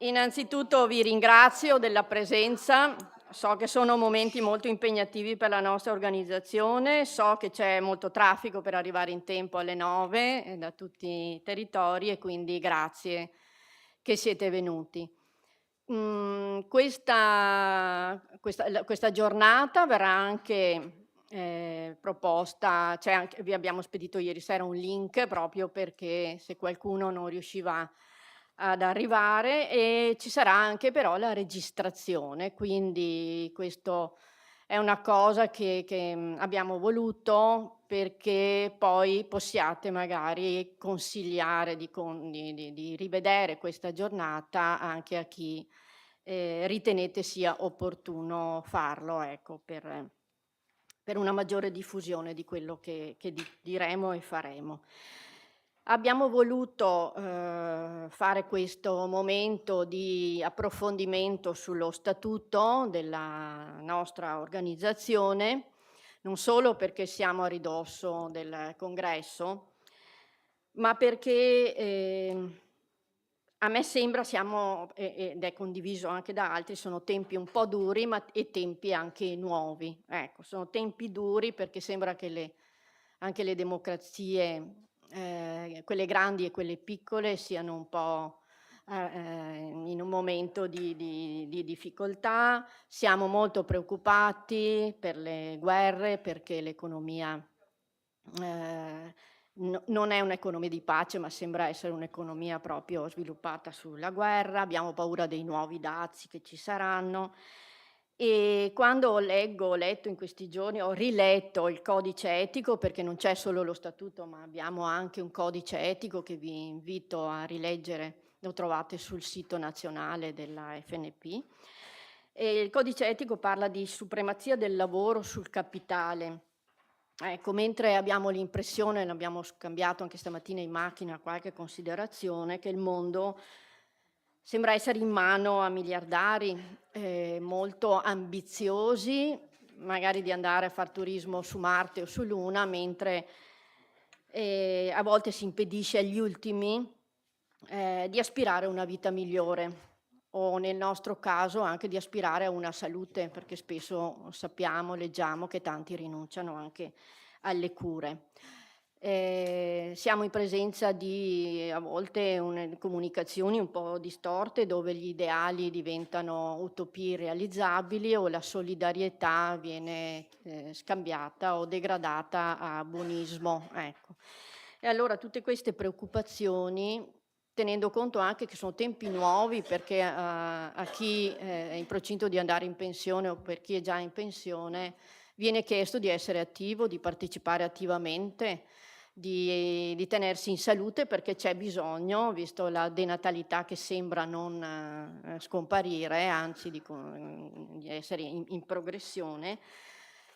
Innanzitutto vi ringrazio della presenza. So che sono momenti molto impegnativi per la nostra organizzazione, so che c'è molto traffico per arrivare in tempo alle 9 da tutti i territori e quindi grazie che siete venuti. Questa giornata verrà anche, proposta, vi abbiamo spedito ieri sera un link proprio perché se qualcuno non riusciva ad arrivare, e ci sarà anche però la registrazione, quindi questo è una cosa che abbiamo voluto perché poi possiate magari consigliare di rivedere questa giornata anche a chi, ritenete sia opportuno farlo, ecco, per una maggiore diffusione di quello che diremo e faremo. Abbiamo voluto, fare questo momento di approfondimento sullo statuto della nostra organizzazione, non solo perché siamo a ridosso del congresso, ma perché, a me sembra ed è condiviso anche da altri, sono tempi un po' duri, e tempi anche nuovi. Ecco, sono tempi duri perché sembra che anche le democrazie, quelle grandi e quelle piccole, siano un po', in un momento di difficoltà. Siamo molto preoccupati per le guerre, perché l'economia, ehm, non è un'economia di pace, ma sembra essere un'economia proprio sviluppata sulla guerra. Abbiamo paura dei nuovi dazi che ci saranno. E quando ho letto in questi giorni, ho riletto il codice etico, perché non c'è solo lo statuto, ma abbiamo anche un codice etico che vi invito a rileggere, lo trovate sul sito nazionale della FNP. E il codice etico parla di supremazia del lavoro sul capitale. Ecco, mentre abbiamo l'impressione, l'abbiamo scambiato anche stamattina in macchina qualche considerazione, che il mondo sembra essere in mano a miliardari, molto ambiziosi, magari di andare a far turismo su Marte o su Luna, mentre, a volte si impedisce agli ultimi, di aspirare a una vita migliore, o nel nostro caso anche di aspirare a una salute, perché spesso sappiamo, leggiamo che tanti rinunciano anche alle cure. Siamo in presenza di, a volte, comunicazioni un po' distorte, dove gli ideali diventano utopie irrealizzabili o la solidarietà viene, scambiata o degradata a buonismo, ecco. E allora tutte queste preoccupazioni, tenendo conto anche che sono tempi nuovi, perché a chi, è in procinto di andare in pensione o per chi è già in pensione, viene chiesto di essere attivo, di partecipare attivamente, di tenersi in salute, perché c'è bisogno, visto la denatalità che sembra non, scomparire, anzi di essere in progressione,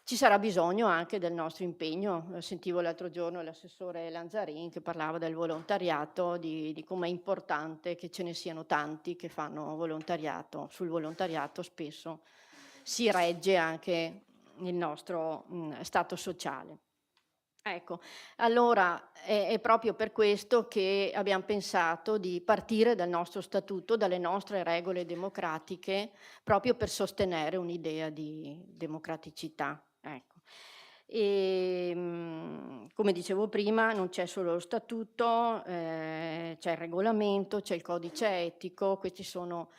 ci sarà bisogno anche del nostro impegno. Sentivo l'altro giorno l'assessore Lanzarin che parlava del volontariato, di com'è importante che ce ne siano tanti che fanno volontariato. Sul volontariato spesso si regge anche il nostro, stato sociale. Ecco, allora è proprio per questo che abbiam pensato di partire dal nostro statuto, dalle nostre regole democratiche, proprio per sostenere un'idea di democraticità, ecco. Come dicevo prima, non c'è solo lo statuto, c'è il regolamento, c'è il codice etico, questi sono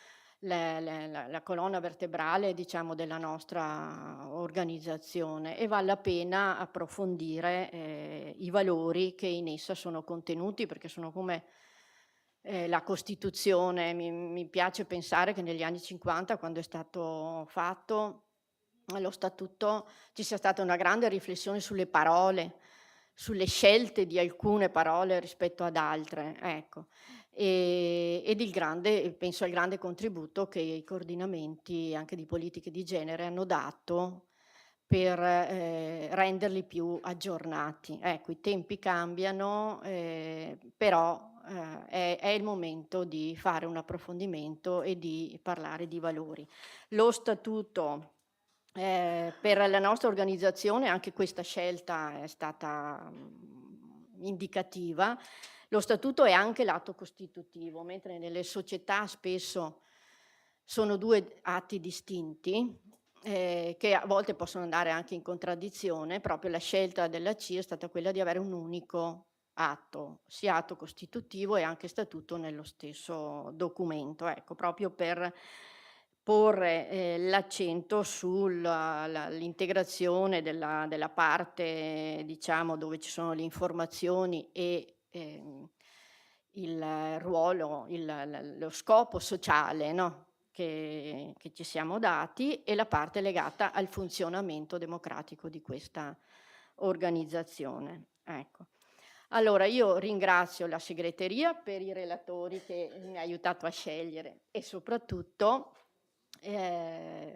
la colonna vertebrale, diciamo, della nostra organizzazione, e val la pena approfondire, i valori che in essa sono contenuti, perché sono come, la Costituzione. Mi piace pensare che negli anni '50, quando è stato fatto lo statuto, ci sia stata una grande riflessione sulle parole, sulle scelte di alcune parole rispetto ad altre, ecco. Ed penso al grande contributo che i coordinamenti anche di politiche di genere hanno dato per, renderli più aggiornati. Ecco, i tempi cambiano, però, è il momento di fare un approfondimento e di parlare di valori. Lo statuto, per la nostra organizzazione, anche questa scelta è stata, indicativa. Lo statuto è anche l'atto costitutivo, mentre nelle società spesso sono 2 atti distinti, che a volte possono andare anche in contraddizione. Proprio la scelta della CIE è stata quella di avere un unico atto, sia atto costitutivo e anche statuto nello stesso documento, ecco, proprio per porre, l'accento l'integrazione della parte, diciamo, dove ci sono le informazioni e, il ruolo, lo scopo sociale, no, che ci siamo dati, e la parte legata al funzionamento democratico di questa organizzazione, ecco. Allora io ringrazio la segreteria per i relatori che mi ha aiutato a scegliere e soprattutto,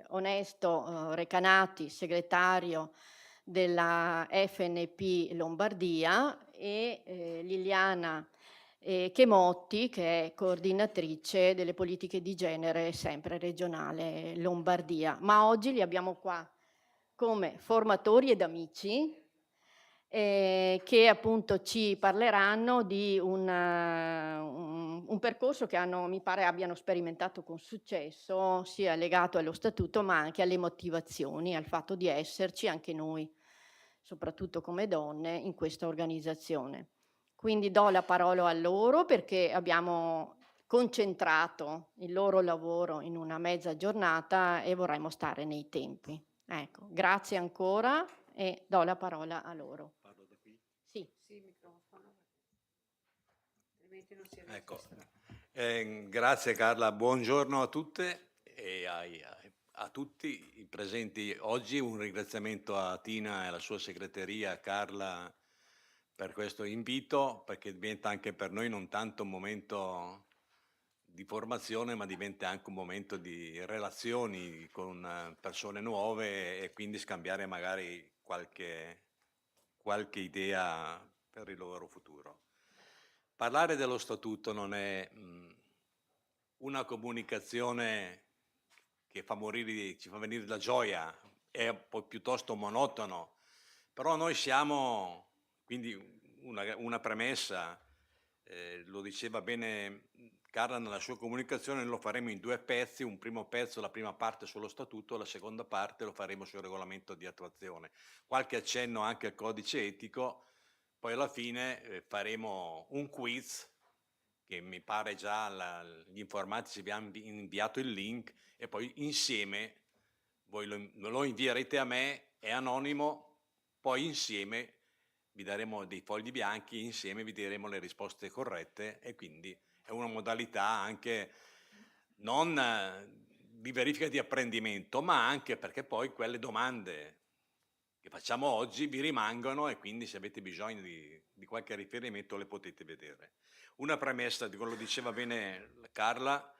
Onesto, Recanati, segretario della FNP Lombardia, e, Liliana, Chemotti, che è coordinatrice delle politiche di genere sempre regionale Lombardia. Ma oggi li abbiamo qua come formatori ed amici, che appunto ci parleranno di un percorso che mi pare abbiano sperimentato con successo, sia legato allo statuto ma anche alle motivazioni, al fatto di esserci anche noi, soprattutto come donne, in questa organizzazione. Quindi do la parola a loro perché abbiamo concentrato il loro lavoro in una mezza giornata e vorremmo stare nei tempi. Ecco, grazie ancora e do la parola a loro. Parlo da qui? Sì. Sì, microfono, altrimenti non si Ecco, registra. grazie Carla, buongiorno a tutte e a tutti i presenti oggi. Un ringraziamento a Tina e alla sua segreteria, a Carla, per questo invito, perché diventa anche per noi non tanto un momento di formazione, ma diventa anche un momento di relazioni con persone nuove e quindi scambiare magari qualche idea per il loro futuro. Parlare dello statuto non è una comunicazione che ci fa venire la gioia, è un po' piuttosto monotono, però noi siamo, quindi una premessa, lo diceva bene Carla nella sua comunicazione, lo faremo in 2 pezzi, un primo pezzo, la prima parte sullo statuto, la seconda parte lo faremo sul regolamento di attuazione. Qualche accenno anche al codice etico, poi alla fine faremo un quiz che mi pare già gli informatici vi hanno inviato il link e poi insieme voi lo invierete a me, è anonimo, poi insieme vi daremo dei fogli bianchi, insieme vi diremo le risposte corrette e quindi è una modalità anche non di verifica di apprendimento, ma anche perché poi quelle domande che facciamo oggi vi rimangono e quindi se avete bisogno di qualche riferimento le potete vedere. Una premessa, lo diceva bene Carla,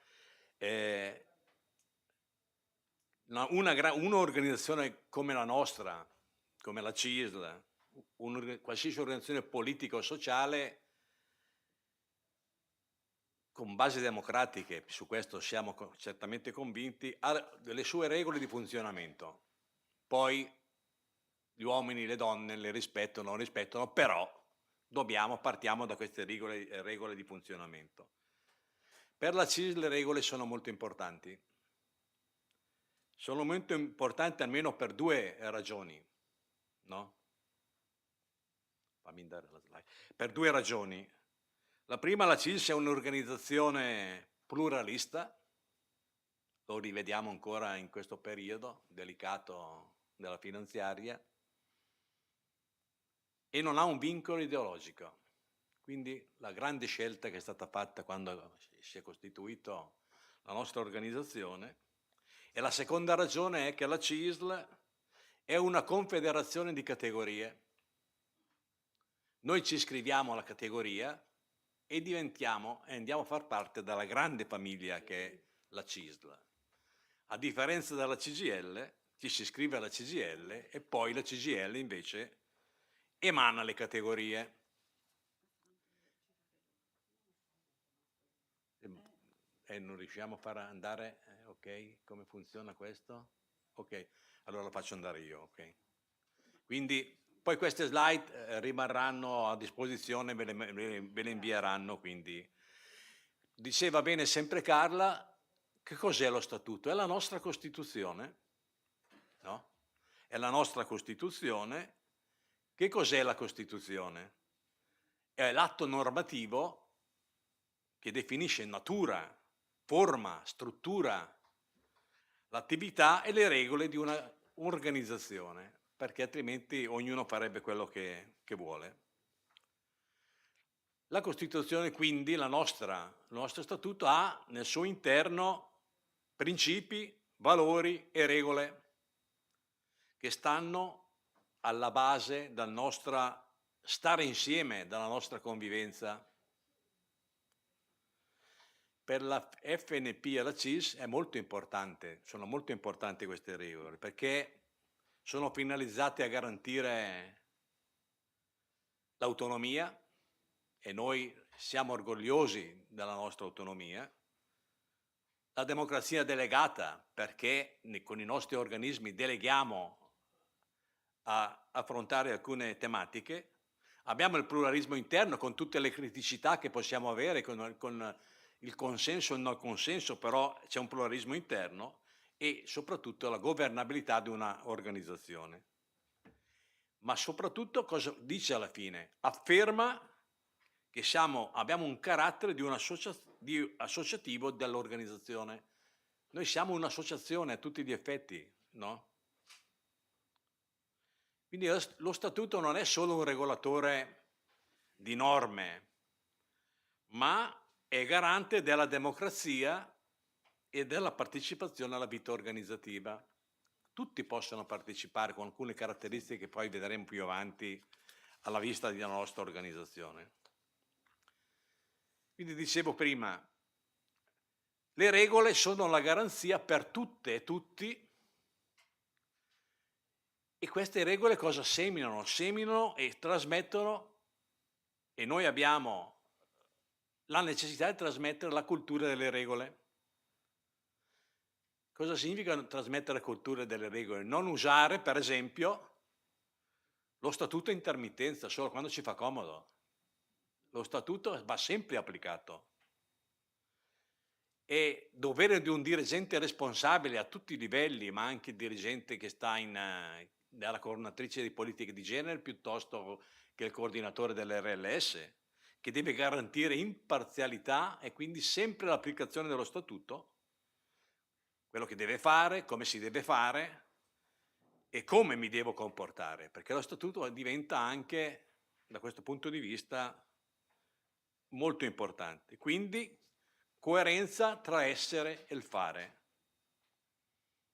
un'organizzazione come la nostra, come la CISL, qualsiasi organizzazione politica o sociale con basi democratiche, su questo siamo certamente convinti, ha delle sue regole di funzionamento. Poi gli uomini e le donne le rispettano o non rispettano, però partiamo da queste regole di funzionamento. Per la CISL le regole sono molto importanti. Sono molto importanti almeno per 2 ragioni, no? Fammi andare alla slide. Per 2 ragioni. La prima, la CISL è un'organizzazione pluralista, lo rivediamo ancora in questo periodo delicato della finanziaria, e non ha un vincolo ideologico. Quindi la grande scelta che è stata fatta quando si è costituita la nostra organizzazione. E la seconda ragione è che la CISL è una confederazione di categorie. Noi ci iscriviamo alla categoria e andiamo a far parte della grande famiglia che è la CISL. A differenza della CGIL, ci si iscrive alla CGIL e poi la CGIL invece emana le categorie. Non riusciamo a far andare, ok? Come funziona questo? Ok, allora lo faccio andare io, ok? Quindi Poi queste slide rimarranno a disposizione, ve le invieranno, quindi. Diceva bene sempre Carla, che cos'è lo Statuto? È la nostra Costituzione, no? È la nostra Costituzione. Che cos'è la Costituzione? È l'atto normativo che definisce natura, forma, struttura, l'attività e le regole di una organizzazione, perché altrimenti ognuno farebbe quello che vuole. La Costituzione quindi, il nostro Statuto, ha nel suo interno principi, valori e regole che stanno alla base del nostro stare insieme, dalla nostra convivenza. Per la FNP e la CIS è molto importante, sono molto importanti queste regole, perché sono finalizzate a garantire l'autonomia, e noi siamo orgogliosi della nostra autonomia, la democrazia delegata, perché con i nostri organismi deleghiamo a affrontare alcune tematiche, abbiamo il pluralismo interno con tutte le criticità che possiamo avere, con il consenso e il non consenso, però c'è un pluralismo interno, e soprattutto la governabilità di una organizzazione. Ma soprattutto cosa dice alla fine? Afferma che abbiamo un carattere di associativo dell'organizzazione. Noi siamo un'associazione a tutti gli effetti, no? Quindi lo Statuto non è solo un regolatore di norme, ma è garante della democrazia e della partecipazione alla vita organizzativa. Tutti possono partecipare con alcune caratteristiche che poi vedremo più avanti alla vista della nostra organizzazione. Quindi dicevo prima, le regole sono la garanzia per tutte e tutti, e queste regole cosa seminano? Seminano e trasmettono, e noi abbiamo la necessità di trasmettere la cultura delle regole. Cosa significa trasmettere la cultura delle regole? Non usare, per esempio, lo statuto a intermittenza solo quando ci fa comodo. Lo statuto va sempre applicato. E dovere di un dirigente responsabile a tutti i livelli, ma anche il dirigente che sta nella coordinatrice di politiche di genere piuttosto che il coordinatore dell'RLS, che deve garantire imparzialità e quindi sempre l'applicazione dello statuto, quello che deve fare, come si deve fare e come mi devo comportare, perché lo statuto diventa anche, da questo punto di vista, molto importante. Quindi coerenza tra essere e il fare,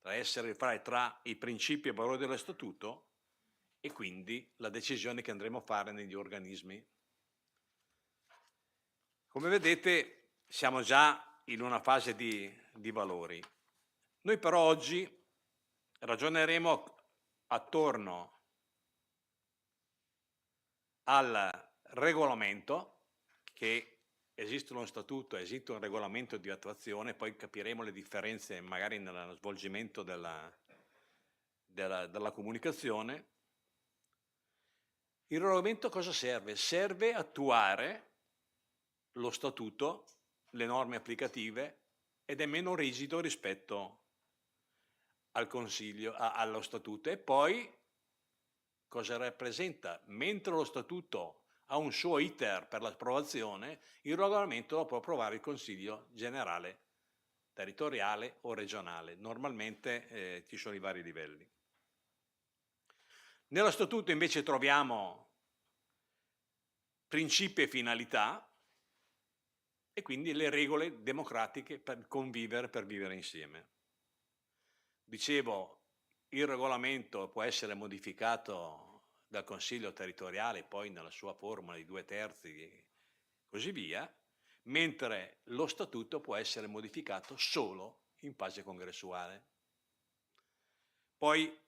tra i principi e valori dello statuto e quindi la decisione che andremo a fare negli organismi. Come vedete siamo già in una fase di valori. Noi però oggi ragioneremo attorno al regolamento, che esiste uno statuto, esiste un regolamento di attuazione, poi capiremo le differenze magari nello svolgimento della comunicazione. Il regolamento cosa serve? Serve attuare lo statuto, le norme applicative, ed è meno rigido rispetto al Consiglio, allo statuto. E poi cosa rappresenta? Mentre lo statuto ha un suo iter per l'approvazione, il regolamento lo può approvare il Consiglio generale territoriale o regionale. Normalmente ci sono i vari livelli. Nello statuto invece troviamo principi e finalità e quindi le regole democratiche per convivere, per vivere insieme. Dicevo, il regolamento può essere modificato dal Consiglio territoriale, poi nella sua formula di 2/3 e così via, mentre lo statuto può essere modificato solo in fase congressuale. Poi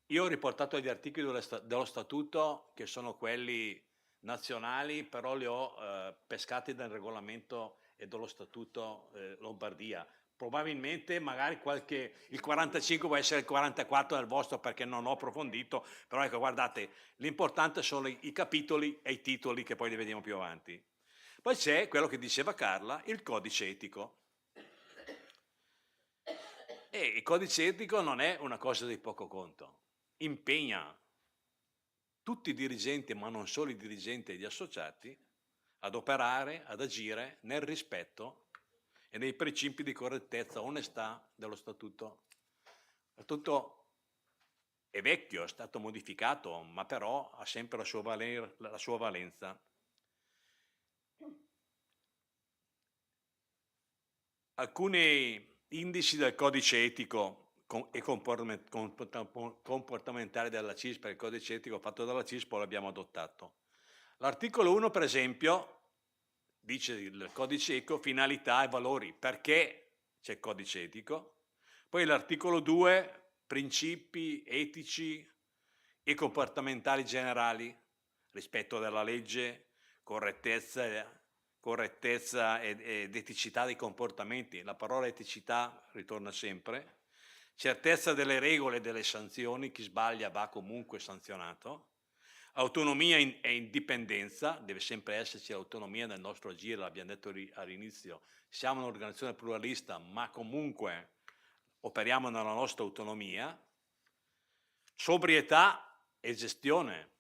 io ho riportato gli articoli dello statuto che sono quelli nazionali, però li ho pescati dal regolamento e dallo statuto Lombardia. probabilmente magari il 45 può essere il 44 del vostro perché non ho approfondito, però ecco guardate, l'importante sono i capitoli e i titoli che poi li vediamo più avanti. Poi c'è quello che diceva Carla, il codice etico. E il codice etico non è una cosa di poco conto, impegna tutti i dirigenti, ma non solo i dirigenti e gli associati, ad operare, ad agire nel rispetto e nei principi di correttezza, onestà dello statuto. Il statuto è vecchio, è stato modificato, ma però ha sempre la sua valenza. Alcuni indici del codice etico e comportamentale della CISP, il codice etico fatto dalla CISP l'abbiamo adottato. L'articolo 1 per esempio dice il codice etico finalità e valori, perché c'è il codice etico. Poi l'articolo 2 principi etici e comportamentali generali, rispetto della legge, correttezza ed eticità dei comportamenti. La parola eticità ritorna sempre. Certezza delle regole e delle sanzioni, chi sbaglia va comunque sanzionato. Autonomia e indipendenza, deve sempre esserci autonomia nel nostro agire, l'abbiamo detto all'inizio, siamo un'organizzazione pluralista, ma comunque operiamo nella nostra autonomia. Sobrietà e gestione,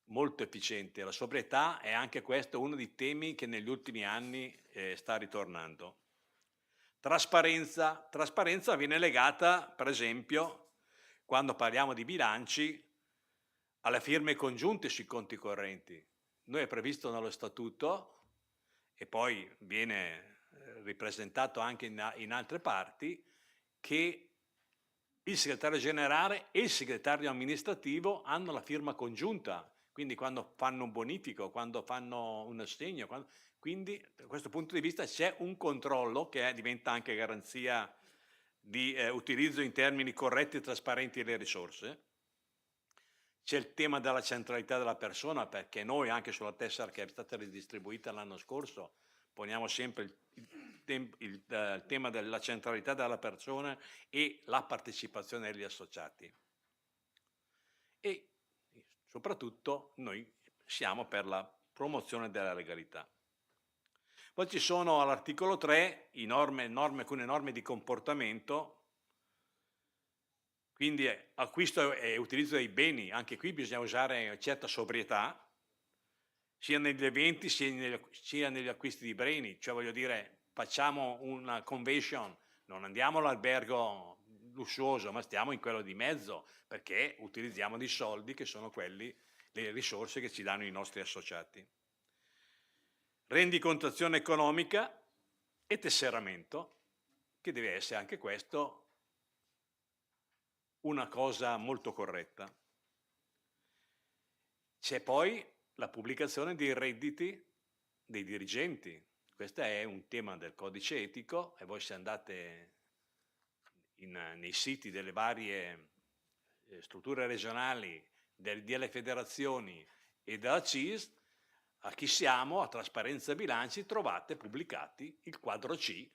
molto efficiente. La sobrietà è anche questo uno dei temi che negli ultimi anni sta ritornando. Trasparenza viene legata, per esempio, quando parliamo di bilanci, alle firme congiunte sui conti correnti. Noi è previsto nello statuto e poi viene ripresentato anche in altre parti che il segretario generale e il segretario amministrativo hanno la firma congiunta, quindi quando fanno un bonifico, quando fanno un assegno, quindi da questo punto di vista c'è un controllo che diventa anche garanzia di utilizzo in termini corretti e trasparenti delle risorse. C'è il tema della centralità della persona, perché noi anche sulla tessera che è stata ridistribuita l'anno scorso poniamo sempre il tema della centralità della persona e la partecipazione degli associati. E soprattutto noi siamo per la promozione della legalità. Poi ci sono all'articolo 3 alcune norme di comportamento, quindi acquisto e utilizzo dei beni, anche qui bisogna usare certa sobrietà, sia negli eventi sia negli acquisti di beni, cioè voglio dire, facciamo una convention, non andiamo all'albergo lussuoso, ma stiamo in quello di mezzo, perché utilizziamo dei soldi che sono le risorse che ci danno i nostri associati. Rendicontazione economica e tesseramento, che deve essere anche questo una cosa molto corretta. C'è poi la pubblicazione dei redditi dei dirigenti. Questo è un tema del codice etico e voi se andate nei siti delle varie strutture regionali, delle federazioni e della CIS, a chi siamo, a Trasparenza Bilanci, trovate pubblicati il quadro C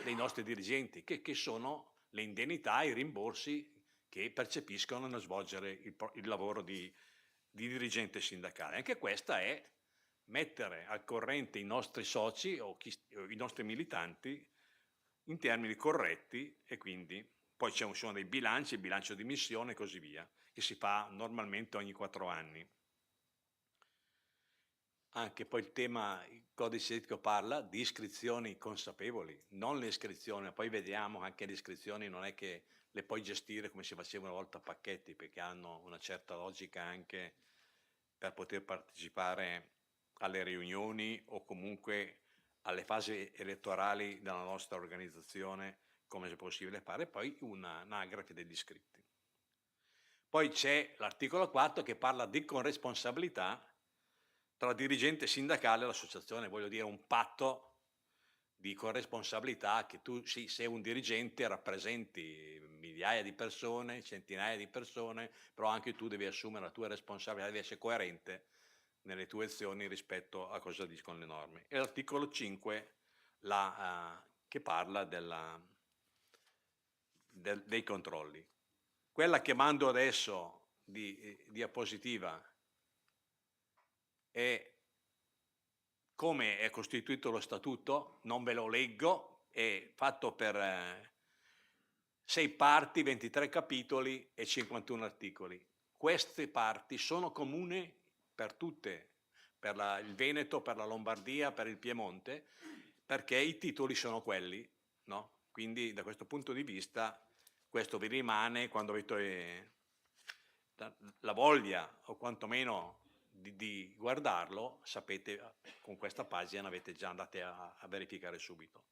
dei nostri dirigenti, che sono le indennità e i rimborsi che percepiscono nello svolgere il lavoro di dirigente sindacale. Anche questa è mettere al corrente i nostri soci o i nostri militanti in termini corretti e quindi poi ci sono dei bilanci, il bilancio di missione e così via, che si fa normalmente ogni 4 anni. Anche poi il codice etico parla di iscrizioni consapevoli, non le iscrizioni, poi vediamo anche le iscrizioni non è che le puoi gestire come si faceva una volta a pacchetti, perché hanno una certa logica anche per poter partecipare alle riunioni o comunque alle fasi elettorali della nostra organizzazione, come è possibile fare, poi un'anagrafe degli iscritti. Poi c'è l'articolo 4 che parla di corresponsabilità tra dirigente sindacale e l'associazione, voglio dire un patto di corresponsabilità che tu se sei un dirigente rappresenti migliaia di persone, centinaia di persone, però anche tu devi assumere la tua responsabilità, devi essere coerente nelle tue azioni rispetto a cosa dicono le norme. E l'articolo 5, che parla dei controlli. Quella che mando adesso di diapositiva è come è costituito lo statuto, non ve lo leggo, è fatto per 6 parti, 23 capitoli e 51 articoli. Queste parti sono comuni per tutte, per il Veneto, per la Lombardia, per il Piemonte, perché i titoli sono quelli, no? Quindi da questo punto di vista questo vi rimane quando avete la voglia o quantomeno di guardarlo, sapete, con questa pagina avete già andate a verificare subito.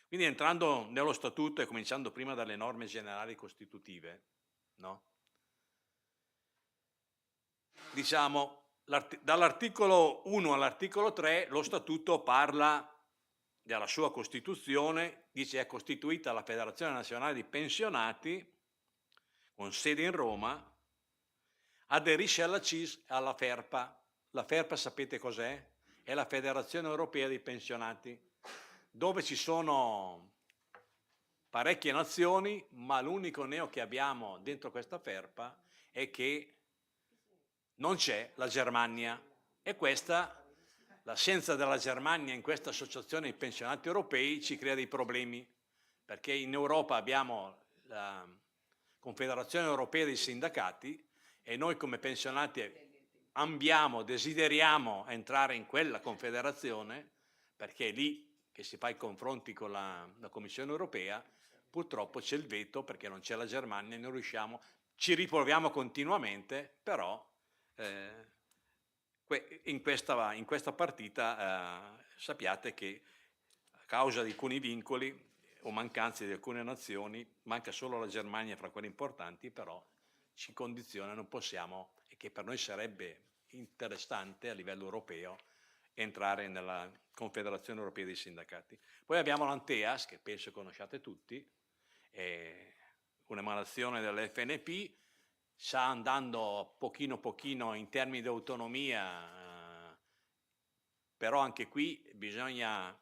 Quindi entrando nello statuto e cominciando prima dalle norme generali costitutive, no? Diciamo, dall'articolo 1 all'articolo 3 lo statuto parla della sua costituzione, dice è costituita la Federazione Nazionale di Pensionati con sede in Roma, aderisce alla CIS e alla FERPA. La FERPA sapete cos'è? È la Federazione Europea dei Pensionati, dove ci sono parecchie nazioni, ma l'unico neo che abbiamo dentro questa FERPA è che non c'è la Germania, e questa, l'assenza della Germania in questa associazione dei pensionati europei ci crea dei problemi, perché in Europa abbiamo la Confederazione Europea dei Sindacati e noi come pensionati desideriamo entrare in quella confederazione, perché è lì che si fa i confronti con la Commissione Europea. Purtroppo c'è il veto perché non c'è la Germania e non riusciamo, ci riproviamo continuamente, però in questa partita sappiate che a causa di alcuni vincoli o mancanze di alcune nazioni, manca solo la Germania fra quelle importanti, però ci condiziona, non possiamo, e che per noi sarebbe interessante a livello europeo entrare nella Confederazione Europea dei Sindacati. Poi abbiamo l'ANTEAS, che penso conosciate tutti, è un'emanazione dell'FNP, sta andando pochino in termini di autonomia, però anche qui bisogna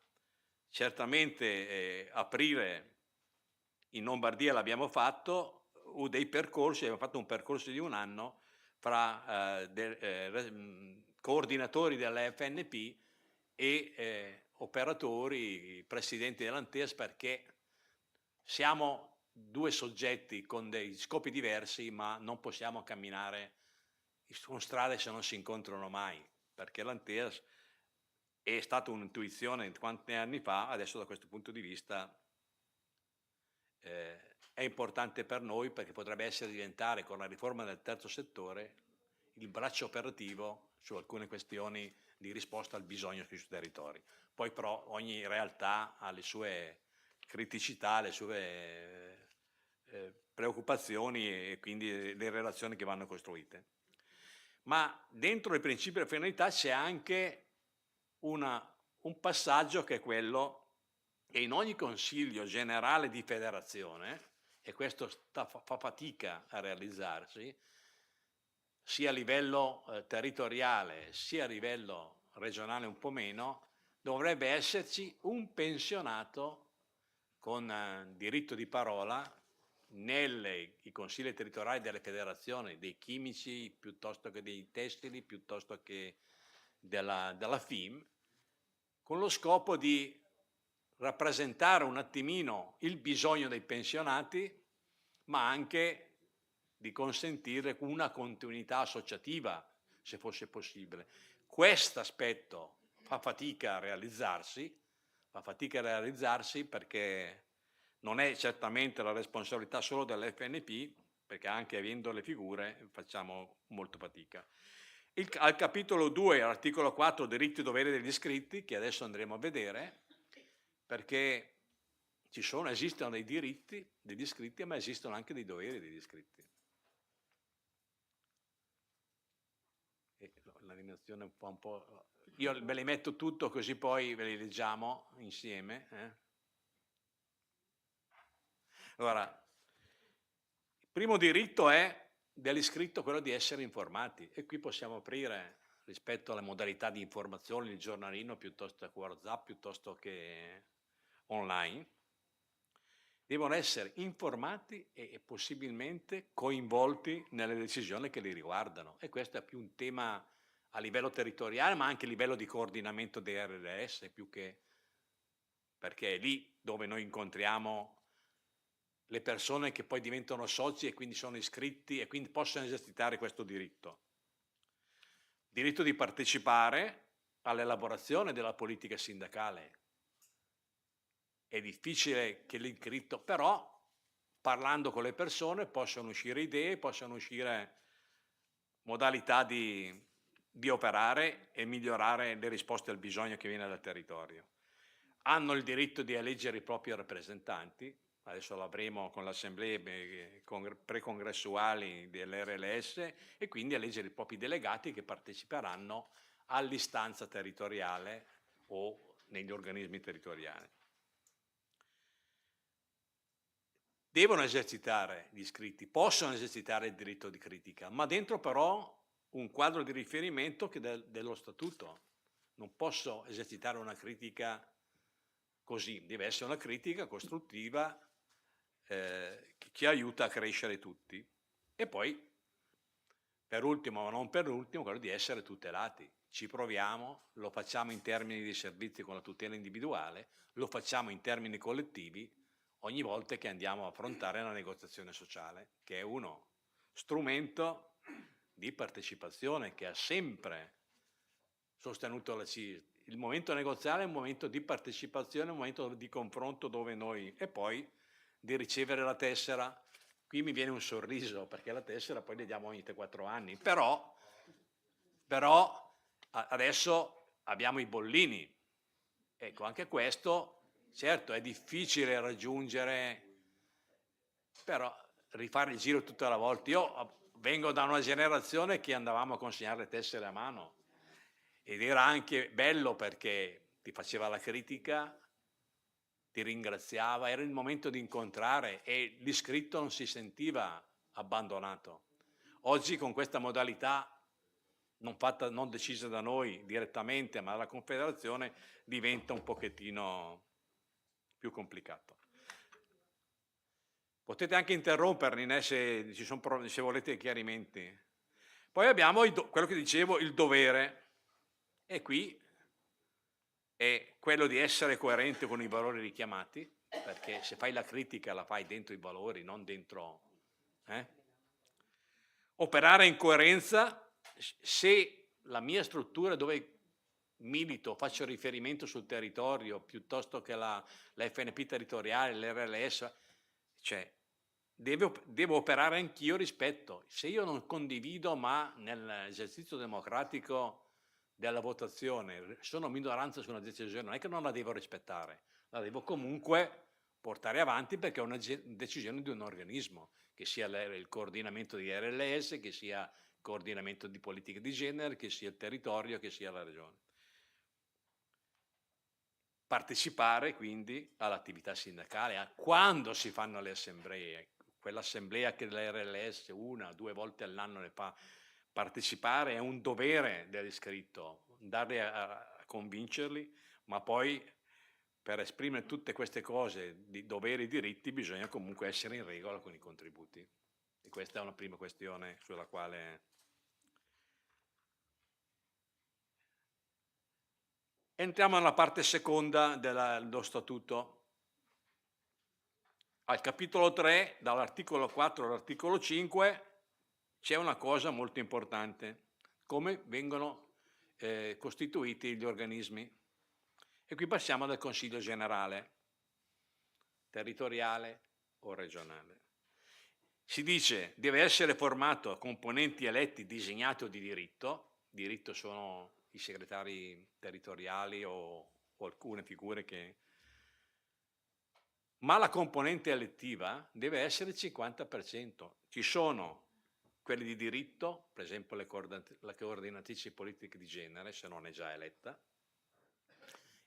certamente aprire. In Lombardia l'abbiamo fatto, dei percorsi, abbiamo fatto un percorso di 1 anno fra coordinatori della FNP e operatori, presidenti dell'Anteas, perché siamo 2 soggetti con dei scopi diversi, ma non possiamo camminare su strade se non si incontrano mai, perché l'Anteas è stata un'intuizione quanti anni fa, adesso da questo punto di vista è importante per noi, perché potrebbe diventare con la riforma del terzo settore il braccio operativo su alcune questioni di risposta al bisogno sui territori. Poi però ogni realtà ha le sue criticità, le sue preoccupazioni e quindi le relazioni che vanno costruite. Ma dentro i principi e le finalità c'è anche un passaggio che è quello che in ogni consiglio generale di federazione, e questo fa fatica a realizzarsi, sia a livello territoriale sia a livello regionale un po' meno, dovrebbe esserci un pensionato con diritto di parola nei consigli territoriali delle federazioni, dei chimici piuttosto che dei tessili, piuttosto che della FIM, con lo scopo di rappresentare un attimino il bisogno dei pensionati, ma anche di consentire una continuità associativa, se fosse possibile. Questo aspetto fa fatica a realizzarsi perché non è certamente la responsabilità solo dell'FNP, perché anche avendo le figure facciamo molto fatica. Al capitolo 2, all'articolo 4, diritti e doveri degli iscritti, che adesso andremo a vedere, perché esistono dei diritti degli iscritti, ma esistono anche dei doveri degli iscritti. E l'animazione un po'. Io ve le metto tutto così poi ve le leggiamo insieme. Allora, il primo diritto è dell'iscritto quello di essere informati, e qui possiamo aprire rispetto alle modalità di informazione, il giornalino piuttosto che WhatsApp, piuttosto che online. devono essere informati e possibilmente coinvolti nelle decisioni che li riguardano. E questo è più un tema a livello territoriale, ma anche a livello di coordinamento dei RLS, più che perché è lì dove noi incontriamo le persone che poi diventano soci e quindi sono iscritti e quindi possono esercitare questo diritto. Diritto di partecipare all'elaborazione della politica sindacale. È difficile che l'iscritto, però parlando con le persone possono uscire idee, possono uscire modalità di operare e migliorare le risposte al bisogno che viene dal territorio. Hanno il diritto di eleggere i propri rappresentanti, adesso l'avremo con le assemblee precongressuali dell'RLS, e quindi eleggere i propri delegati che parteciperanno all'istanza territoriale o negli organismi territoriali. Devono esercitare gli iscritti, possono esercitare il diritto di critica, ma dentro però un quadro di riferimento che dello statuto. Non posso esercitare una critica così, deve essere una critica costruttiva che aiuta a crescere tutti. E poi, per ultimo, ma non per ultimo, quello di essere tutelati. Ci proviamo, lo facciamo in termini di servizi con la tutela individuale, lo facciamo in termini collettivi ogni volta che andiamo a affrontare la negoziazione sociale, che è uno strumento di partecipazione che ha sempre sostenuto la CISL. Il momento negoziale è un momento di partecipazione, un momento di confronto dove noi, e poi di ricevere la tessera. Qui mi viene un sorriso perché la tessera poi le diamo ogni 4 anni, però adesso abbiamo i bollini. Ecco, anche questo, certo, è difficile raggiungere, però rifare il giro tutta la volta. Io vengo da una generazione che andavamo a consegnare le tessere a mano ed era anche bello perché ti faceva la critica, ti ringraziava, era il momento di incontrare e l'iscritto non si sentiva abbandonato. Oggi con questa modalità non decisa da noi direttamente, ma dalla Confederazione, diventa un pochettino più complicato. Potete anche interrompermi se volete chiarimenti. Poi abbiamo quello che dicevo, il dovere, e qui è quello di essere coerente con i valori richiamati, perché se fai la critica la fai dentro i valori, non dentro... Operare in coerenza. Se la mia struttura dove milito, faccio riferimento sul territorio piuttosto che la FNP territoriale, l'RLS, cioè devo operare anch'io rispetto. Se io non condivido, ma nell'esercizio democratico della votazione sono minoranza su una decisione, non è che non la devo rispettare, la devo comunque portare avanti perché è una decisione di un organismo, che sia il coordinamento di RLS, che sia il coordinamento di politiche di genere, che sia il territorio, che sia la regione. Partecipare quindi all'attività sindacale, a quando si fanno le assemblee, quell'assemblea che l'RLS 1 o 2 volte all'anno ne fa, partecipare è un dovere dell'iscritto, andare a convincerli, ma poi per esprimere tutte queste cose di doveri e diritti bisogna comunque essere in regola con i contributi. E questa è una prima questione sulla quale... Entriamo nella parte seconda dello statuto. Al capitolo 3, dall'articolo 4 all'articolo 5, c'è una cosa molto importante, come vengono costituiti gli organismi. E qui passiamo dal Consiglio generale, territoriale o regionale. Si dice deve essere formato a componenti eletti designati o di diritto sono i segretari territoriali o alcune figure che... Ma la componente elettiva deve essere il 50%. Ci sono quelli di diritto, per esempio la coordinatrice politiche di genere, se non è già eletta,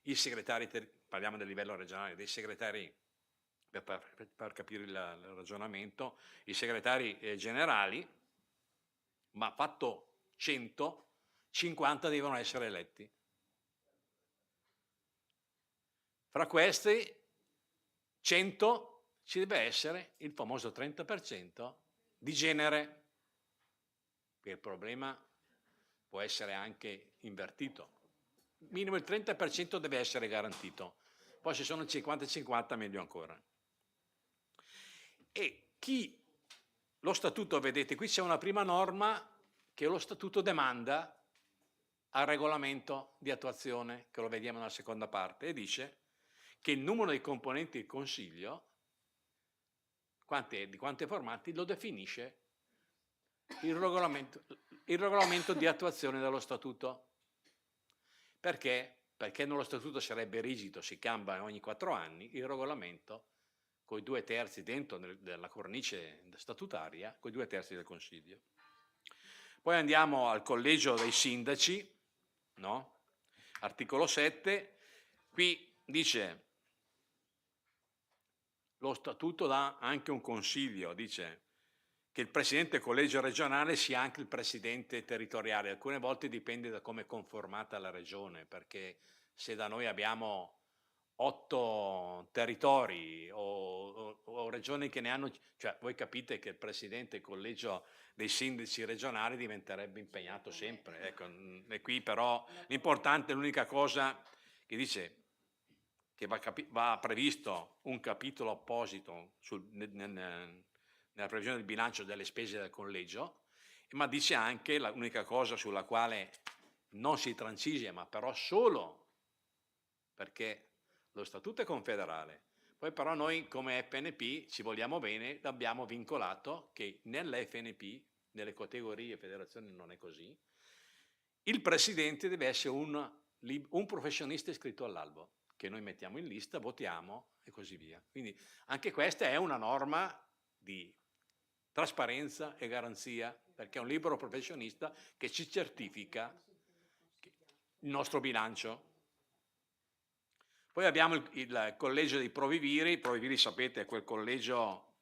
i segretari, parliamo del livello regionale, dei segretari, per capire il ragionamento, i segretari generali, ma fatto 100, 50 devono essere eletti. Fra questi 100 ci deve essere il famoso 30% di genere. Il problema può essere anche invertito. Minimo il 30% deve essere garantito. Poi se sono 50-50 meglio ancora. E lo statuto, vedete, qui c'è una prima norma che lo statuto demanda al regolamento di attuazione, che lo vediamo nella seconda parte, e dice che il numero dei componenti del Consiglio, di quanti è formati, lo definisce il regolamento di attuazione dello statuto. Perché? Perché nello statuto sarebbe rigido, si cambia ogni 4 anni, il regolamento con i 2/3 dentro della cornice statutaria, con i 2/3 del Consiglio. Poi andiamo al collegio dei sindaci, no? Articolo 7, qui dice lo statuto dà anche un consiglio, dice che il presidente del collegio regionale sia anche il presidente territoriale. Alcune volte dipende da come è conformata la regione, perché se da noi abbiamo 8 territori o regioni che ne hanno, cioè voi capite che il presidente del collegio dei sindaci regionali diventerebbe impegnato sempre. Ecco, e qui però l'importante, l'unica cosa che dice che va previsto un capitolo apposito nella previsione del bilancio delle spese del collegio, ma dice anche l'unica cosa sulla quale non si transige, ma però solo perché lo statuto è confederale. Poi però noi come FNP ci vogliamo bene, abbiamo vincolato che nell'FNP, nelle categorie federazioni non è così, il presidente deve essere un professionista iscritto all'albo, che noi mettiamo in lista, votiamo e così via. Quindi anche questa è una norma di trasparenza e garanzia, perché è un libero professionista che ci certifica il nostro bilancio. Poi abbiamo il collegio dei Proviviri sapete è quel collegio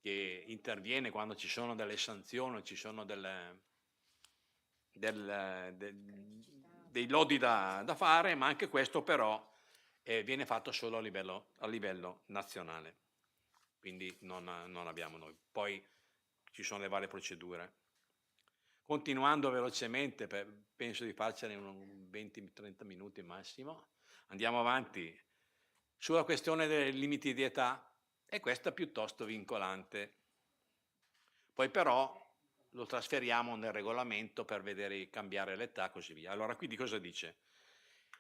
che interviene quando ci sono delle sanzioni, ci sono dei lodi da fare, ma anche questo però viene fatto solo a livello nazionale, quindi non abbiamo noi. Poi ci sono le varie procedure. Continuando velocemente, penso di farcene 20-30 minuti massimo, andiamo avanti sulla questione dei limiti di età, e questa è piuttosto vincolante. Poi però lo trasferiamo nel regolamento per vedere cambiare l'età e così via. Allora qui di cosa dice?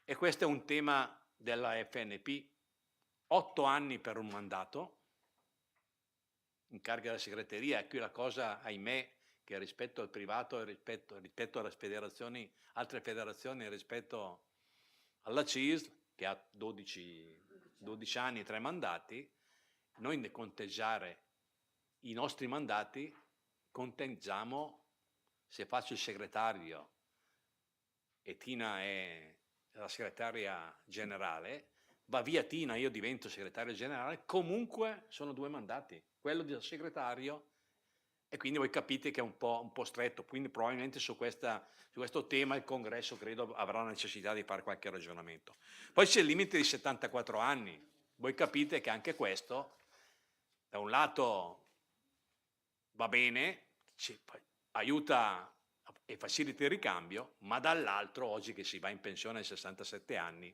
E questo è un tema della FNP, 8 anni per un mandato, in carica della segreteria, e qui la cosa, ahimè, che rispetto al privato e rispetto alle federazioni, altre federazioni, rispetto alla CIS, che ha 12 anni e 3 mandati, noi nel conteggiare i nostri mandati conteggiamo, se faccio il segretario e Tina è la segretaria generale, va via Tina, io divento segretario generale, comunque sono 2 mandati, quello del segretario, e quindi voi capite che è un po' stretto, quindi probabilmente su questo tema il congresso credo avrà la necessità di fare qualche ragionamento. Poi c'è il limite di 74 anni, voi capite che anche questo da un lato va bene, aiuta e facilita il ricambio, ma dall'altro oggi che si va in pensione a 67 anni,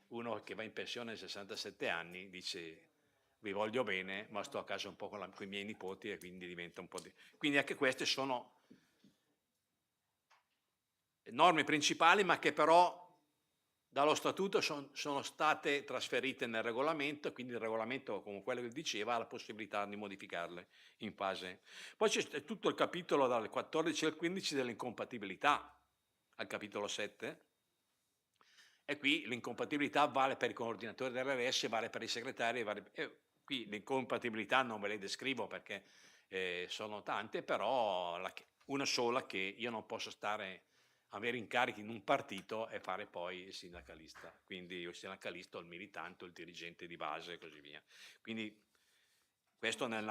uno che va in pensione a 67 anni dice vi voglio bene, ma sto a casa un po' con i miei nipoti, e quindi diventa un po' di... Quindi anche queste sono norme principali, ma che però dallo statuto sono state trasferite nel regolamento, quindi il regolamento, come quello che diceva, ha la possibilità di modificarle in fase. Poi c'è tutto il capitolo dal 14 al 15 dell'incompatibilità, al capitolo 7, e qui l'incompatibilità vale per i coordinatori dell'RS, vale per i segretari, qui l'incompatibilità non ve le descrivo perché sono tante, però una sola, che io non posso avere incarichi in un partito e fare poi il sindacalista, quindi il sindacalista o il militante o il dirigente di base e così via. Quindi questo nel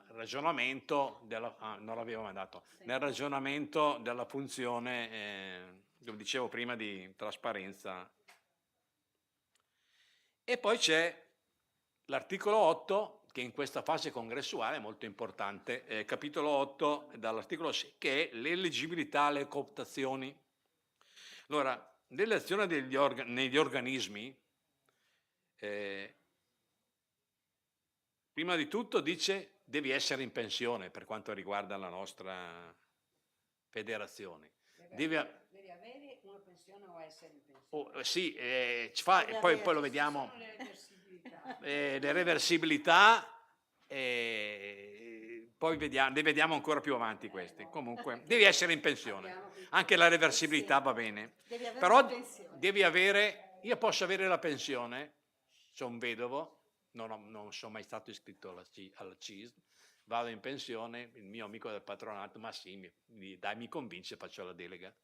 ragionamento non l'avevo mandato, nel ragionamento della funzione, lo dicevo prima, di trasparenza. E poi c'è l'articolo 8, che in questa fase congressuale è molto importante, capitolo 8 dall'articolo 6, che è l'eleggibilità alle cooptazioni. Allora, nell'elezione negli organismi, prima di tutto dice devi essere in pensione per quanto riguarda la nostra federazione. Devi avere una pensione o essere in pensione? Sì, poi lo vediamo. Ci sono le reversibilità. Le reversibilità, poi vediamo ancora più avanti questi. Comunque, devi essere in pensione. Anche la reversibilità va bene. Devi avere Però una pensione. devi avere, io posso avere la pensione, sono vedovo, non sono mai stato iscritto alla CISL, vado in pensione, il mio amico del patronato, ma sì, mi convince, faccio la delega.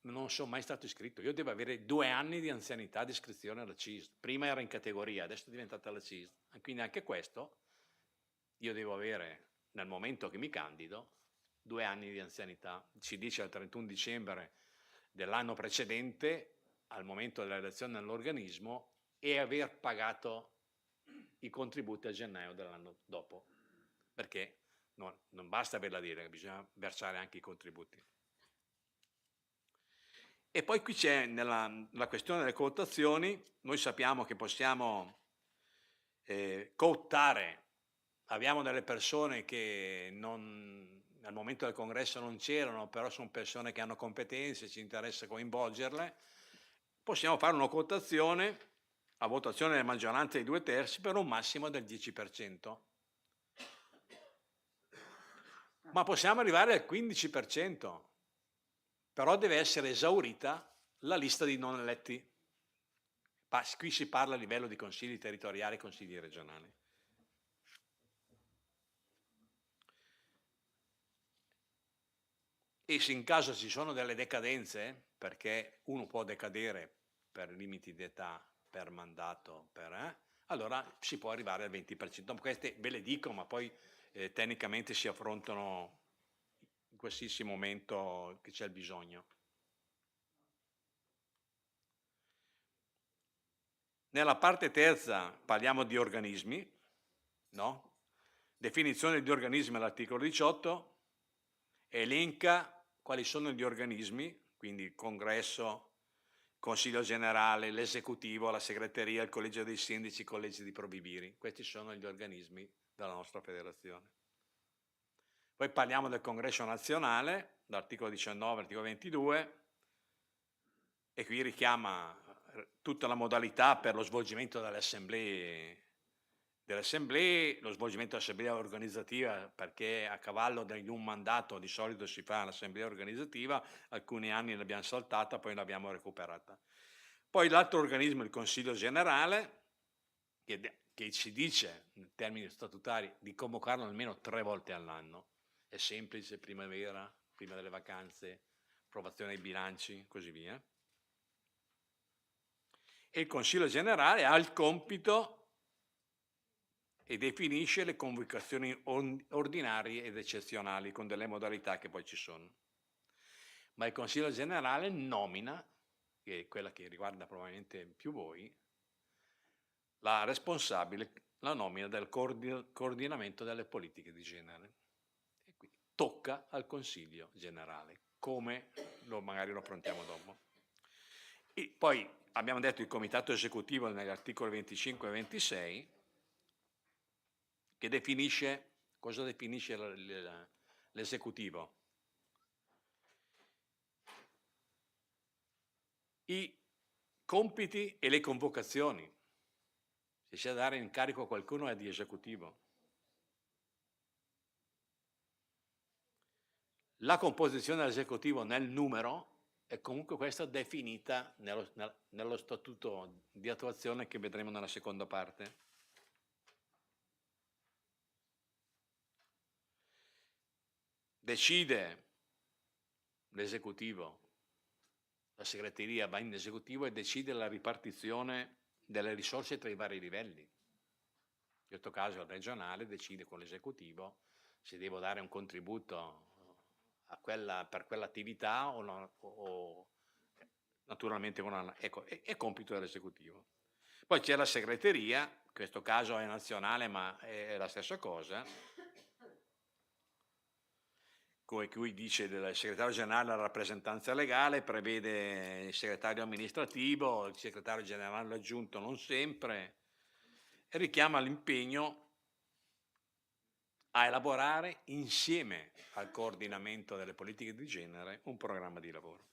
Non sono mai stato iscritto, io devo avere 2 anni di anzianità di iscrizione alla CISL, prima era in categoria, adesso è diventata la CISL, quindi anche questo io devo avere, nel momento che mi candido, 2 anni di anzianità. Si dice al 31 dicembre dell'anno precedente, al momento dell'elezione all'organismo, e aver pagato i contributi a gennaio dell'anno dopo, perché non basta averla delega, bisogna versare anche i contributi. E poi qui c'è la questione delle cooptazioni. Noi sappiamo che possiamo cooptare, abbiamo delle persone che al momento del congresso non c'erano, però sono persone che hanno competenze, ci interessa coinvolgerle, possiamo fare una cooptazione a votazione della maggioranza dei 2/3 per un massimo del 10%. Ma possiamo arrivare al 15%. Però deve essere esaurita la lista di non eletti. Qui si parla a livello di consigli territoriali e consigli regionali. E se in caso ci sono delle decadenze, perché uno può decadere per limiti di età, per mandato, allora si può arrivare al 20%. Queste ve le dico, ma poi tecnicamente si affrontano in qualsiasi momento che c'è il bisogno. Nella parte terza parliamo di organismi, no? Definizione di organismi all'articolo 18, elenca quali sono gli organismi, quindi il congresso, consiglio generale, l'esecutivo, la segreteria, il collegio dei sindaci, i collegi di provvibiri. Questi sono gli organismi della nostra federazione. Poi parliamo del congresso nazionale, l'articolo 19, l'articolo 22, e qui richiama tutta la modalità per lo svolgimento delle assemblee, lo svolgimento dell'assemblea organizzativa, perché a cavallo di un mandato di solito si fa l'assemblea organizzativa, alcuni anni l'abbiamo saltata, poi l'abbiamo recuperata. Poi l'altro organismo, il Consiglio Generale, che ci dice, in termini statutari, di convocarlo almeno 3 volte all'anno. È semplice, primavera, prima delle vacanze, approvazione dei bilanci, così via. E il Consiglio Generale ha il compito e definisce le convocazioni ordinarie ed eccezionali con delle modalità che poi ci sono. Ma il Consiglio Generale nomina, che è quella che riguarda probabilmente più voi, la responsabile, la nomina del coordinamento delle politiche di genere. E qui tocca al Consiglio Generale, come magari lo affrontiamo dopo. E poi abbiamo detto il comitato esecutivo negli articoli 25 e 26, che definisce, cosa definisce l'esecutivo? I compiti e le convocazioni. Se c'è da dare incarico a qualcuno è di esecutivo. La composizione dell'esecutivo nel numero è comunque questa definita nello statuto di attuazione che vedremo nella seconda parte. Decide l'esecutivo, la segreteria va in esecutivo e decide la ripartizione delle risorse tra i vari livelli. In questo caso il regionale decide con l'esecutivo se devo dare un contributo per quell'attività o naturalmente è compito dell'esecutivo. Poi c'è la segreteria, in questo caso è nazionale ma è la stessa cosa, come cui dice del segretario generale la rappresentanza legale, prevede il segretario amministrativo, il segretario generale aggiunto non sempre, e richiama l'impegno a elaborare insieme al coordinamento delle politiche di genere un programma di lavoro.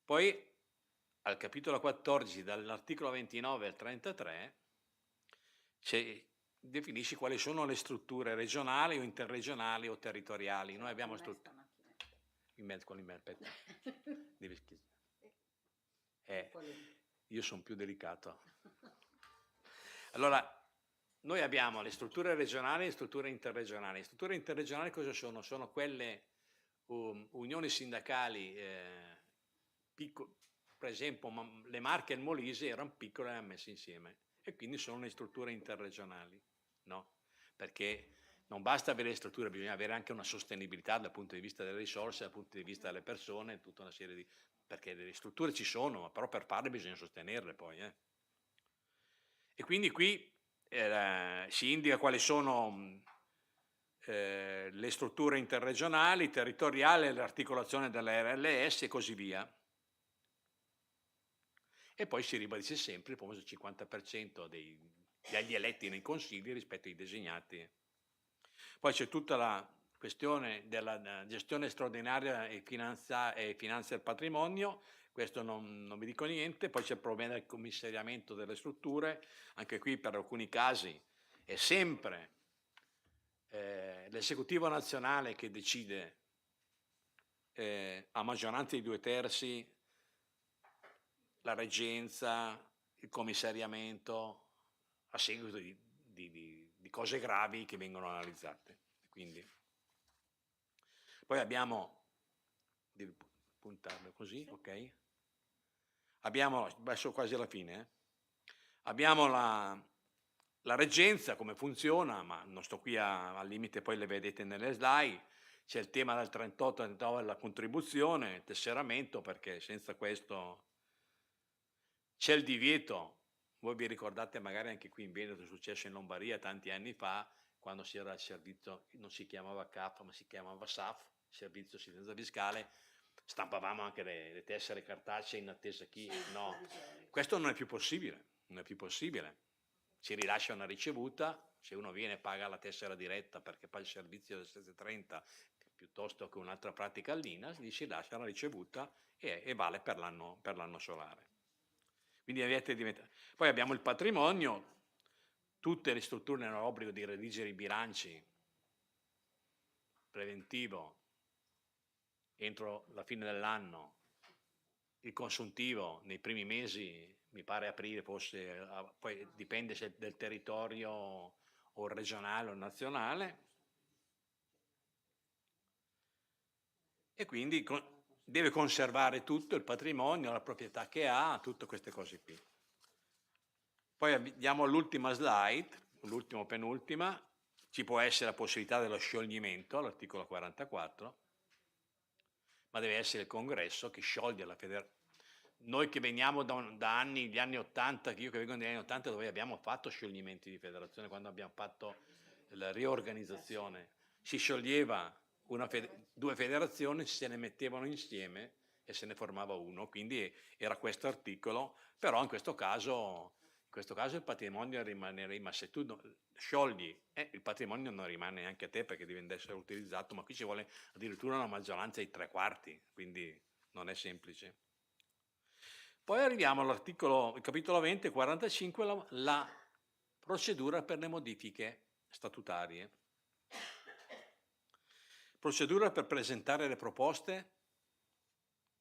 Poi al capitolo 14, dall'articolo 29 al 33, definisci quali sono le strutture regionali o interregionali o territoriali. Noi abbiamo strutture. Aspetta. Devi io sono più delicato. Allora, noi abbiamo le strutture regionali e le strutture interregionali. Le strutture interregionali cosa sono? Sono quelle unioni sindacali per esempio le Marche e il Molise erano piccole e messe insieme e quindi sono le strutture interregionali, no? Perché non basta avere le strutture, bisogna avere anche una sostenibilità dal punto di vista delle risorse, dal punto di vista delle persone, tutta una serie di... perché le strutture ci sono, però per farle bisogna sostenerle poi. E quindi qui si indica quali sono le strutture interregionali, territoriali, l'articolazione delle RLS e così via. E poi si ribadisce sempre il famoso 50% degli eletti nei consigli rispetto ai designati. Poi c'è tutta la questione della gestione straordinaria e finanza del patrimonio, questo non vi dico niente. Poi c'è il problema del commissariamento delle strutture, anche qui per alcuni casi è sempre l'esecutivo nazionale che decide a maggioranza di 2/3 la reggenza, il commissariamento a seguito di cose gravi che vengono analizzate. Quindi. Poi abbiamo, devi puntarlo così, ok? Abbiamo, verso quasi alla fine, abbiamo la reggenza, come funziona, ma non sto qui al limite, poi le vedete nelle slide. C'è il tema del 38 della contribuzione, il tesseramento, perché senza questo c'è il divieto. Voi vi ricordate magari anche qui in Veneto, è successo in Lombardia tanti anni fa, quando si era al servizio, non si chiamava CAF ma si chiamava SAF, servizio assistenza fiscale, stampavamo anche le tessere cartacee in attesa chi... No, questo non è più possibile, non è più possibile. Si rilascia una ricevuta, se uno viene e paga la tessera diretta perché fa il servizio del 730 piuttosto che un'altra pratica all'INAS, gli si lascia la ricevuta e vale per l'anno solare. Quindi poi abbiamo il patrimonio, tutte le strutture hanno l'obbligo di redigere i bilanci preventivo entro la fine dell'anno, il consuntivo nei primi mesi, mi pare aprile fosse, poi dipende se del territorio o regionale o nazionale, e quindi deve conservare tutto il patrimonio, la proprietà che ha, tutte queste cose qui. Poi andiamo all'ultima slide, l'ultima o penultima, ci può essere la possibilità dello scioglimento, all'articolo 44, ma deve essere il congresso che scioglie la federazione. Noi che veniamo da anni, gli anni 80, io che vengo negli anni 80, dove abbiamo fatto scioglimenti di federazione, quando abbiamo fatto la riorganizzazione, si scioglieva due federazioni, se ne mettevano insieme e se ne formava uno, quindi era questo articolo, però in questo caso il patrimonio rimanerebbe, ma se tu sciogli il patrimonio non rimane neanche a te perché deve essere utilizzato, ma qui ci vuole addirittura una maggioranza di 3/4, quindi non è semplice. Poi arriviamo il capitolo 20, 45, la procedura per le modifiche statutarie. Procedura per presentare le proposte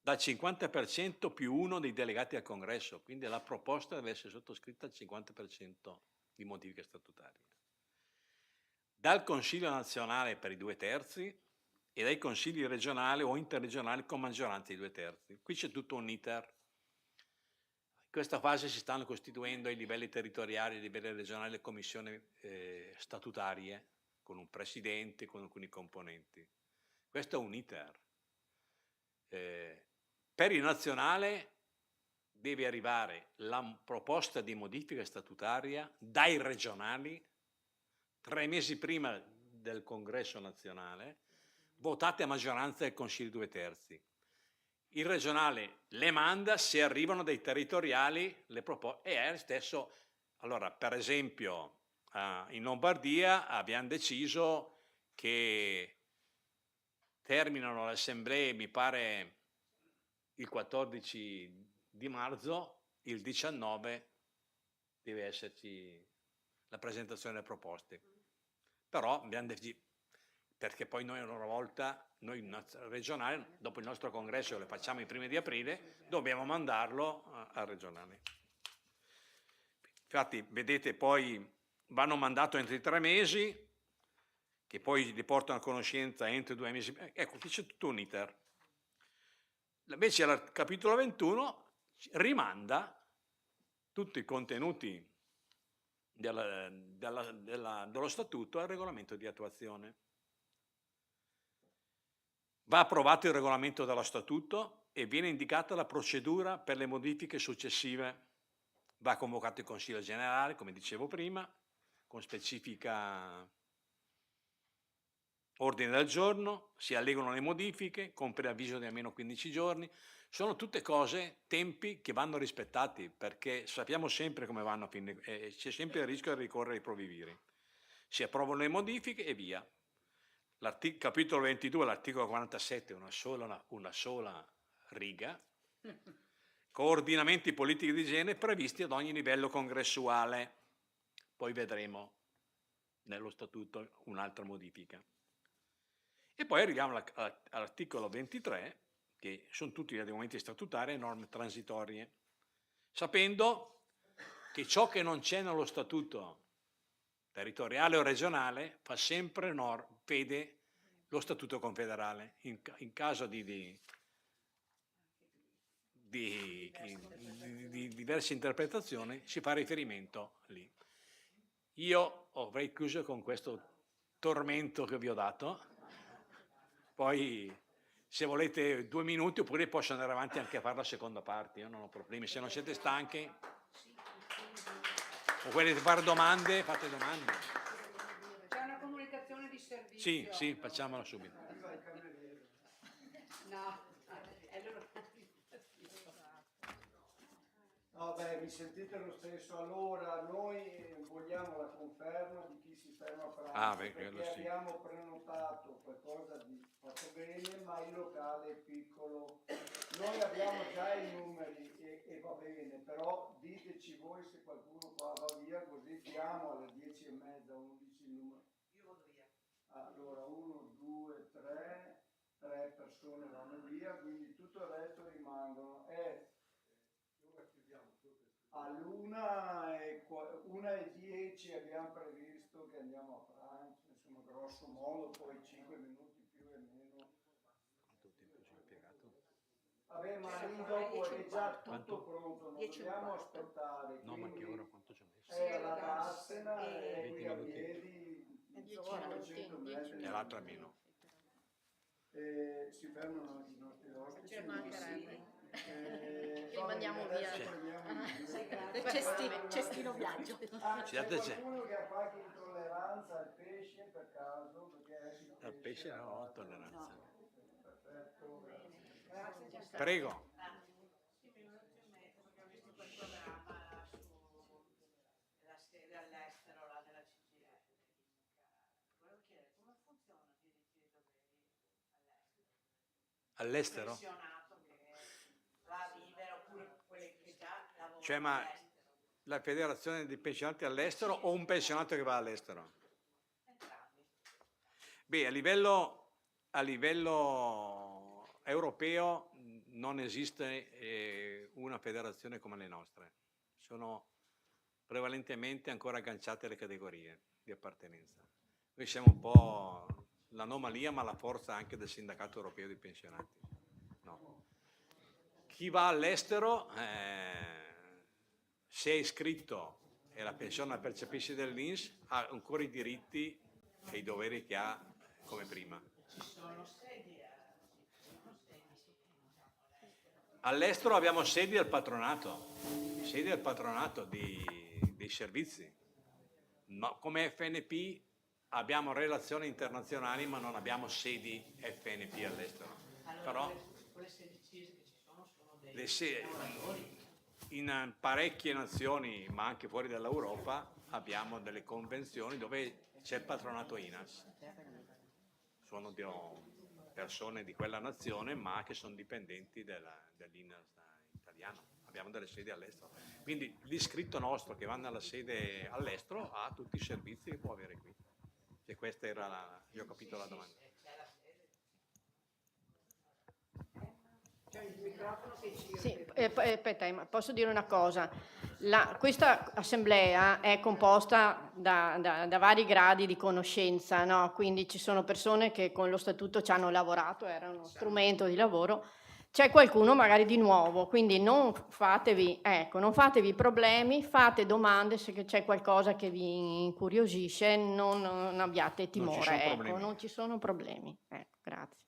dal 50% più uno dei delegati al congresso, quindi la proposta deve essere sottoscritta al 50% di modifiche statutarie. Dal Consiglio nazionale per i 2/3 e dai consigli regionali o interregionali con maggioranza di 2/3. Qui c'è tutto un iter. In questa fase si stanno costituendo ai livelli territoriali, ai livelli regionali, le commissioni statutarie, con un presidente, con alcuni componenti. Questo è un iter. Per il nazionale deve arrivare la proposta di modifica statutaria dai regionali 3 mesi prima del congresso nazionale, votate a maggioranza del Consiglio 2/3. Il regionale le manda, se arrivano dai territoriali le proposte, e è lo stesso. Allora, per esempio, in Lombardia abbiamo deciso che terminano le assemblee, mi pare, il 14 di marzo, il 19 deve esserci la presentazione delle proposte. Però abbiamo deciso, perché poi noi una volta, noi regionale, dopo il nostro congresso le facciamo i primi di aprile, dobbiamo mandarlo al regionale. Infatti, vedete, poi vanno mandato entro i 3 mesi, che poi li portano a conoscenza entro i 2 mesi. Ecco, qui c'è tutto un iter. Invece al capitolo 21 rimanda tutti i contenuti dello statuto al regolamento di attuazione. Va approvato il regolamento dello statuto e viene indicata la procedura per le modifiche successive. Va convocato il Consiglio generale, come dicevo prima, con specifica ordine del giorno, si allegano le modifiche con preavviso di almeno 15 giorni. Sono tutte cose, tempi che vanno rispettati, perché sappiamo sempre come vanno, c'è sempre il rischio di ricorrere ai provvedimenti. Si approvano le modifiche e via. Capitolo 22, l'articolo 47, una sola riga. Coordinamenti politici di genere previsti ad ogni livello congressuale. Poi vedremo nello statuto un'altra modifica. E poi arriviamo all'articolo 23, che sono tutti gli adeguamenti statutari e norme transitorie, sapendo che ciò che non c'è nello statuto territoriale o regionale fa sempre fede lo statuto confederale. In caso di diverse interpretazioni si fa riferimento lì. Io avrei chiuso con questo tormento che vi ho dato. Poi se volete 2 minuti, oppure posso andare avanti anche a fare la seconda parte, io non ho problemi. Se non siete stanchi o volete fare domande, fate domande. C'è una comunicazione di servizio. Sì, facciamola subito. No, No, beh, mi sentite lo stesso. Allora, noi vogliamo la conferma di chi si ferma a pranzo, perché sì. abbiamo prenotato qualcosa di fatto bene, ma il locale è piccolo. Noi abbiamo già i numeri e va bene, però diteci voi se qualcuno qua va via, così diamo alle 10:30, 11 il numero. io vado via. Allora, 1, 2, 3 persone vanno via, quindi tutto il resto rimangono. All'1:10 abbiamo previsto che andiamo a pranzo, insomma grosso modo, poi 5 minuti più e meno. Quanto tempo ci ho impiegato? Vabbè, ma lì dopo è già tutto pronto, non 10 e un dobbiamo quarto. aspettare. No, ma che quindi ora quanto ci ho messo? è la Darsena e 20 qui a minuti. piedi, 10 metri. E l'altra meno. Si fermano i nostri ospiti. Ci mancherebbe. Li Va mandiamo bene, via. adesso prendiamo Cestino viaggio. c'è qualcuno che ha qualche intolleranza al pesce per caso? Perché Al pesce no, ho tolleranza. Perfetto. Grazie. Prego. Sì, mi è venuto in mente perché ho visto quel programma sulla sede all'estero là della CGIL. Volevo chiedere come funziona i diritti e i doveri all'estero? All'estero? Pensionato che va a vivere oppure quelli che già lavorano Cioè, ma all'estero. la federazione dei pensionati all'estero o un pensionato che va all'estero? Entrambi. Beh, a livello europeo non esiste una federazione come le nostre. Sono prevalentemente ancora agganciate alle categorie di appartenenza. Noi siamo un po' l'anomalia, ma la forza anche del sindacato europeo dei pensionati. No. Chi va all'estero, se è iscritto e la pensione la percepisce dall'INPS, ha ancora i diritti e i doveri che ha come prima. Ci sono sedi All'estero abbiamo sedi del patronato dei servizi. No, come FNP abbiamo relazioni internazionali, ma non abbiamo sedi FNP all'estero. Allora, Però quelle 16 che ci sono dei le se- lavoratori. in parecchie nazioni, ma anche fuori dall'Europa, abbiamo delle convenzioni dove c'è il patronato INAS. Sono persone di quella nazione, ma che sono dipendenti dell'INAS italiano. Abbiamo delle sedi all'estero. Quindi l'iscritto nostro che va nella sede all'estero ha tutti i servizi che può avere qui. Se questa era io ho capito la domanda. C'è la sede. C'è il microfono che gira. Sì, aspetta, ma posso dire una cosa? Questa assemblea è composta da vari gradi di conoscenza, no? Quindi ci sono persone che con lo statuto ci hanno lavorato, era uno strumento di lavoro. C'è qualcuno magari di nuovo, quindi non fatevi problemi, fate domande se c'è qualcosa che vi incuriosisce, non abbiate Non ci sono timore, ecco, problemi. non ci sono problemi. Ecco, grazie.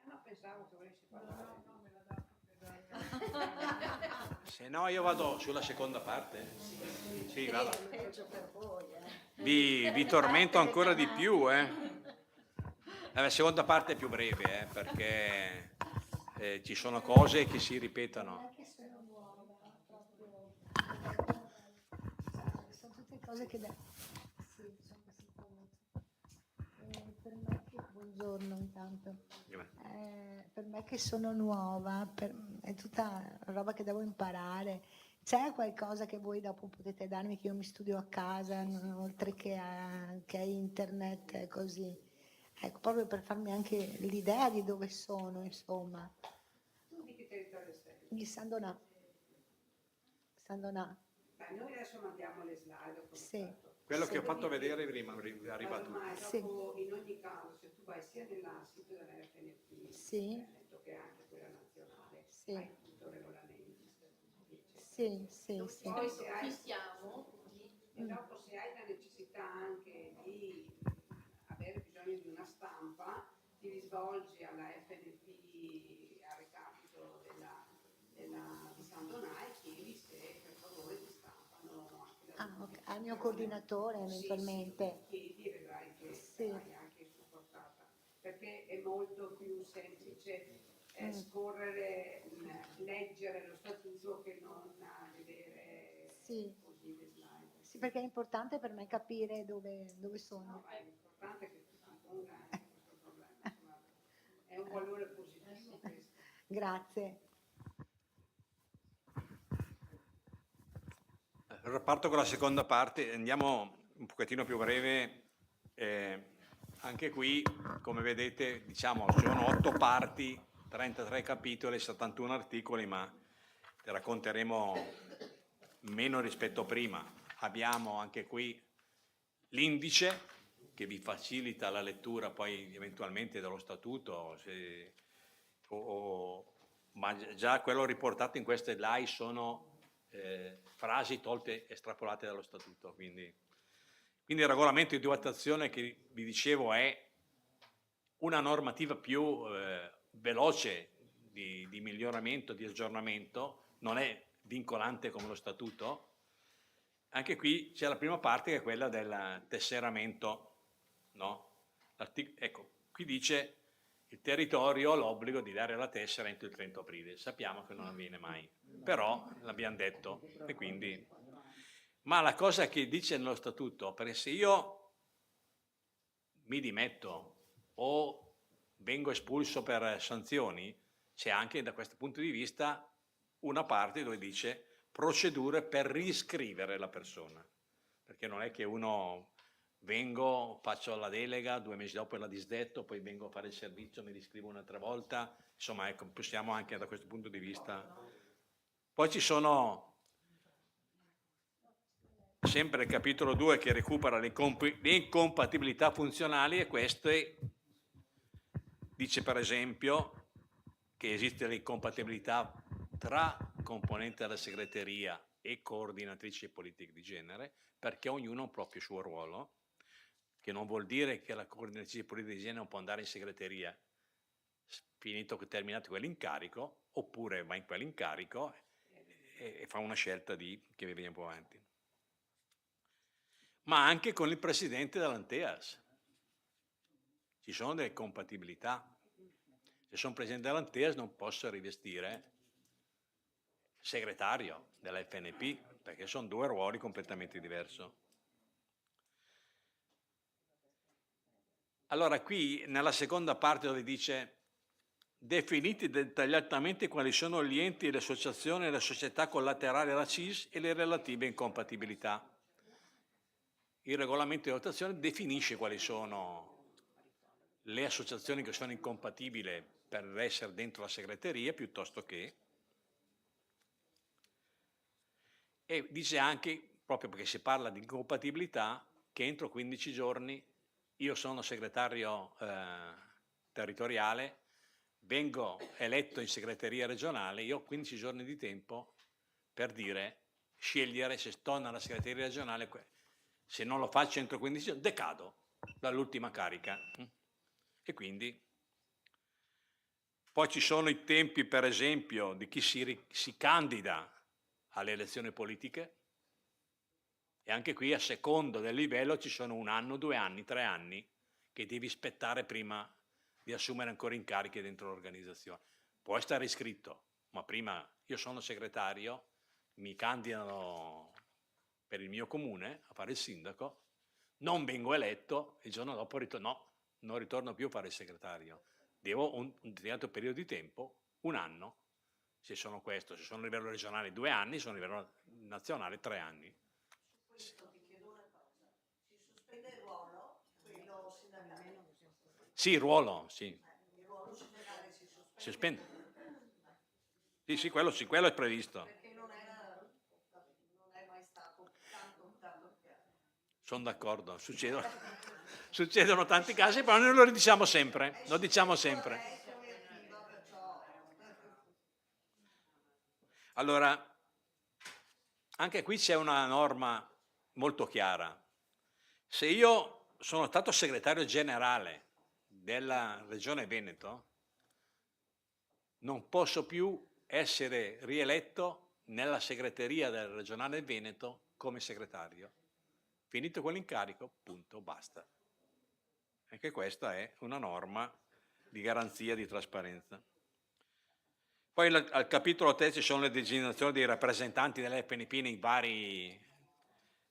No, pensavo che volessi parlare. Se no io vado sulla seconda parte. Sì, vado. Peggio per voi, Vi tormento ancora di più, La seconda parte è più breve, perché ci sono cose che si ripetono. che sono nuova, proprio. Sono tutte cose che sì, sono questi punti. Per me buongiorno intanto. Per me che sono nuova, è tutta roba che devo imparare. C'è qualcosa che voi dopo potete darmi, che io mi studio a casa, oltre che a internet e così? Ecco, proprio per farmi anche l'idea di dove sono, insomma. Tu di che territorio sei? Di San Donà. San Donà. Beh, noi adesso mandiamo le slide. Sì. Quello Sì. che ho fatto vedere prima arriva a tutti. Ma Sì. dopo, in ogni caso, se tu vai sia nel sito della FNP, Sì. Veneto, che anche quella nazionale, Sì. hai tutto regolamenti, statuti, eccetera. Sì, sì, sì. Poi se hai, siamo? e dopo se hai la necessità anche di avere bisogno di una stampa, ti rivolgi alla FNP a recapito di San Donà e chiedi se per favore ti stampano anche la Ok. Al mio coordinatore eventualmente. Sì, chiedi e vedrai che Sì. sarai anche supportata, perché è molto più semplice scorrere, leggere lo statuto che non vedere Sì. così le slide. Sì, perché è importante per me capire dove sono. No, è importante che tu ti ponga questo problema, insomma, è un valore positivo questo. Grazie. Parto con la seconda parte, andiamo un pochettino più breve. Anche qui, come vedete, diciamo, sono 8 parti, 33 capitoli, 71 articoli, ma te racconteremo meno rispetto a prima. Abbiamo anche qui l'indice che vi facilita la lettura poi eventualmente dello statuto, ma già quello riportato in queste slide sono frasi tolte, estrapolate dallo statuto. Quindi il regolamento di attuazione che vi dicevo è una normativa più veloce di miglioramento, di aggiornamento, non è vincolante come lo statuto. Anche qui c'è la prima parte che è quella del tesseramento, no? Ecco, qui dice il territorio ha l'obbligo di dare la tessera entro il 30 aprile. Sappiamo che non avviene mai, però l'abbiamo detto e quindi... Ma la cosa che dice nello statuto, perché se io mi dimetto o vengo espulso per sanzioni, c'è anche da questo punto di vista una parte dove dice procedure per riscrivere la persona, perché non è che uno vengo, faccio la delega, 2 mesi dopo la disdetto, poi vengo a fare il servizio, mi riscrivo un'altra volta, insomma ecco, possiamo anche da questo punto di vista. Poi ci sono sempre il capitolo 2 che recupera le incompatibilità funzionali, e questo dice per esempio che esiste l'incompatibilità tra componente della segreteria e coordinatrice politiche di genere, perché ognuno ha un proprio suo ruolo, che non vuol dire che la coordinatrice politica di genere non può andare in segreteria, terminato quell'incarico, oppure va in quell'incarico e fa una scelta che viene un po' avanti. Ma anche con il presidente dell'Anteas. Ci sono delle compatibilità. Se sono presidente dell'Anteas non posso rivestire segretario della FNP, perché sono due ruoli completamente diversi. Allora qui nella seconda parte dove dice definiti dettagliatamente quali sono gli enti, le associazioni e le società collaterali alla CIS e le relative incompatibilità. Il regolamento di votazione definisce quali sono le associazioni che sono incompatibili per essere dentro la segreteria piuttosto che, e dice anche, proprio perché si parla di incompatibilità, che entro 15 giorni io sono segretario territoriale, vengo eletto in segreteria regionale, io ho 15 giorni di tempo per scegliere se sto nella segreteria regionale, se non lo faccio entro 15 giorni decado dall'ultima carica. E quindi poi ci sono i tempi, per esempio, di chi si candida alle elezioni politiche, e anche qui a secondo del livello ci sono 1 anno, 2 anni, 3 anni che devi aspettare prima di assumere ancora incarichi dentro l'organizzazione. Puoi stare iscritto, ma prima io sono segretario, mi candidano per il mio comune a fare il sindaco, non vengo eletto, il giorno dopo non ritorno più a fare il segretario. Devo un determinato periodo di tempo, 1 anno, se sono a livello regionale 2 anni, sono a livello nazionale 3 anni. Questo ti chiedo una cosa, si sospende il ruolo, quello sindacale? Sì, il ruolo, sì. Il ruolo sindacale si sospende? Sì, quello è previsto. Perché non è mai stato tanto chiaro. Sono d'accordo, succedono tanti casi, però noi lo diciamo sempre, Allora, anche qui c'è una norma molto chiara. Se io sono stato segretario generale della Regione Veneto, non posso più essere rieletto nella segreteria del regionale Veneto come segretario. Finito quell'incarico, punto, basta. Anche questa è una norma di garanzia di trasparenza. Poi al capitolo 3 ci sono le designazioni dei rappresentanti dell'FNP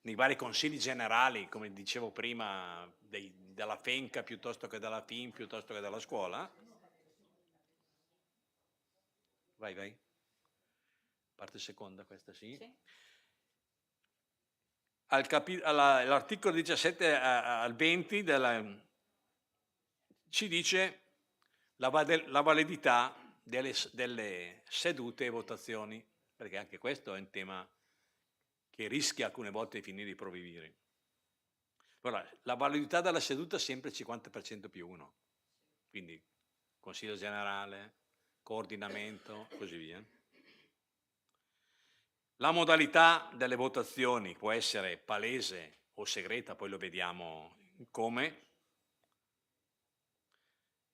nei vari consigli generali, come dicevo prima, della FENCA piuttosto che della FIN, piuttosto che della scuola. Vai. Parte seconda questa, sì. All'articolo 17 al 20 ci dice la validità delle sedute e votazioni, perché anche questo è un tema che rischia alcune volte di finire i provvedimenti. Allora, la validità della seduta è sempre il 50% più 1, quindi Consiglio generale, coordinamento, così via. La modalità delle votazioni può essere palese o segreta, poi lo vediamo come.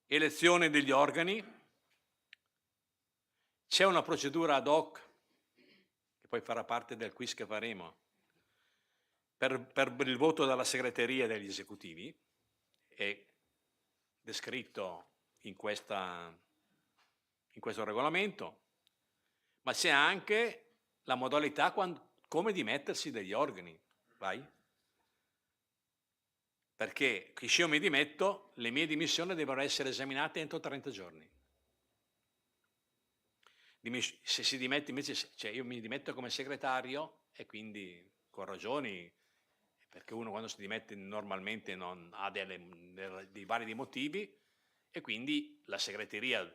Elezione degli organi. C'è una procedura ad hoc, che poi farà parte del quiz che faremo, per il voto della segreteria degli esecutivi, è descritto in questo regolamento, ma c'è anche la modalità come dimettersi degli organi. Perché se io mi dimetto, le mie dimissioni devono essere esaminate entro 30 giorni. Se si dimette invece, cioè io mi dimetto come segretario e quindi con ragioni, perché uno quando si dimette normalmente non ha dei vari motivi, e quindi la segreteria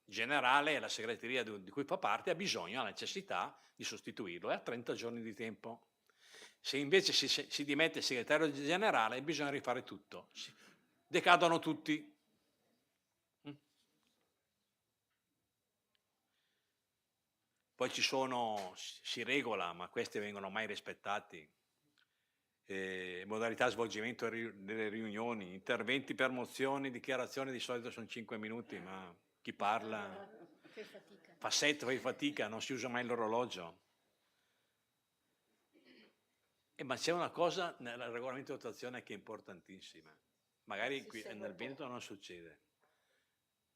generale e la segreteria di cui fa parte ha bisogno, ha necessità di sostituirlo e ha 30 giorni di tempo. Se invece si dimette il segretario generale bisogna rifare tutto, decadono tutti. Poi si regola, ma questi vengono mai rispettati, modalità svolgimento delle riunioni, interventi per mozioni, dichiarazioni, di solito sono 5 minuti, ma chi parla Fai fatica. fa 7, fai fatica, non si usa mai l'orologio. Ma c'è una cosa nel regolamento di votazione che è importantissima, magari Si qui segue nel poco. Veneto non succede.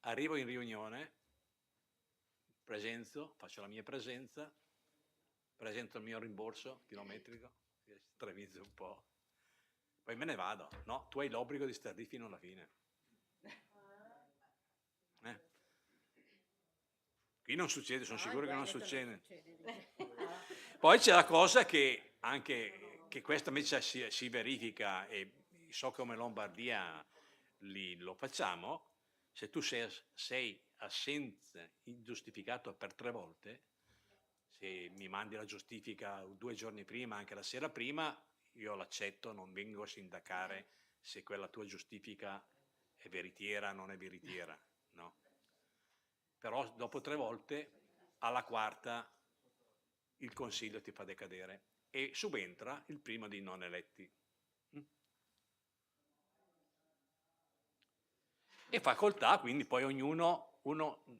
Arrivo in riunione, faccio la mia presenza, presento il mio rimborso chilometrico, stravizzo un po', poi me ne vado. No, tu hai l'obbligo di stare lì fino alla fine. Qui non succede, sono sicuro che non succede. Poi c'è la cosa che anche che questa invece si verifica, e so come Lombardia lo facciamo. Se tu sei assente ingiustificato per 3 volte, se mi mandi la giustifica 2 giorni prima, anche la sera prima, io l'accetto, non vengo a sindacare se quella tua giustifica è veritiera o non è veritiera, no? Però dopo 3 volte, alla quarta, il Consiglio ti fa decadere e subentra il primo dei non eletti. E facoltà, quindi poi uno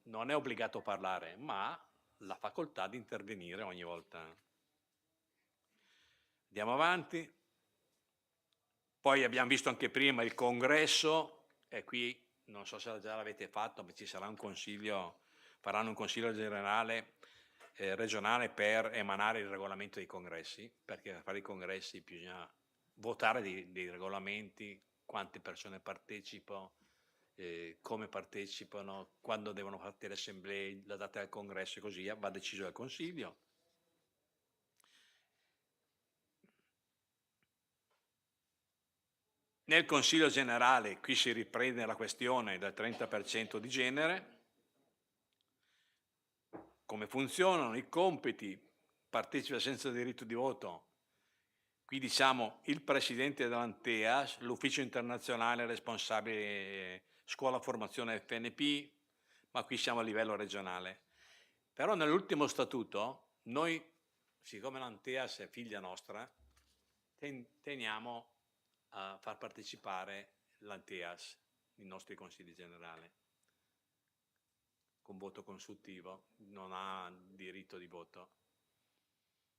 non è obbligato a parlare, ma la facoltà di intervenire ogni volta. Andiamo avanti. Poi abbiamo visto anche prima il congresso, e qui non so se già l'avete fatto, ma ci sarà un consiglio, faranno un consiglio generale regionale per emanare il regolamento dei congressi, perché per fare i congressi bisogna votare dei regolamenti, quante persone partecipano, come partecipano, quando devono fare le assemblee, la data del congresso e così via, va deciso dal Consiglio. Nel Consiglio generale qui si riprende la questione del 30% di genere, come funzionano i compiti, partecipa senza diritto di voto. Qui diciamo il presidente dell'Anteas, l'ufficio internazionale responsabile scuola formazione FNP, ma qui siamo a livello regionale. Però nell'ultimo statuto noi, siccome l'Anteas è figlia nostra, teniamo a far partecipare l'Anteas, i nostri consigli generali, con voto consultivo, non ha diritto di voto.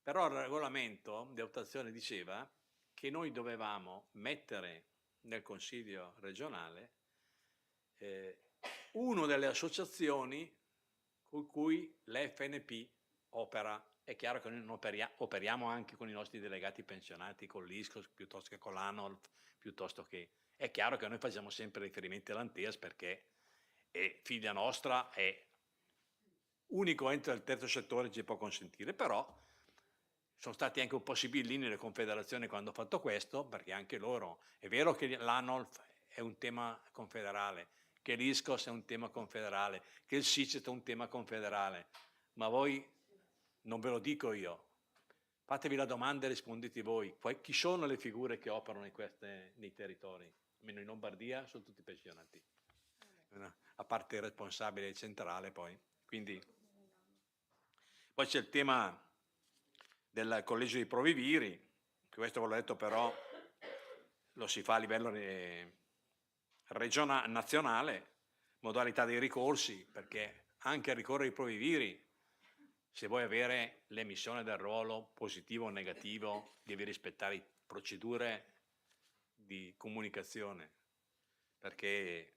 Però il regolamento di votazione diceva che noi dovevamo mettere nel Consiglio regionale una delle associazioni con cui l'FNP opera. È chiaro che noi non operiamo anche con i nostri delegati pensionati, con l'ISCOS, piuttosto che con l'ANOLF, piuttosto che... È chiaro che noi facciamo sempre riferimento all'Anteas perché è figlia nostra, è unico ente del terzo settore che ci può consentire, però sono stati anche un po' sibillini le confederazioni quando ho fatto questo, perché anche loro, è vero che l'ANOLF è un tema confederale, che l'ISCOS è un tema confederale, che il SICET è un tema confederale, ma voi non ve lo dico io, fatevi la domanda e rispondete voi, chi sono le figure che operano nei territori? Almeno in Lombardia sono tutti pensionati, a parte il responsabile centrale poi. Quindi poi c'è il tema del collegio dei provviviri, questo ve l'ho detto, però lo si fa a livello nazionale, modalità dei ricorsi, perché anche a ricorrere ai provviviri, se vuoi avere l'emissione del ruolo positivo o negativo, devi rispettare procedure di comunicazione, perché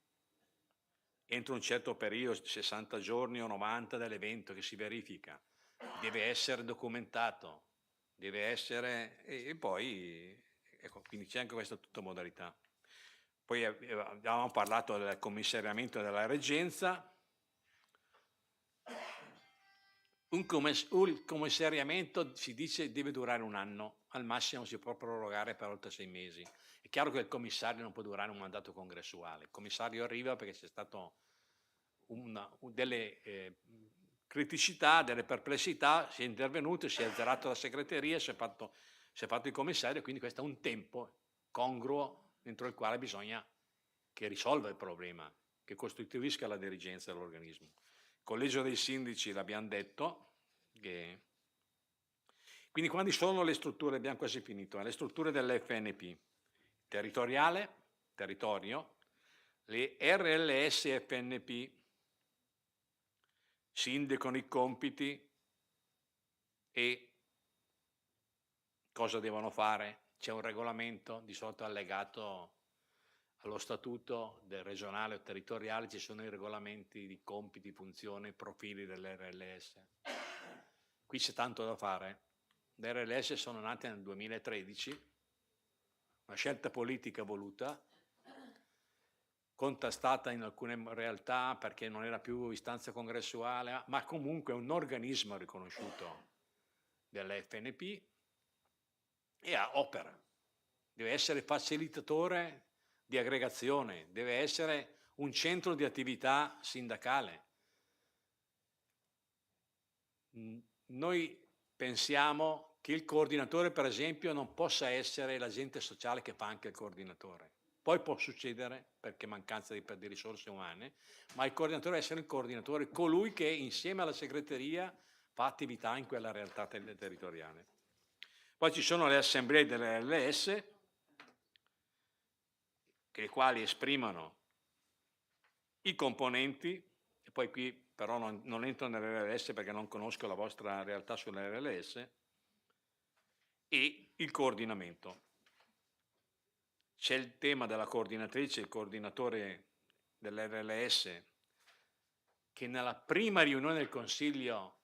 entro un certo periodo, 60 giorni o 90 dall'evento che si verifica, deve essere documentato, deve essere, e poi, ecco, quindi c'è anche questa tutta modalità. Poi abbiamo parlato del commissariamento della reggenza. Il commissariamento si dice deve durare 1 anno, al massimo si può prorogare per oltre 6 mesi. È chiaro che il commissario non può durare un mandato congressuale, il commissario arriva perché c'è stato delle criticità, delle perplessità, si è intervenuto, si è azzerato la segreteria, si è fatto il commissario, quindi questo è un tempo congruo entro il quale bisogna che risolva il problema, che costituisca la dirigenza dell'organismo. Collegio dei sindaci l'abbiamo detto, che Quindi quali sono le strutture? Abbiamo quasi finito. Le strutture dell'FNP. Territorio, le RLS FNP si indicano i compiti e cosa devono fare. C'è un regolamento di solito allegato allo statuto del regionale o territoriale, ci sono i regolamenti di compiti, funzioni, profili dell'RLS. Qui c'è tanto da fare. Le RLS sono nate nel 2013, una scelta politica voluta, contestata in alcune realtà perché non era più istanza congressuale, ma comunque è un organismo riconosciuto dell'FNP e opera. Deve essere facilitatore di aggregazione, deve essere un centro di attività sindacale. Noi pensiamo che il coordinatore, per esempio, non possa essere l'agente sociale che fa anche il coordinatore. Poi può succedere, perché mancanza di risorse umane, ma il coordinatore deve essere il coordinatore, colui che insieme alla segreteria fa attività in quella realtà territoriale. Poi ci sono le assemblee delle RLS, le quali esprimono i componenti, e poi qui però non entro nell'RLS perché non conosco la vostra realtà sull'RLS, e il coordinamento. C'è il tema della coordinatrice, il coordinatore dell'RLS, che nella prima riunione del Consiglio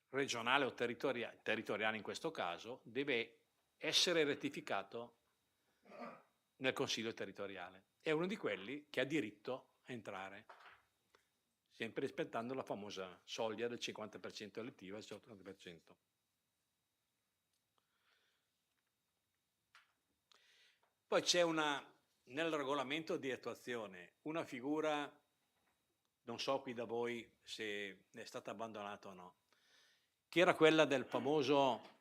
regionale o territoriale in questo caso, deve essere rettificato nel Consiglio territoriale. È uno di quelli che ha diritto a entrare, sempre rispettando la famosa soglia del 50% elettiva e il 50%. Poi c'è nel regolamento di attuazione una figura, non so qui da voi se è stata abbandonata o no, che era quella del famoso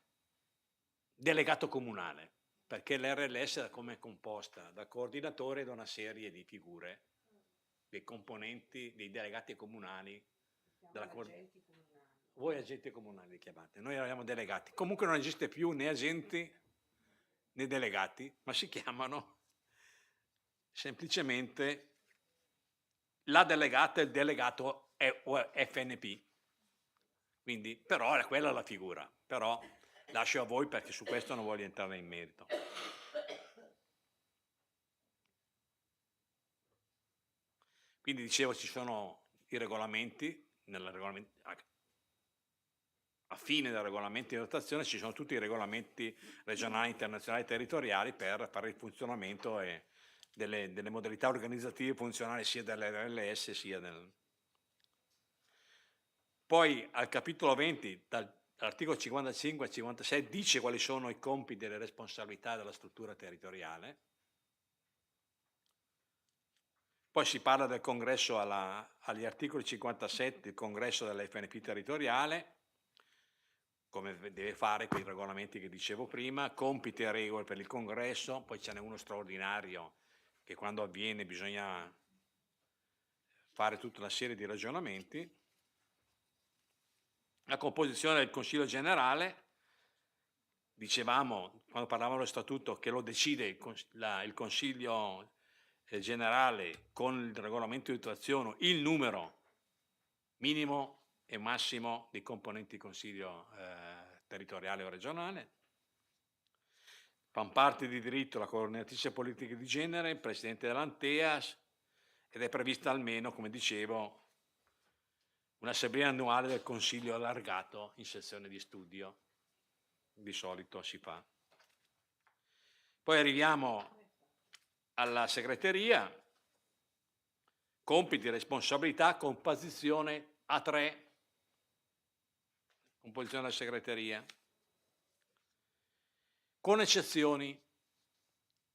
delegato comunale, perché l'RLS è come composta da coordinatore e da una serie di figure, dei componenti, dei delegati comunali. Voi agenti comunali li chiamate, noi eravamo delegati. Comunque non esiste più né agenti né delegati, ma si chiamano semplicemente la delegata e il delegato FNP. Quindi, però era quella la figura, però lascio a voi perché su questo non voglio entrare in merito. Quindi dicevo, ci sono i regolamenti, a fine del regolamento di dotazione ci sono tutti i regolamenti regionali, internazionali e territoriali per fare il funzionamento e delle modalità organizzative funzionali sia dell'RLS sia del... Poi al capitolo 20, dall'articolo 55 al 56, dice quali sono i compiti e le responsabilità della struttura territoriale. Poi si parla del congresso agli articoli 57, il congresso dell'FNP territoriale, come deve fare quei regolamenti che dicevo prima, compiti e regole per il congresso, poi ce n'è uno straordinario che quando avviene bisogna fare tutta una serie di ragionamenti. La composizione del Consiglio generale, dicevamo quando parlavamo dello statuto che lo decide il Consiglio generale con il regolamento di attuazione, il numero minimo e massimo dei componenti del Consiglio territoriale o regionale. Fanno parte di diritto la coordinatrice politica di genere, il presidente dell'Anteas, ed è prevista almeno, come dicevo, un'assemblea annuale del Consiglio allargato in sezione di studio, di solito si fa. Poi arriviamo alla segreteria, compiti e responsabilità, composizione A3, composizione della segreteria, con eccezioni.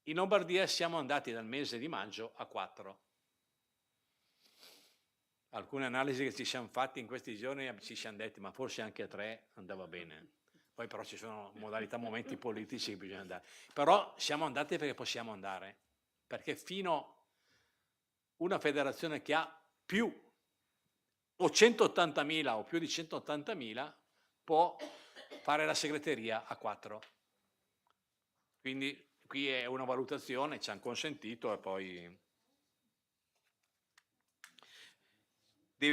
In Lombardia siamo andati dal mese di maggio a 4. Alcune analisi che ci siamo fatti in questi giorni ci siamo detti ma forse anche a 3 andava bene. Poi però ci sono modalità, momenti politici che bisogna andare. Però siamo andati perché possiamo andare, perché fino una federazione che ha più o 180.000 o più di 180.000 può fare la segreteria a 4. Quindi qui è una valutazione, ci hanno consentito e poi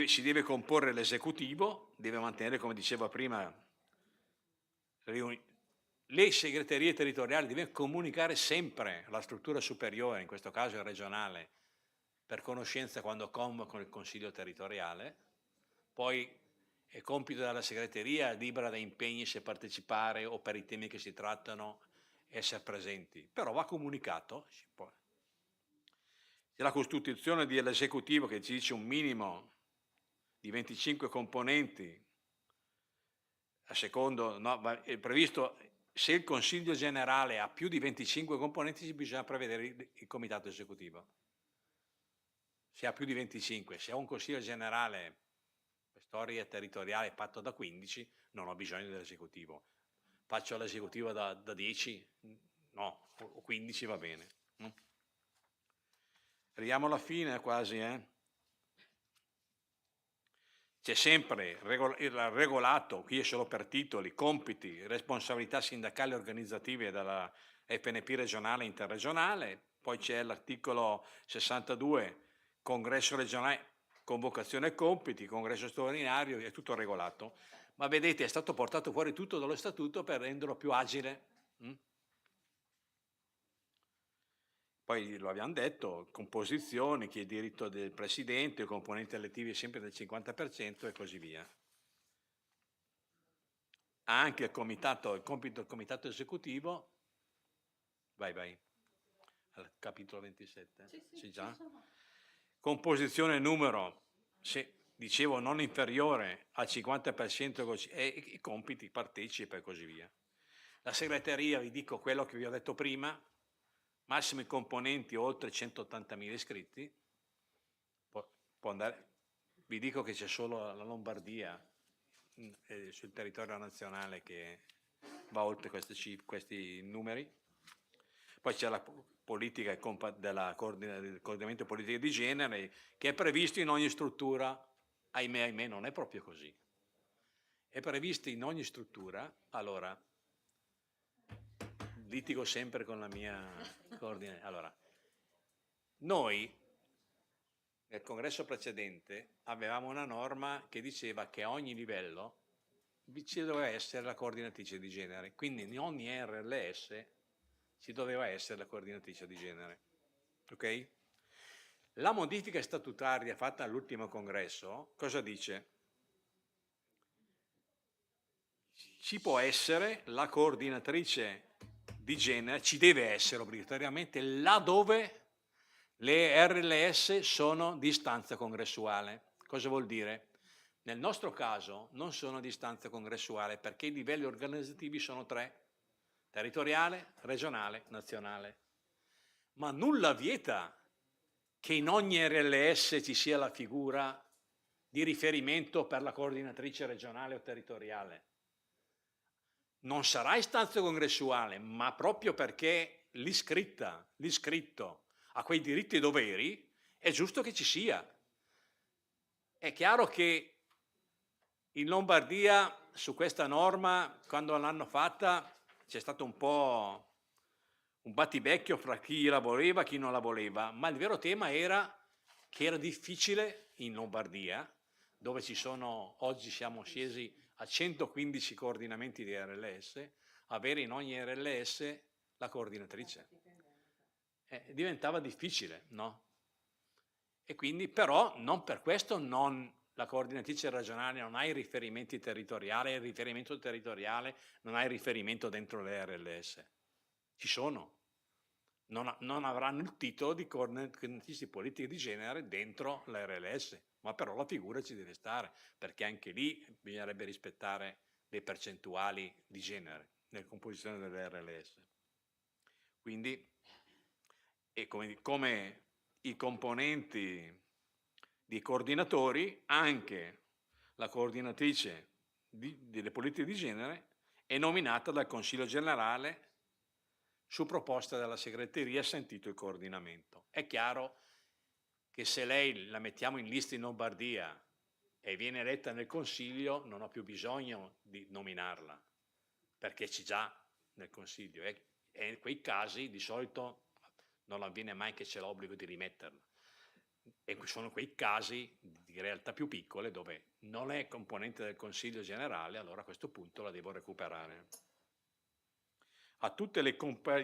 si deve comporre l'esecutivo, deve mantenere, come diceva prima, le segreterie territoriali devono comunicare sempre alla struttura superiore, in questo caso il regionale, per conoscenza quando convoca con il consiglio territoriale. Poi è compito della segreteria, libera da impegni se partecipare o per i temi che si trattano essere presenti, però va comunicato. C'è la costituzione dell'esecutivo che ci dice un minimo di 25 componenti, a secondo, no, è previsto, se il Consiglio generale ha più di 25 componenti bisogna prevedere il comitato esecutivo. Se ha più di 25, se ha un Consiglio generale per storia territoriale fatto da 15, non ho bisogno dell'esecutivo. Faccio l'esecutivo da 10? No, o 15 va bene. Arriviamo alla fine quasi, C'è sempre il regolato, qui è solo per titoli, compiti, responsabilità sindacali e organizzative della FNP regionale e interregionale, poi c'è l'articolo 62, congresso regionale, convocazione e compiti, congresso straordinario, è tutto regolato. Ma vedete, è stato portato fuori tutto dallo statuto per renderlo più agile. Poi lo abbiamo detto, composizione, chi è diritto del presidente, i componenti elettivi sempre del 50% e così via. Ha anche il compito del comitato esecutivo, vai, al capitolo 27, sì, già. Composizione numero, dicevo, non inferiore al 50% e i compiti, partecipa e così via. La segreteria, vi dico quello che vi ho detto prima, massimi componenti oltre 180.000 iscritti, può andare, vi dico che c'è solo la Lombardia sul territorio nazionale che va oltre questi numeri. Poi c'è la politica del coordinamento politico di genere che è previsto in ogni struttura, ahimè non è proprio così. È previsto in ogni struttura, allora litigo sempre con la mia coordinata. Allora, noi nel congresso precedente avevamo una norma che diceva che a ogni livello ci doveva essere la coordinatrice di genere, quindi in ogni RLS ci doveva essere la coordinatrice di genere. Ok? La modifica statutaria fatta all'ultimo congresso cosa dice? Ci può essere la coordinatrice di genere, ci deve essere obbligatoriamente laddove le RLS sono di istanza congressuale. Cosa vuol dire? Nel nostro caso non sono di istanza congressuale perché i livelli organizzativi sono 3, territoriale, regionale, nazionale. Ma nulla vieta che in ogni RLS ci sia la figura di riferimento per la coordinatrice regionale o territoriale. Non sarà istanza congressuale, ma proprio perché l'iscritto a quei diritti e doveri, è giusto che ci sia. È chiaro che in Lombardia su questa norma, quando l'hanno fatta, c'è stato un po' un battibecchio fra chi la voleva e chi non la voleva, ma il vero tema era che era difficile in Lombardia, dove oggi siamo scesi a 115 coordinamenti di RLS, avere in ogni RLS la coordinatrice. Diventava difficile, no? E quindi però non per questo la coordinatrice regionale non ha i riferimenti territoriali, il riferimento territoriale non ha il riferimento dentro le RLS. Ci sono. Non avranno il titolo di coordinatrici politiche di genere dentro la RLS, ma però la figura ci deve stare, perché anche lì bisognerebbe rispettare le percentuali di genere nella composizione delle RLS. Quindi, e come i componenti di coordinatori, anche la coordinatrice delle politiche di genere è nominata dal Consiglio generale su proposta della segreteria, sentito il coordinamento. È chiaro che se lei la mettiamo in lista in Lombardia e viene eletta nel Consiglio, non ho più bisogno di nominarla, perché c'è già nel Consiglio. E in quei casi di solito non avviene mai che c'è l'obbligo di rimetterla. E sono quei casi di realtà più piccole dove non è componente del Consiglio generale, allora a questo punto la devo recuperare. Ha tutte le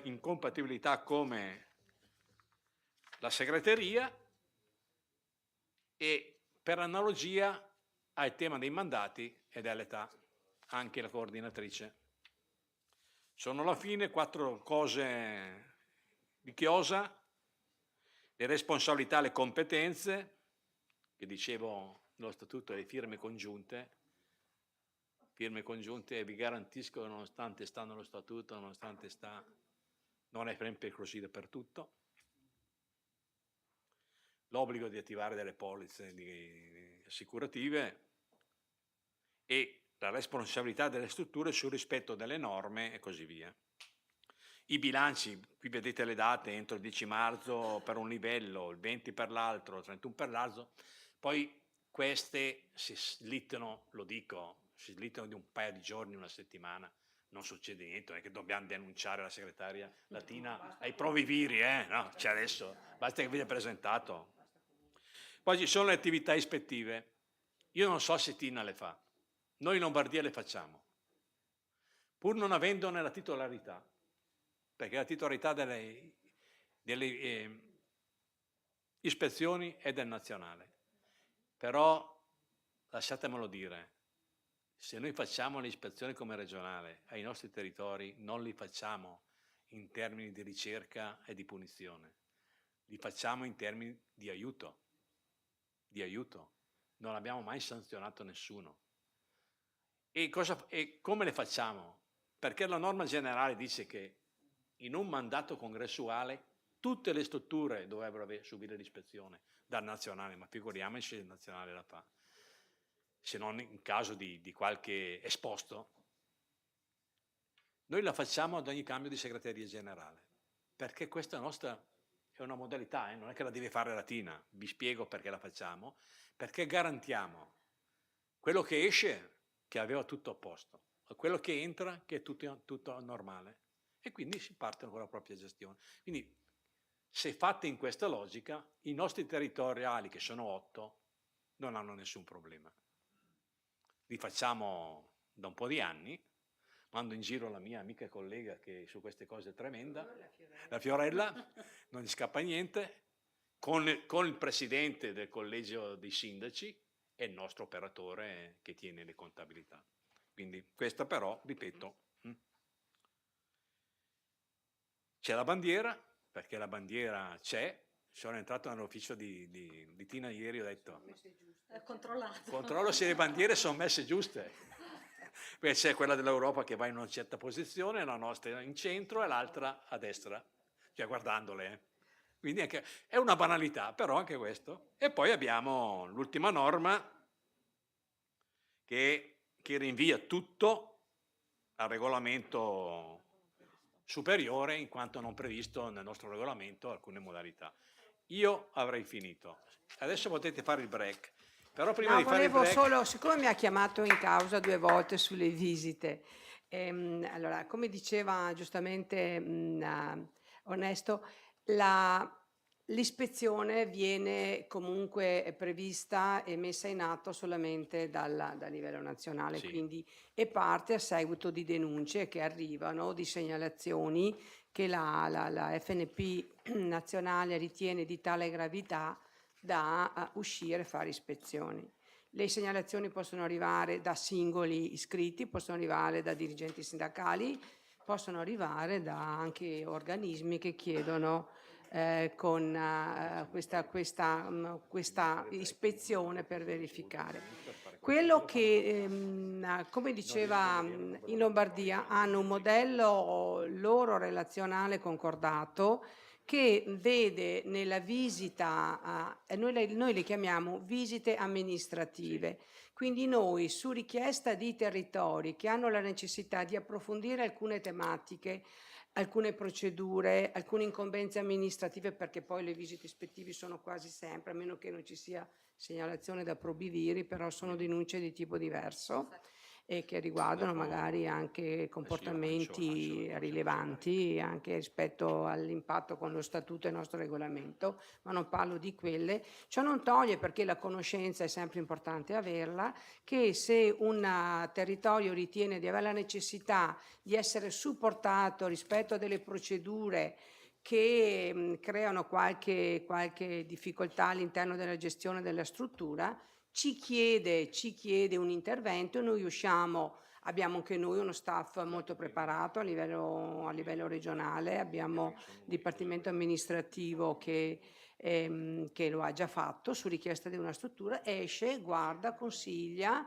incompatibilità come la segreteria e per analogia ha il tema dei mandati ed è l'età, anche la coordinatrice. Sono alla fine 4 cose di chiosa: le responsabilità, le competenze, che dicevo nello statuto, le firme congiunte e vi garantisco che nonostante sta nello statuto, nonostante sta, non è sempre così dappertutto. L'obbligo di attivare delle polizze assicurative e la responsabilità delle strutture sul rispetto delle norme e così via. I bilanci, qui vedete le date, entro il 10 marzo per un livello, il 20 per l'altro, il 31 per l'altro, poi queste si slittano, lo dico, si slittano di un paio di giorni, una settimana, non succede niente, non è che dobbiamo denunciare la segretaria Latina ai proviviri, no, cioè adesso basta che viene presentato. Poi ci sono le attività ispettive, io non so se Tina le fa, noi in Lombardia le facciamo, pur non avendone la titolarità, perché la titolarità delle ispezioni è del nazionale. Però, lasciatemelo dire, se noi facciamo le ispezioni come regionale ai nostri territori, non li facciamo in termini di ricerca e di punizione, li facciamo in termini di aiuto. Non abbiamo mai sanzionato nessuno. E come le facciamo? Perché la norma generale dice che in un mandato congressuale tutte le strutture dovrebbero subire l'ispezione dal nazionale, ma figuriamoci se il nazionale la fa, se non in caso di qualche esposto. Noi la facciamo ad ogni cambio di segreteria generale, perché questa nostra è una modalità, non è che la deve fare Latina, vi spiego perché la facciamo, perché garantiamo quello che esce che aveva tutto a posto, quello che entra che è tutto normale, e quindi si parte con la propria gestione. Quindi se fatte in questa logica, i nostri territoriali, che sono 8, non hanno nessun problema. Li facciamo da un po' di anni, mando in giro la mia amica e collega che su queste cose è tremenda, la Fiorella, non gli scappa niente, con il presidente del collegio dei sindaci e il nostro operatore che tiene le contabilità. Quindi questa però, ripeto, c'è la bandiera, perché la bandiera c'è. Sono entrato nell'ufficio di Tina ieri, ho detto controllo se le bandiere sono messe giuste. Poi c'è quella dell'Europa che va in una certa posizione, la nostra in centro e l'altra a destra, cioè guardandole. Quindi è una banalità, però anche questo. E poi abbiamo l'ultima norma che rinvia tutto al regolamento superiore, in quanto non previsto nel nostro regolamento alcune modalità. Io avrei finito. Adesso potete fare il break. Però prima di fare il break... solo, siccome mi ha chiamato in causa 2 volte sulle visite, allora, come diceva giustamente Onesto, l'ispezione viene comunque prevista e messa in atto solamente dal livello nazionale, Sì. quindi e parte a seguito di denunce che arrivano, di segnalazioni che la FNP nazionale ritiene di tale gravità da uscire e fare ispezioni. Le segnalazioni possono arrivare da singoli iscritti, possono arrivare da dirigenti sindacali, possono arrivare da anche organismi che chiedono con questa ispezione per verificare. Quello che, come diceva in Lombardia, hanno un modello loro relazionale concordato che vede nella visita, noi le chiamiamo visite amministrative, quindi noi su richiesta di territori che hanno la necessità di approfondire alcune tematiche, alcune procedure, alcune incombenze amministrative, perché poi le visite ispettive sono quasi sempre, a meno che non ci sia segnalazioni da probiviri, però sono denunce di tipo diverso e che riguardano magari anche comportamenti rilevanti anche rispetto all'impatto con lo statuto e il nostro regolamento, ma non parlo di quelle. Ciò non toglie, perché la conoscenza è sempre importante averla, che se un territorio ritiene di avere la necessità di essere supportato rispetto a delle procedure che creano qualche difficoltà all'interno della gestione della struttura, ci chiede un intervento e noi abbiamo anche noi uno staff molto preparato a livello regionale, abbiamo il Dipartimento amministrativo che lo ha già fatto su richiesta di una struttura, esce, guarda, consiglia,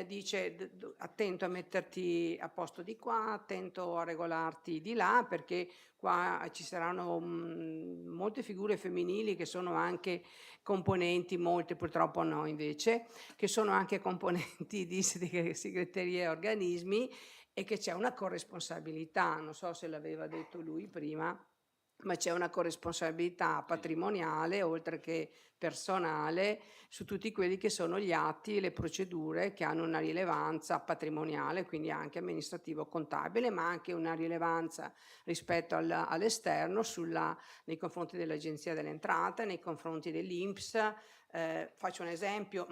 dice attento a metterti a posto di qua, attento a regolarti di là, perché qua ci saranno molte figure femminili che sono anche componenti, molte purtroppo no invece, che sono anche componenti di segreterie e organismi, e che c'è una corresponsabilità, non so se l'aveva detto lui prima, ma c'è una corresponsabilità patrimoniale oltre che personale su tutti quelli che sono gli atti e le procedure che hanno una rilevanza patrimoniale, quindi anche amministrativo-contabile, ma anche una rilevanza rispetto all'esterno nei confronti dell'Agenzia delle Entrate, nei confronti dell'INPS. Faccio un esempio: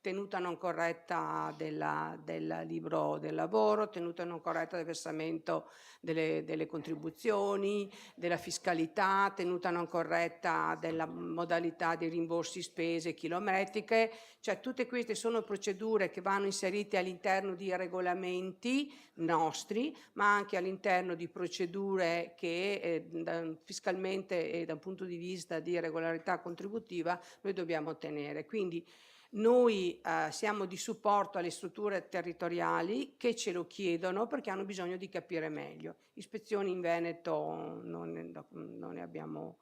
tenuta non corretta del libro del lavoro, tenuta non corretta del versamento delle contribuzioni, della fiscalità, tenuta non corretta della modalità di rimborsi spese chilometriche. Cioè tutte queste sono procedure che vanno inserite all'interno di regolamenti nostri, ma anche all'interno di procedure che fiscalmente e da un punto di vista di regolarità contributiva noi dobbiamo ottenere. Quindi noi siamo di supporto alle strutture territoriali che ce lo chiedono perché hanno bisogno di capire meglio. Ispezioni in Veneto non ne abbiamo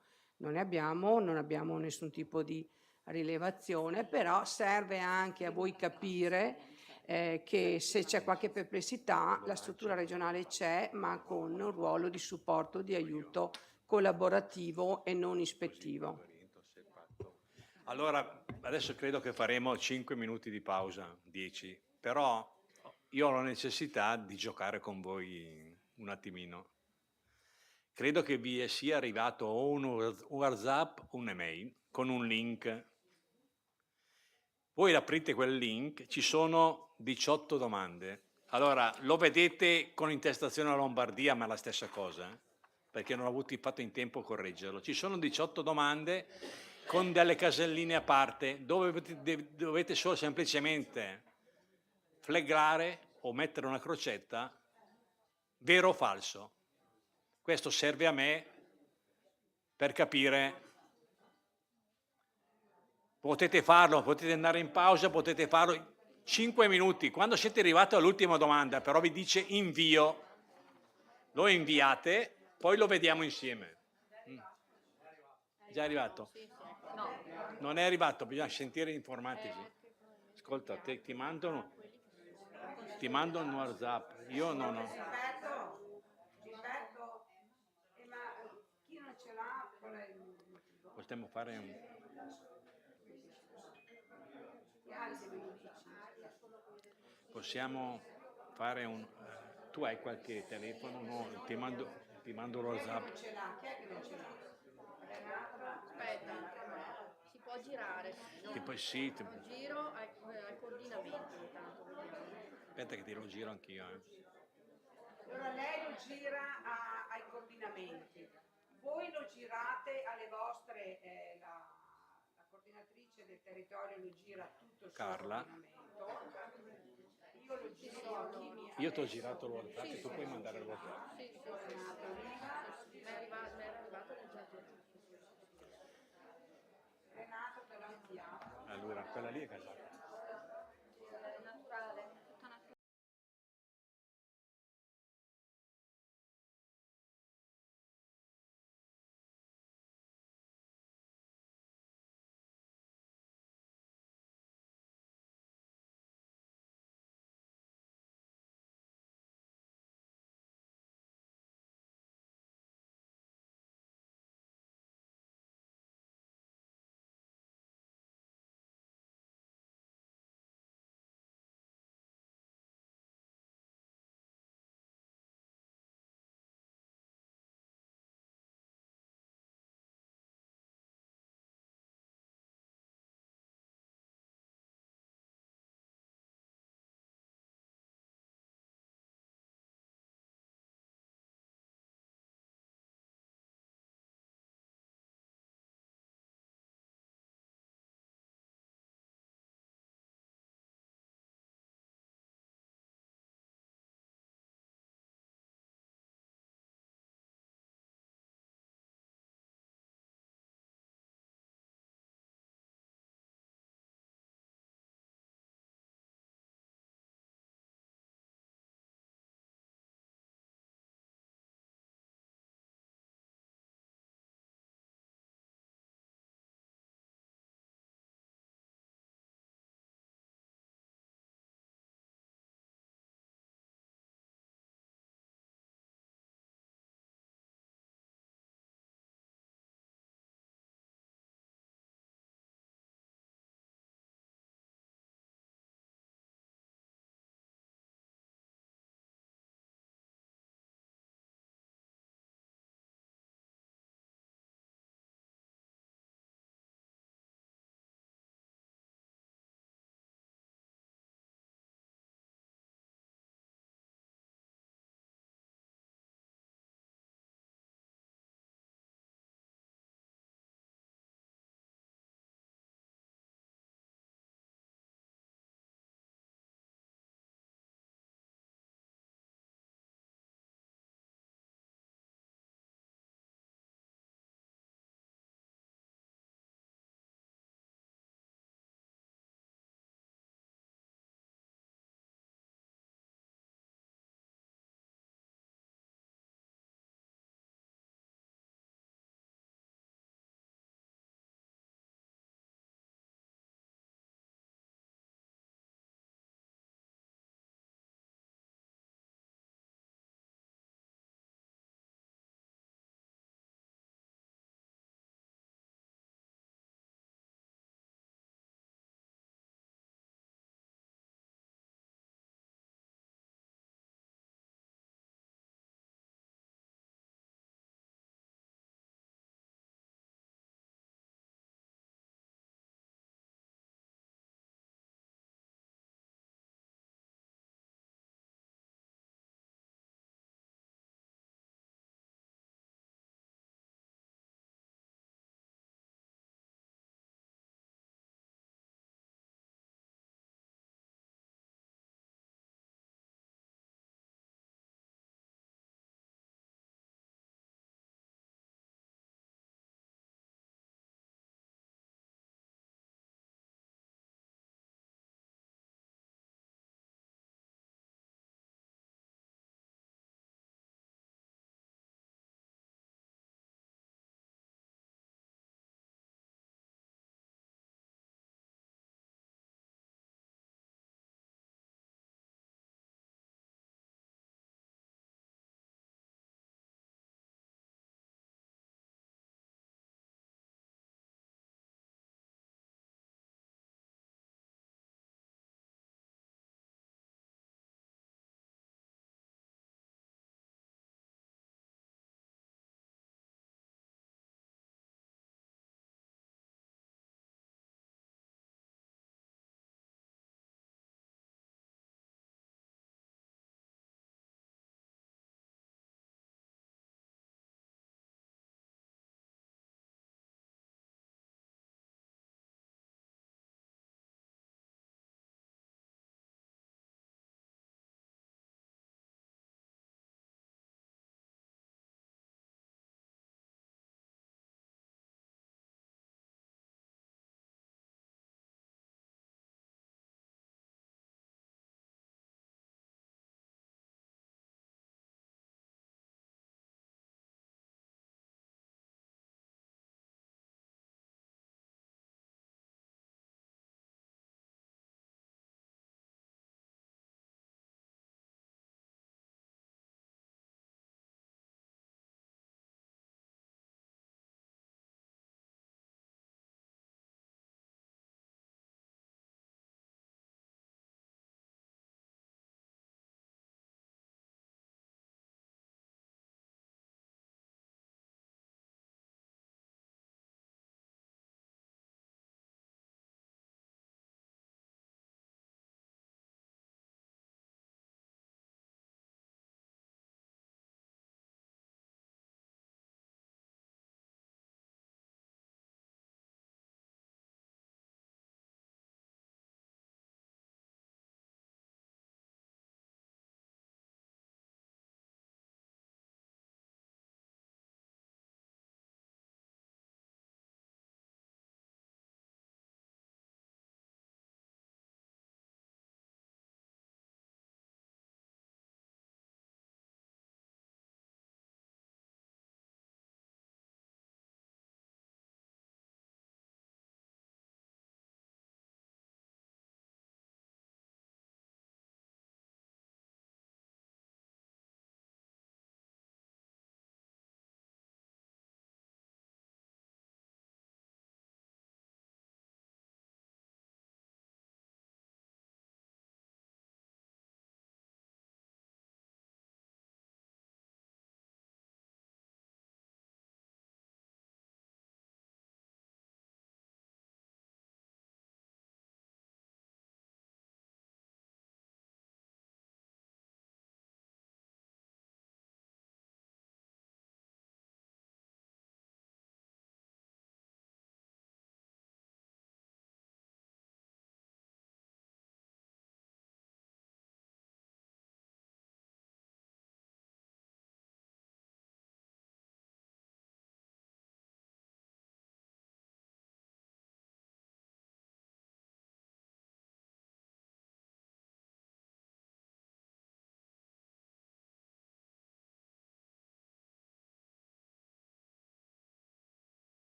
nessun tipo di rilevazione, però serve anche a voi capire che se c'è qualche perplessità la struttura regionale c'è, ma con un ruolo di supporto, di aiuto collaborativo e non ispettivo. Allora, adesso credo che faremo 5 minuti di pausa, 10, però io ho la necessità di giocare con voi un attimino. Credo che vi sia arrivato o un WhatsApp o un'email con un link. Voi aprite quel link, ci sono 18 domande. Allora, lo vedete con intestazione a Lombardia, ma è la stessa cosa, perché non ho avuto fatto in tempo a correggerlo. Ci sono 18 domande con delle caselline a parte, dove dovete solo semplicemente flaggare o mettere una crocetta, vero o falso. Questo serve a me per capire. Potete farlo, potete andare in pausa, potete farlo 5 minuti. Quando siete arrivati all'ultima domanda, però vi dice invio, lo inviate, poi lo vediamo insieme. Già è arrivato? No. Non è arrivato, bisogna sentire gli informatici. Ascolta, ti mandano un WhatsApp. Io non ho. Gilberto, ma chi non ce l'ha? Qual è il motivo? Possiamo fare un. Possiamo fare un. Tu hai qualche telefono? No, ti mando lo WhatsApp. Chi è che non ce l'ha? Aspetta, si può girare. Sì, Giro al coordinamento intanto, vediamo. aspetta che ti lo giro anch'io. Allora lei lo gira ai coordinamenti, voi lo girate alle vostre, la coordinatrice del territorio lo gira tutto il suo Carla. coordinamento, io lo giro a chi mi Io ti ho girato il WhatsApp, tu puoi mandare il WhatsApp. Sì, mi è arrivato il messaggio. Renato te l'ho inviato. Allora, quella lì è casata. Naturale.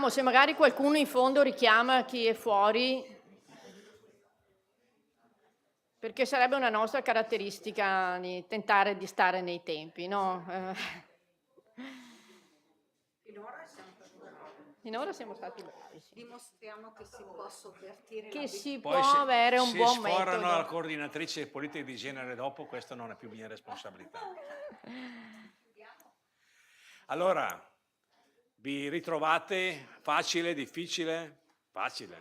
Se magari qualcuno in fondo richiama chi è fuori, perché sarebbe una nostra caratteristica di tentare di stare nei tempi, no? Finora siamo stati bravi, sì. Dimostriamo che si può sovvertire Che si Poi può avere un se buon sforano la metodo. coordinatrice di politica di genere dopo, questa non è più mia responsabilità. Allora, vi ritrovate? Facile, difficile? Facile,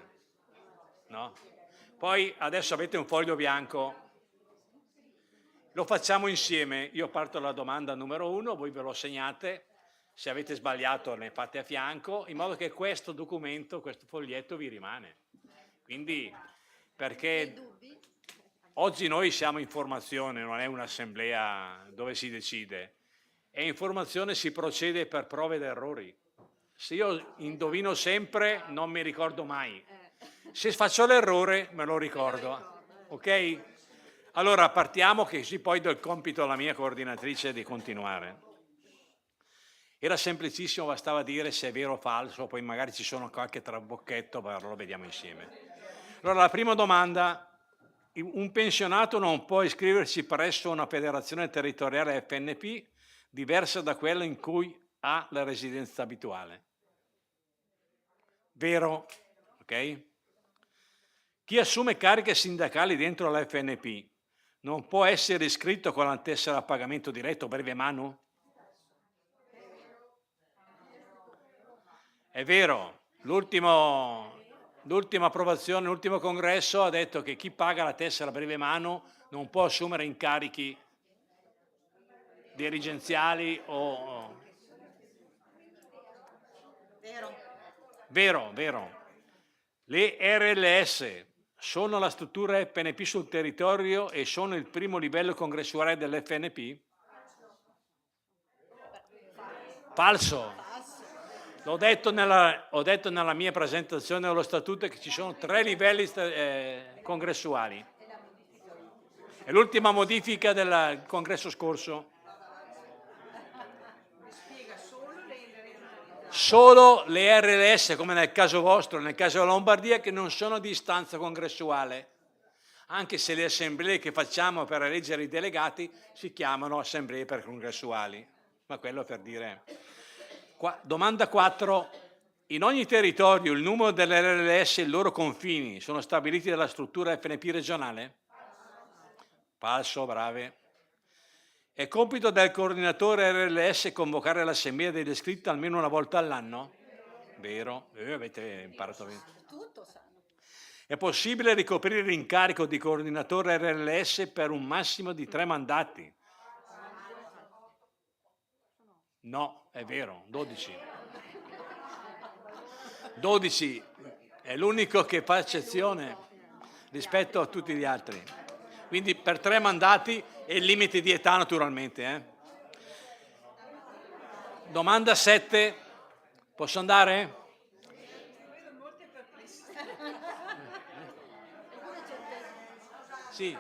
no? Poi adesso avete un foglio bianco, lo facciamo insieme. Io parto dalla domanda numero 1, voi ve lo segnate, se avete sbagliato ne fate a fianco, in modo che questo documento, questo foglietto vi rimane. Quindi, perché oggi noi siamo in formazione, non è un'assemblea dove si decide, e in formazione si procede per prove ed errori. Se io indovino sempre, non mi ricordo mai. Se faccio l'errore, me lo ricordo. Ok? Allora partiamo, che così poi do il compito alla mia coordinatrice di continuare. Era semplicissimo, bastava dire se è vero o falso, poi magari ci sono qualche trabocchetto, ma lo vediamo insieme. Allora, la prima domanda: un pensionato non può iscriversi presso una federazione territoriale FNP diversa da quella in cui ha la residenza abituale. Vero? Ok? Chi assume cariche sindacali dentro la FNP non può essere iscritto con la tessera a pagamento diretto breve mano? È vero, l'ultima approvazione, l'ultimo congresso ha detto che chi paga la tessera a breve mano non può assumere incarichi dirigenziali o... Vero, vero. Le RLS sono la struttura FNP sul territorio e sono il primo livello congressuale dell'FNP? Falso. Ho detto nella mia presentazione dello statuto che ci sono 3 livelli congressuali. È l'ultima modifica del congresso scorso. Solo le RLS, come nel caso vostro, nel caso della Lombardia, che non sono di istanza congressuale, anche se le assemblee che facciamo per eleggere i delegati si chiamano assemblee per congressuali, ma quello per dire. Domanda 4. In ogni territorio il numero delle RLS e i loro confini sono stabiliti dalla struttura FNP regionale? Falso, brave. È compito del coordinatore RLS convocare l'assemblea degli iscritti almeno una volta all'anno? Vero, avete imparato bene. È possibile ricoprire l'incarico di coordinatore RLS per un massimo di 3 mandati? No, è vero, 12. 12 è l'unico che fa eccezione rispetto a tutti gli altri. Quindi per 3 mandati e il limite di età naturalmente. Domanda 7. Posso andare? Sì.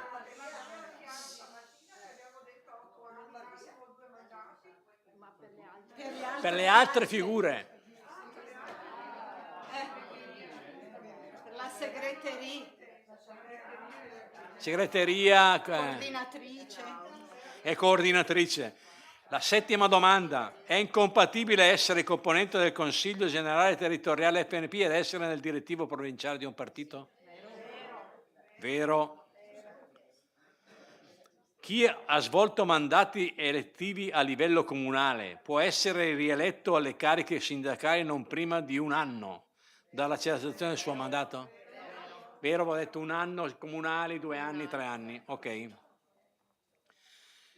Per le altre figure. La segreteria. Segreteria Coordinatrice. e coordinatrice. La 7ª domanda: è incompatibile essere componente del Consiglio Generale Territoriale FNP ed essere nel direttivo provinciale di un partito? Vero. Chi ha svolto mandati elettivi a livello comunale può essere rieletto alle cariche sindacali non prima di 1 anno dalla cessazione del suo mandato? Vero, avevo detto 1 anno comunali, 2 anni, 3 anni. Ok.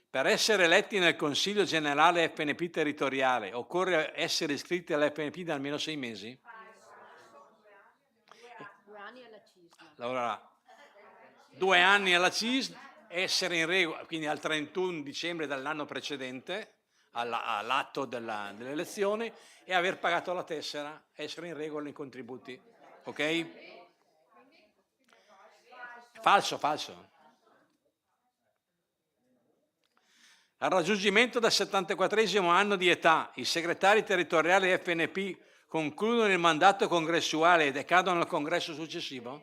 Per essere eletti nel Consiglio Generale FNP territoriale occorre essere iscritti all'FNP da almeno 6 mesi? 2 anni alla CISL. Allora, 2 anni alla CISL, essere in regola, quindi al 31 dicembre dell'anno precedente, all'atto delle elezioni, e aver pagato la tessera, essere in regola nei contributi. Ok? Falso, falso. Al raggiungimento del 74° anno di età, i segretari territoriali FNP concludono il mandato congressuale e decadono al congresso successivo?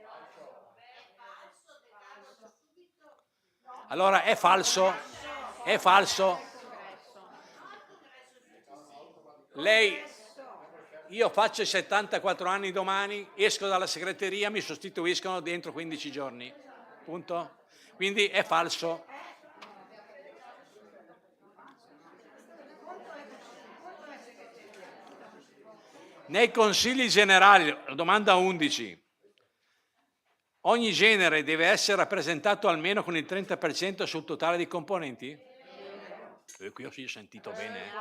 Allora è falso? È falso? Io faccio i 74 anni domani, esco dalla segreteria, mi sostituiscono dentro 15 giorni. Punto? Quindi è falso. Nei consigli generali, domanda 11, ogni genere deve essere rappresentato almeno con il 30% sul totale dei componenti? Qui ho sentito bene.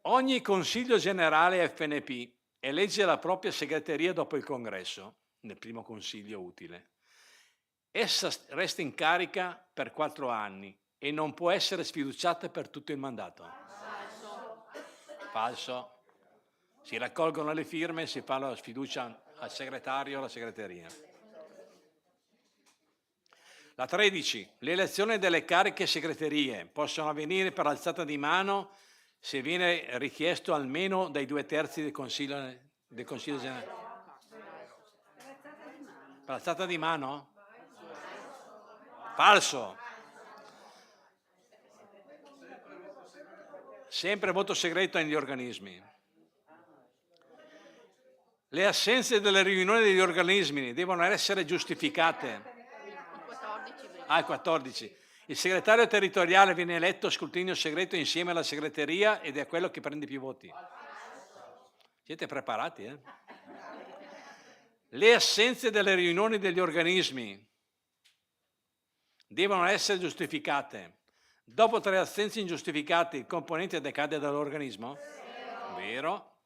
Ogni consiglio generale FNP elegge la propria segreteria dopo il congresso, nel primo consiglio utile. Essa resta in carica per 4 anni e non può essere sfiduciata per tutto il mandato. Falso. Si raccolgono le firme e si fa la sfiducia al segretario o alla segreteria. La 13. L'elezione delle cariche segreterie possono avvenire per alzata di mano se viene richiesto almeno dai 2/3 del Consiglio generale. Per alzata di mano? Falso. Sempre voto segreto negli organismi. Le assenze delle riunioni degli organismi devono essere giustificate. Il 14. Il segretario territoriale viene eletto a scrutinio segreto insieme alla segreteria ed è quello che prende più voti. Siete preparati, eh? Le assenze delle riunioni degli organismi devono essere giustificate. Dopo 3 assenze ingiustificate, il componente decade dall'organismo? Vero.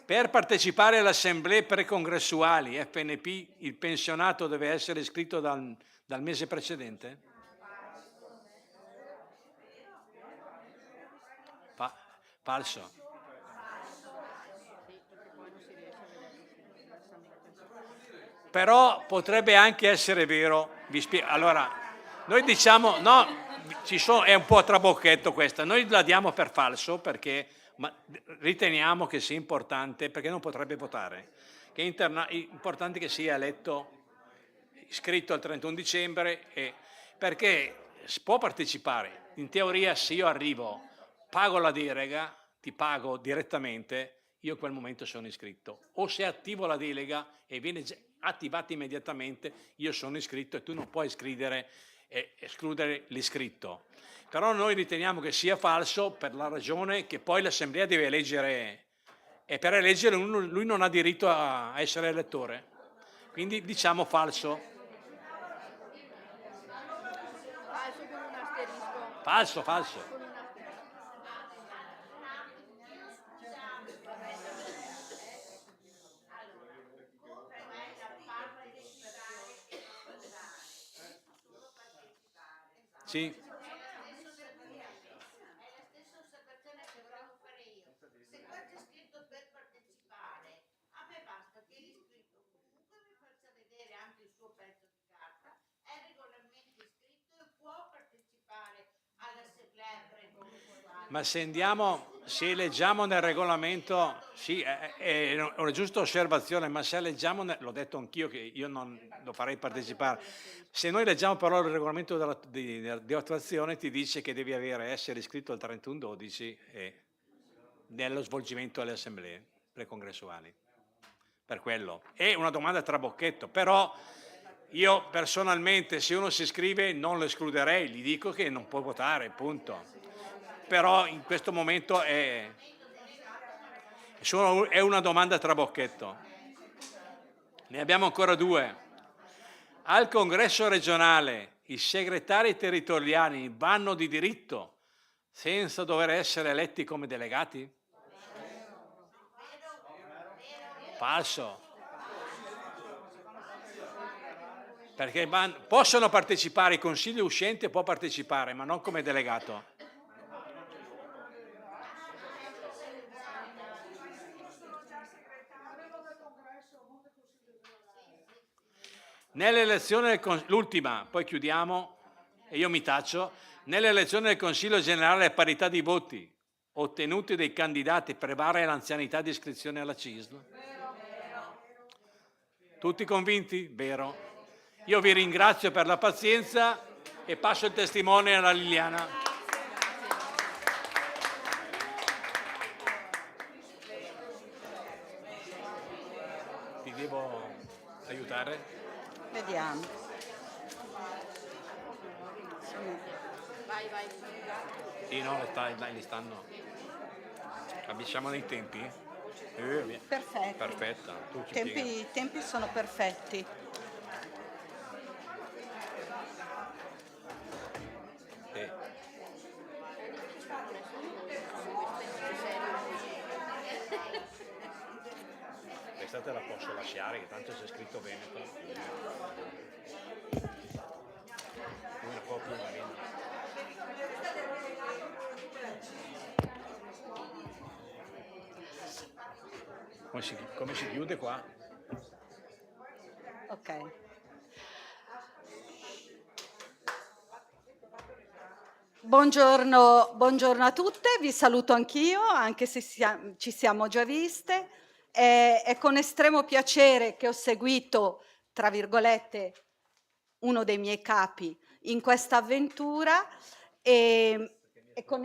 Per partecipare alle assemblee precongressuali FNP, il pensionato deve essere iscritto dal mese precedente? Falso. Però potrebbe anche essere vero. Allora, noi diciamo, no, è un po' trabocchetto questa, noi la diamo per falso perché riteniamo che sia importante, perché non potrebbe votare, che è importante che sia eletto, iscritto al 31 dicembre, perché può partecipare. In teoria se io arrivo, pago la delega, ti pago direttamente, io in quel momento sono iscritto. O se attivo la delega e viene attivata immediatamente, io sono iscritto e tu non puoi escludere l'iscritto. Però noi riteniamo che sia falso per la ragione che poi l'Assemblea deve eleggere e per eleggere lui non ha diritto a essere elettore. Quindi diciamo falso. Falso, falso. Sì. È la stessa osservazione che volevo fare io. Se qua c'è scritto per partecipare, a me basta che l'iscritto comunque mi faccia vedere anche il suo pezzo di carta, è regolarmente iscritto e può partecipare all'assemblea precongressuale. Ma se leggiamo nel regolamento, sì, è una giusta osservazione, ma se leggiamo, l'ho detto anch'io che io non lo farei partecipare, se noi leggiamo però il regolamento di attuazione ti dice che devi essere iscritto al 31/12 e nello svolgimento delle assemblee precongressuali. Per quello. È una domanda trabocchetto, però io personalmente se uno si iscrive non lo escluderei, gli dico che non può votare, punto. Però in questo momento è una domanda trabocchetto. Ne abbiamo ancora 2. Al congresso regionale i segretari territoriali vanno di diritto senza dover essere eletti come delegati? Falso. Perché possono partecipare, il consiglio uscente può partecipare, ma non come delegato. Nell'elezione l'ultima, poi chiudiamo, e io mi taccio, nelle elezioni del Consiglio generale a parità di voti ottenuti dai candidati prevale l'anzianità di iscrizione alla CISL? Tutti convinti? Vero. Io vi ringrazio per la pazienza e passo il testimone alla Liliana. Ti devo aiutare? Vediamo. Vai, vai. Sì, no, li stanno. Siamo nei tempi? Via. Perfetto. Perfetta. Tu ci pieghi. I tempi sono perfetti. Sì. Questa te la posso lasciare, che tanto c'è scritto Veneto. Una copia Marina. Come si chiude qua? Ok. Buongiorno a tutte, vi saluto anch'io, anche se ci siamo già viste. È con estremo piacere che ho seguito, tra virgolette, uno dei miei capi in questa avventura e con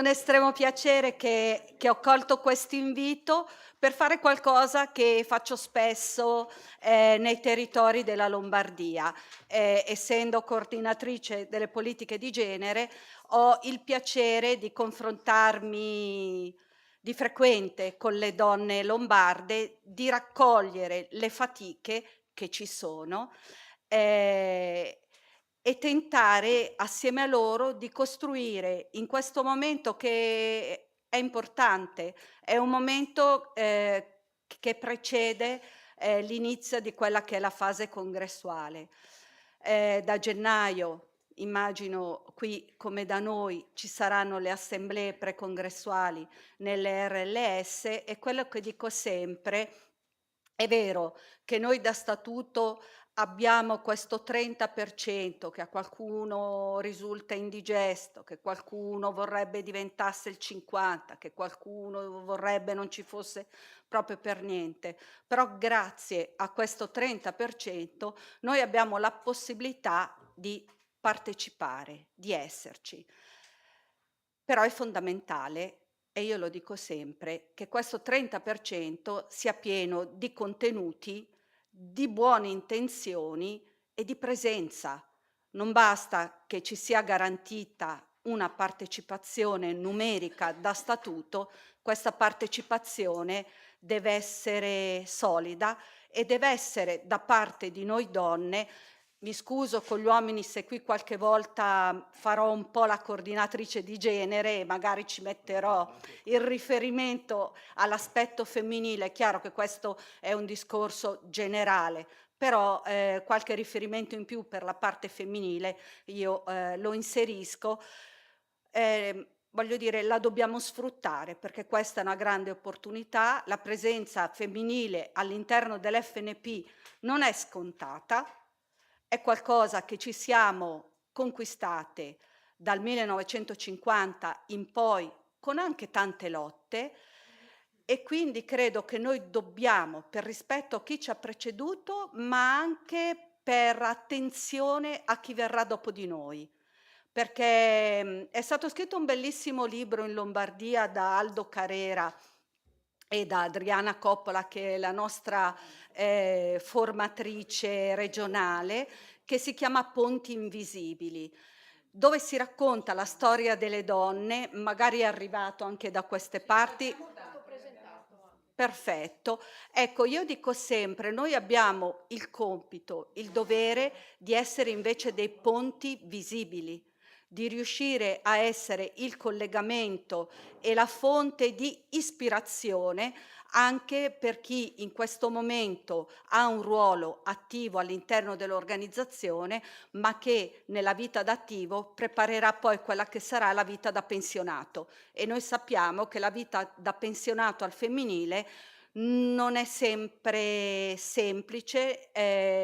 estremo piacere che ho colto questo invito per fare qualcosa che faccio spesso nei territori della Lombardia. Essendo coordinatrice delle politiche di genere, ho il piacere di confrontarmi di frequente con le donne lombarde, di raccogliere le fatiche che ci sono e tentare assieme a loro di costruire in questo momento che è importante, è un momento che precede l'inizio di quella che è la fase congressuale. Da gennaio, immagino qui come da noi, ci saranno le assemblee precongressuali nelle RLS e quello che dico sempre, è vero che noi da statuto abbiamo questo 30% che a qualcuno risulta indigesto, che qualcuno vorrebbe diventasse il 50%, che qualcuno vorrebbe non ci fosse proprio per niente, però grazie a questo 30% noi abbiamo la possibilità di partecipare, di esserci. Però è fondamentale, e io lo dico sempre, che questo 30% sia pieno di contenuti, di buone intenzioni e di presenza. Non basta che ci sia garantita una partecipazione numerica da statuto, questa partecipazione deve essere solida e deve essere da parte di noi donne. Mi scuso con gli uomini se qui qualche volta farò un po' la coordinatrice di genere e magari ci metterò il riferimento all'aspetto femminile. È chiaro che questo è un discorso generale, però qualche riferimento in più per la parte femminile io lo inserisco. Voglio dire, la dobbiamo sfruttare perché questa è una grande opportunità. La presenza femminile all'interno dell'FNP non è scontata, è qualcosa che ci siamo conquistate dal 1950 in poi con anche tante lotte e quindi credo che noi dobbiamo, per rispetto a chi ci ha preceduto, ma anche per attenzione a chi verrà dopo di noi, perché è stato scritto un bellissimo libro in Lombardia da Aldo Carrera e da Adriana Coppola, che è la nostra formatrice regionale, che si chiama Ponti Invisibili, dove si racconta la storia delle donne, magari è arrivato anche da queste parti. Perfetto. Ecco, io dico sempre, noi abbiamo il compito, il dovere di essere invece dei ponti visibili, di riuscire a essere il collegamento e la fonte di ispirazione anche per chi in questo momento ha un ruolo attivo all'interno dell'organizzazione, ma che nella vita da attivo preparerà poi quella che sarà la vita da pensionato. E noi sappiamo che la vita da pensionato al femminile non è sempre semplice,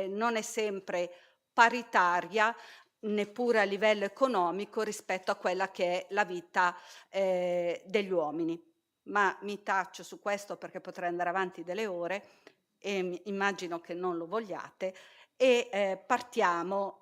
non è sempre paritaria neppure a livello economico rispetto a quella che è la vita degli uomini. Ma mi taccio su questo perché potrei andare avanti delle ore e immagino che non lo vogliate, e partiamo.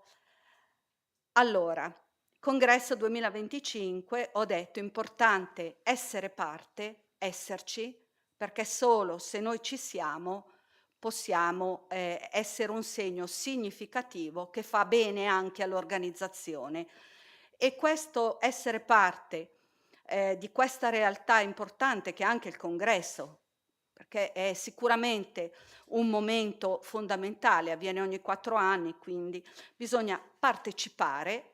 Allora, Congresso 2025, ho detto, importante essere parte, esserci, perché solo se noi ci siamo possiamo essere un segno significativo che fa bene anche all'organizzazione. E questo essere parte di questa realtà importante che è anche il Congresso, perché è sicuramente un momento fondamentale, avviene ogni 4 anni, quindi bisogna partecipare.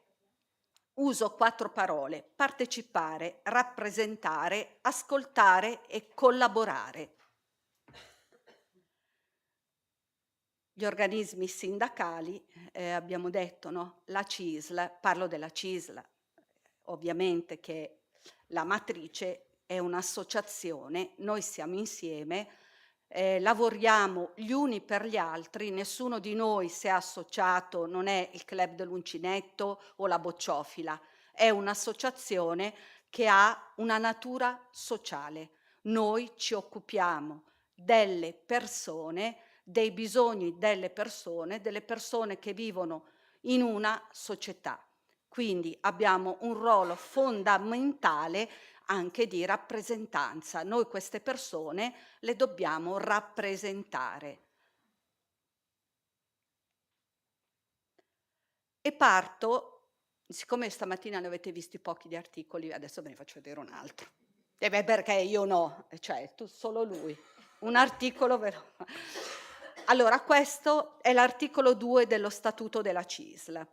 Uso 4 parole: partecipare, rappresentare, ascoltare e collaborare. Gli organismi sindacali, abbiamo detto, no? La CISL, parlo della CISL, ovviamente che la matrice è un'associazione, noi siamo insieme, lavoriamo gli uni per gli altri, nessuno di noi si è associato, non è il club dell'uncinetto o la bocciofila, è un'associazione che ha una natura sociale. Noi ci occupiamo delle persone, dei bisogni delle persone che vivono in una società. Quindi abbiamo un ruolo fondamentale anche di rappresentanza. Noi queste persone le dobbiamo rappresentare. E parto, siccome stamattina ne avete visti pochi di articoli, adesso ve ne faccio vedere un altro. E beh, perché io no, cioè tu solo lui. Un articolo vero. Allora, questo è l'articolo 2 dello Statuto della CISL.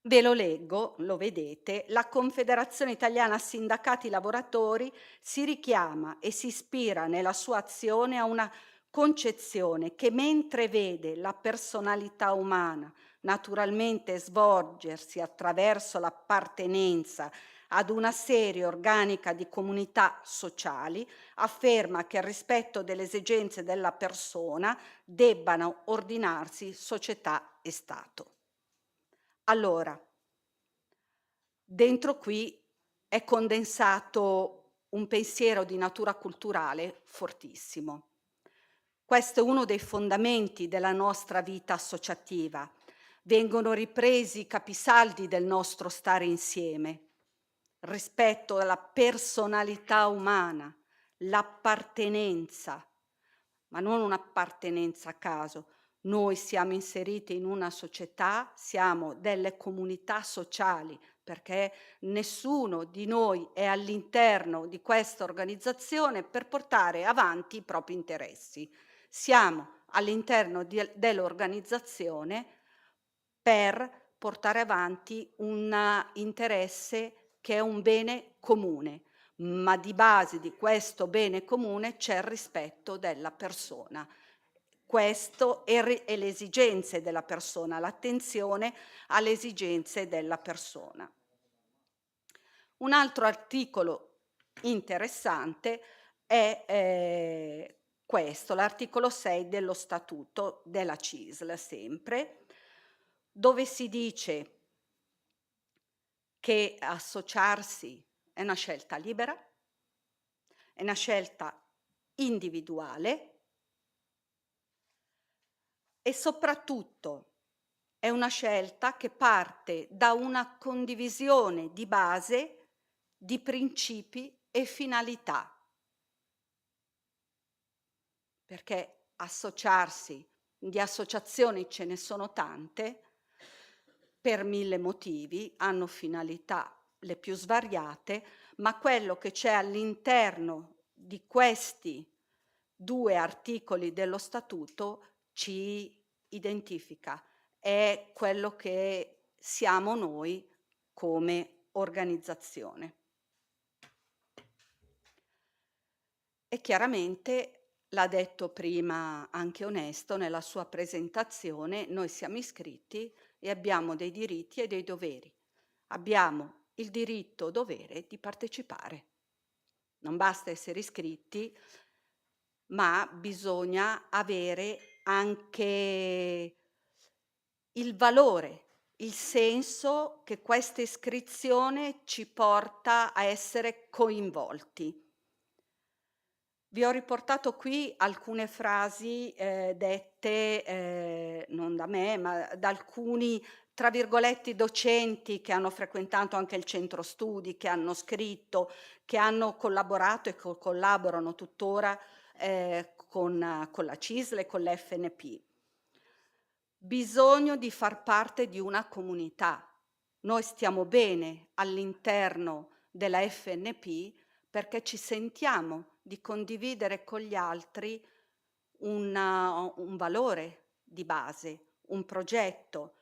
Ve lo leggo, lo vedete. La Confederazione Italiana Sindacati Lavoratori si richiama e si ispira nella sua azione a una concezione che, mentre vede la personalità umana naturalmente svolgersi attraverso l'appartenenza ad una serie organica di comunità sociali, afferma che il rispetto delle esigenze della persona debbano ordinarsi società e Stato. Allora, dentro qui è condensato un pensiero di natura culturale fortissimo. Questo è uno dei fondamenti della nostra vita associativa. Vengono ripresi i capisaldi del nostro stare insieme: rispetto alla personalità umana, l'appartenenza, ma non un'appartenenza a caso. Noi siamo inseriti in una società, siamo delle comunità sociali, perché nessuno di noi è all'interno di questa organizzazione per portare avanti i propri interessi. Siamo all'interno dell'organizzazione per portare avanti un interesse che è un bene comune, ma di base di questo bene comune c'è il rispetto della persona. Questo e le esigenze della persona, l'attenzione alle esigenze della persona. Un altro articolo interessante è questo, l'articolo 6 dello Statuto della CISL, sempre, dove si dice che associarsi è una scelta libera, è una scelta individuale e soprattutto è una scelta che parte da una condivisione di base di principi e finalità. Perché associarsi, di associazioni ce ne sono tante, per 1000 motivi, hanno finalità le più svariate, ma quello che c'è all'interno di questi 2 articoli dello Statuto ci identifica, è quello che siamo noi come organizzazione. E chiaramente, l'ha detto prima anche Onesto nella sua presentazione, noi siamo iscritti e abbiamo dei diritti e dei doveri. Abbiamo il diritto-dovere di partecipare. Non basta essere iscritti, ma bisogna avere anche il valore, il senso che questa iscrizione ci porta a essere coinvolti. Vi ho riportato qui alcune frasi dette non da me, ma da alcuni, tra virgolette, docenti che hanno frequentato anche il centro studi, che hanno scritto, che hanno collaborato e collaborano tuttora con la CISL e con l'FNP. Bisogno di far parte di una comunità. Noi stiamo bene all'interno della FNP perché ci sentiamo di condividere con gli altri un valore di base, un progetto.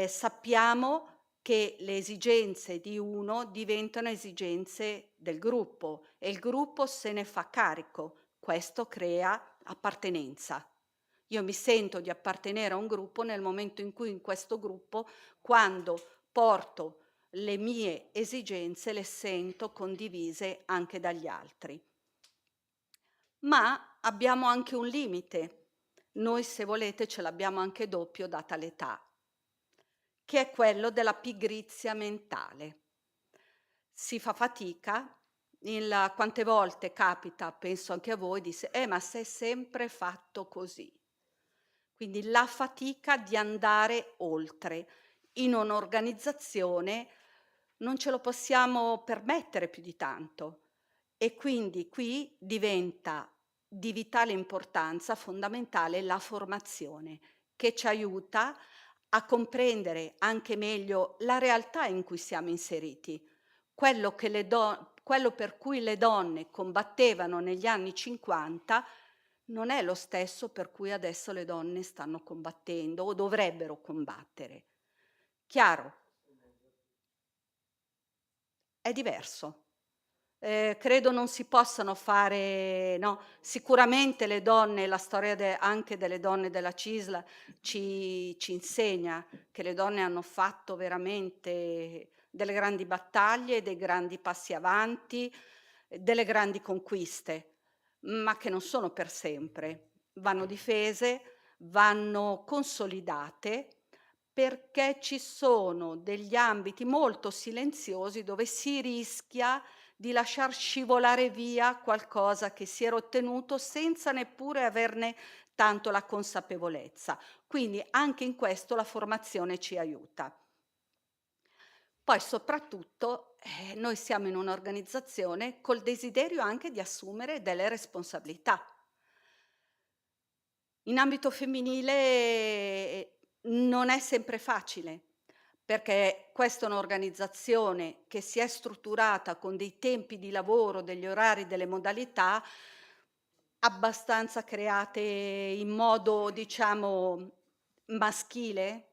Sappiamo che le esigenze di uno diventano esigenze del gruppo e il gruppo se ne fa carico. Questo crea appartenenza. Io mi sento di appartenere a un gruppo nel momento in cui in questo gruppo, quando porto le mie esigenze, le sento condivise anche dagli altri. Ma abbiamo anche un limite. Noi, se volete, ce l'abbiamo anche doppio data l'età, che è quello della pigrizia mentale. Si fa fatica, quante volte capita, penso anche a voi, di ma sei sempre fatto così. Quindi la fatica di andare oltre. In un'organizzazione non ce lo possiamo permettere più di tanto e quindi qui diventa di vitale importanza, fondamentale, la formazione che ci aiuta a comprendere anche meglio la realtà in cui siamo inseriti, quello per cui le donne combattevano negli anni 50 non è lo stesso per cui adesso le donne stanno combattendo o dovrebbero combattere. Chiaro? È diverso. Credo non si possano fare, no, sicuramente le donne, la storia anche delle donne della CISL ci insegna che le donne hanno fatto veramente delle grandi battaglie, dei grandi passi avanti, delle grandi conquiste, ma che non sono per sempre. Vanno difese, vanno consolidate, perché ci sono degli ambiti molto silenziosi dove si rischia di lasciar scivolare via qualcosa che si era ottenuto senza neppure averne tanto la consapevolezza. Quindi anche in questo la formazione ci aiuta. Poi soprattutto noi siamo in un'organizzazione col desiderio anche di assumere delle responsabilità. In ambito femminile non è sempre facile, perché questa è un'organizzazione che si è strutturata con dei tempi di lavoro, degli orari, delle modalità abbastanza create in modo, diciamo, maschile.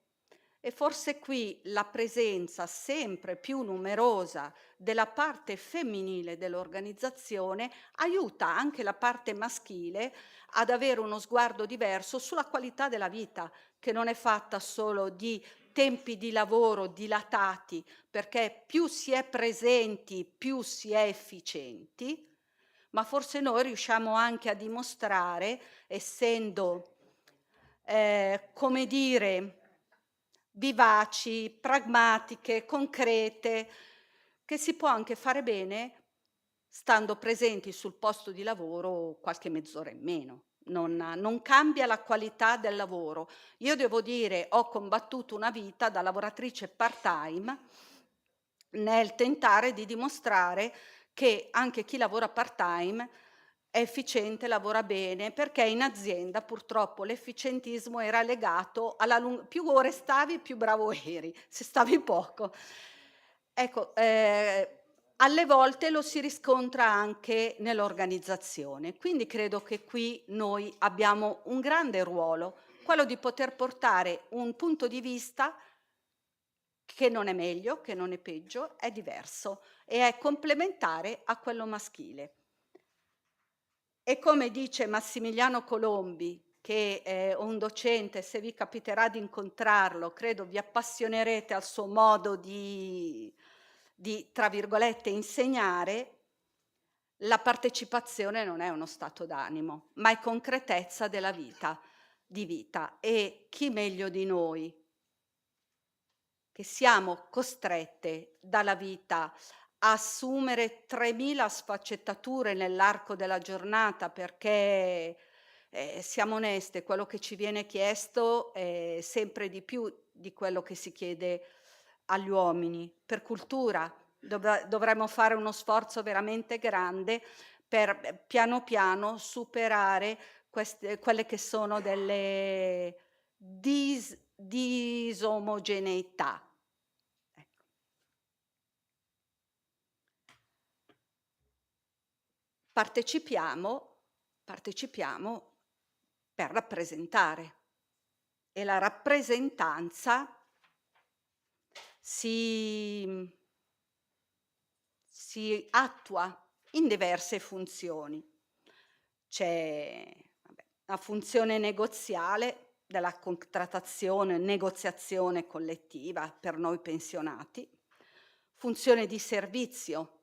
E forse qui la presenza sempre più numerosa della parte femminile dell'organizzazione aiuta anche la parte maschile ad avere uno sguardo diverso sulla qualità della vita, che non è fatta solo di tempi di lavoro dilatati, perché più si è presenti, più si è efficienti, ma forse noi riusciamo anche a dimostrare, essendo, come dire, vivaci, pragmatiche, concrete, che si può anche fare bene stando presenti sul posto di lavoro qualche mezz'ora in meno. Non cambia la qualità del lavoro. Io devo dire, ho combattuto una vita da lavoratrice part-time nel tentare di dimostrare che anche chi lavora part-time è efficiente, lavora bene, perché in azienda purtroppo l'efficientismo era legato alla più ore stavi, più bravo eri, se stavi poco. Ecco, alle volte lo si riscontra anche nell'organizzazione, quindi credo che qui noi abbiamo un grande ruolo, quello di poter portare un punto di vista che non è meglio, che non è peggio, è diverso e è complementare a quello maschile. E come dice Massimiliano Colombi, che è un docente, se vi capiterà di incontrarlo, credo vi appassionerete al suo modo di tra virgolette, insegnare, la partecipazione non è uno stato d'animo, ma è concretezza della vita, di vita. E chi meglio di noi che siamo costrette dalla vita a assumere 3000 sfaccettature nell'arco della giornata perché, siamo oneste, quello che ci viene chiesto è sempre di più di quello che si chiede agli uomini. Per cultura dovremmo fare uno sforzo veramente grande per, piano piano superare quelle che sono delle disomogeneità. Ecco. Partecipiamo per rappresentare e la rappresentanza si attua in diverse funzioni. C'è la funzione negoziale della contrattazione, negoziazione collettiva per noi pensionati, funzione di servizio.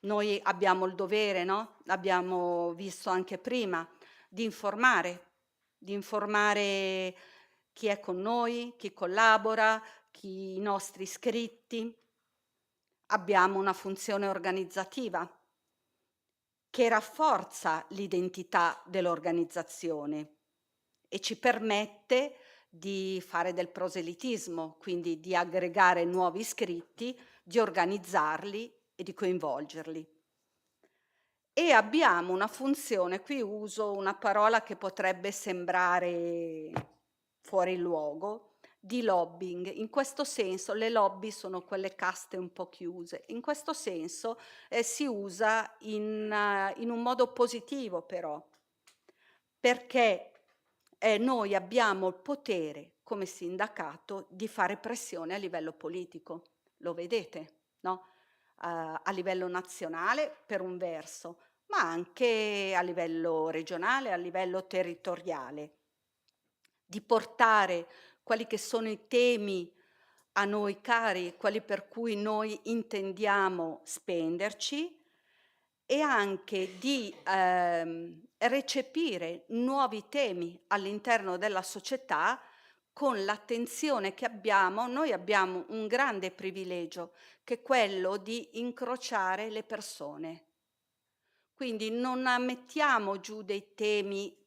Noi abbiamo il dovere, no? L'abbiamo visto anche prima, di informare chi è con noi, chi collabora, i nostri iscritti. Abbiamo una funzione organizzativa che rafforza l'identità dell'organizzazione e ci permette di fare del proselitismo, quindi di aggregare nuovi iscritti, di organizzarli e di coinvolgerli. E abbiamo una funzione, qui uso una parola che potrebbe sembrare fuori luogo, di lobbying. In questo senso le lobby sono quelle caste un po' chiuse. In questo senso si usa in un modo positivo però, perché noi abbiamo il potere come sindacato di fare pressione a livello politico. Lo vedete, no? A livello nazionale per un verso, ma anche a livello regionale, a livello territoriale, di portare quali che sono i temi a noi cari, quelli per cui noi intendiamo spenderci, e anche di recepire nuovi temi all'interno della società con l'attenzione che abbiamo. Noi abbiamo un grande privilegio, che è quello di incrociare le persone. Quindi non mettiamo giù dei temi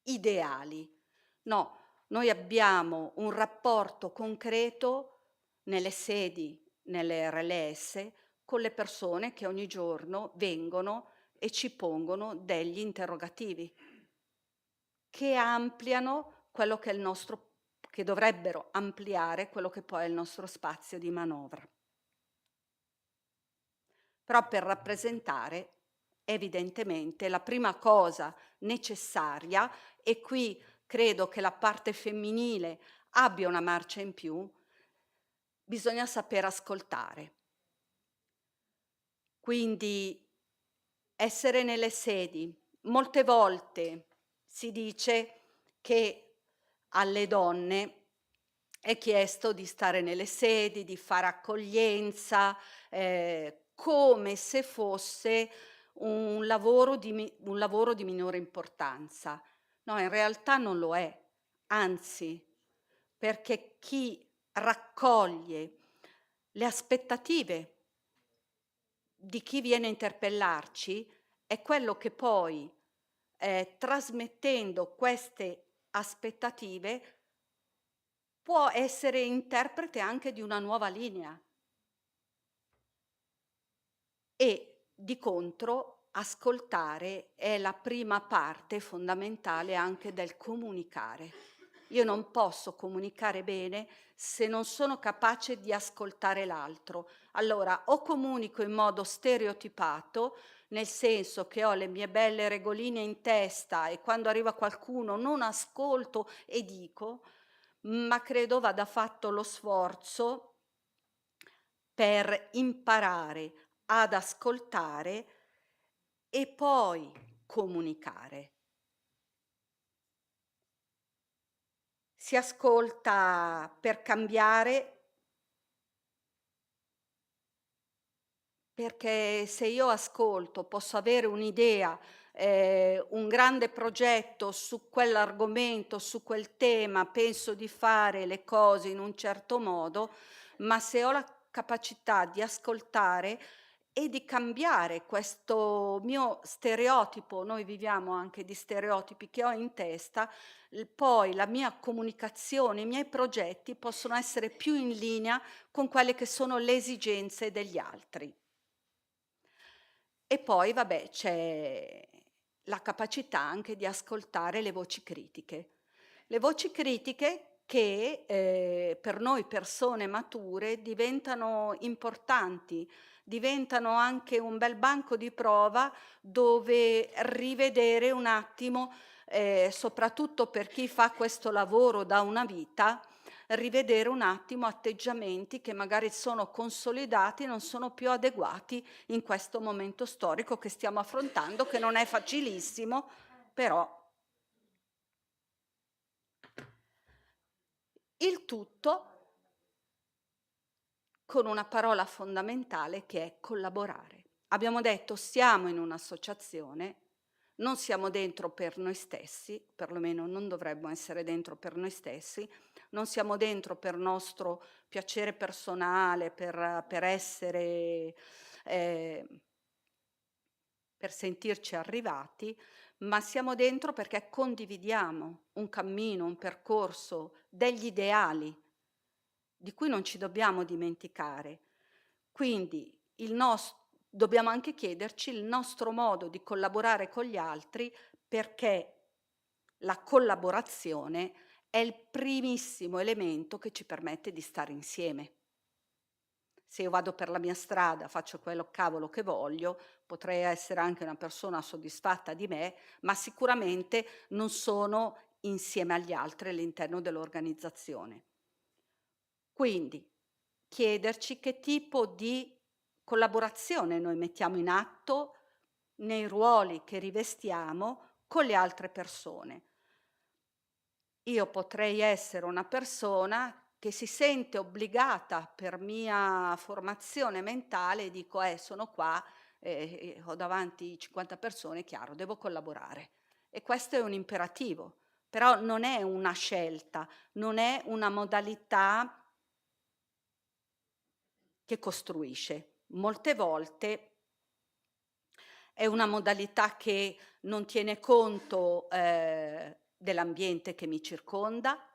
ideali, no, noi abbiamo un rapporto concreto nelle sedi, nelle RLS, con le persone che ogni giorno vengono e ci pongono degli interrogativi che ampliano quello che è il nostro, che dovrebbero ampliare quello che poi è il nostro spazio di manovra. Però per rappresentare, evidentemente, la prima cosa necessaria, e qui credo che la parte femminile abbia una marcia in più, bisogna saper ascoltare. Quindi essere nelle sedi. Molte volte si dice che alle donne è chiesto di stare nelle sedi, di fare accoglienza, come se fosse un lavoro di minore importanza. No, in realtà non lo è, anzi, perché chi raccoglie le aspettative di chi viene a interpellarci è quello che poi, trasmettendo queste aspettative, può essere interprete anche di una nuova linea. E di contro ascoltare è la prima parte fondamentale anche del comunicare. Io non posso comunicare bene se non sono capace di ascoltare l'altro. Allora o comunico in modo stereotipato, nel senso che ho le mie belle regoline in testa e quando arriva qualcuno non ascolto e dico, ma credo vada fatto lo sforzo per imparare ad ascoltare e poi comunicare. Si ascolta per cambiare, perché se io ascolto, posso avere un'idea, un grande progetto su quell'argomento, su quel tema, penso di fare le cose in un certo modo, ma se ho la capacità di ascoltare e di cambiare questo mio stereotipo, noi viviamo anche di stereotipi che ho in testa, poi la mia comunicazione, i miei progetti possono essere più in linea con quelle che sono le esigenze degli altri. E poi, vabbè, c'è la capacità anche di ascoltare le voci critiche. Le voci critiche che per noi persone mature diventano importanti, diventano anche un bel banco di prova dove rivedere un attimo, soprattutto per chi fa questo lavoro da una vita, rivedere un attimo atteggiamenti che magari sono consolidati, non sono più adeguati in questo momento storico che stiamo affrontando, che non è facilissimo, però il tutto con una parola fondamentale che è collaborare. Abbiamo detto siamo in un'associazione, non siamo dentro per noi stessi, perlomeno non dovremmo essere dentro per noi stessi, non siamo dentro per nostro piacere personale, per essere, per sentirci arrivati, ma siamo dentro perché condividiamo un cammino, un percorso, degli ideali di cui non ci dobbiamo dimenticare. Quindi dobbiamo anche chiederci il nostro modo di collaborare con gli altri, perché la collaborazione è il primissimo elemento che ci permette di stare insieme. Se io vado per la mia strada, faccio quello cavolo che voglio, potrei essere anche una persona soddisfatta di me, ma sicuramente non sono insieme agli altri all'interno dell'organizzazione. Quindi chiederci che tipo di collaborazione noi mettiamo in atto nei ruoli che rivestiamo con le altre persone. Io potrei essere una persona che si sente obbligata per mia formazione mentale e dico sono qua, ho davanti 50 persone, chiaro, devo collaborare. E questo è un imperativo, però non è una scelta, non è una modalità che costruisce. Molte volte è una modalità che non tiene conto dell'ambiente che mi circonda.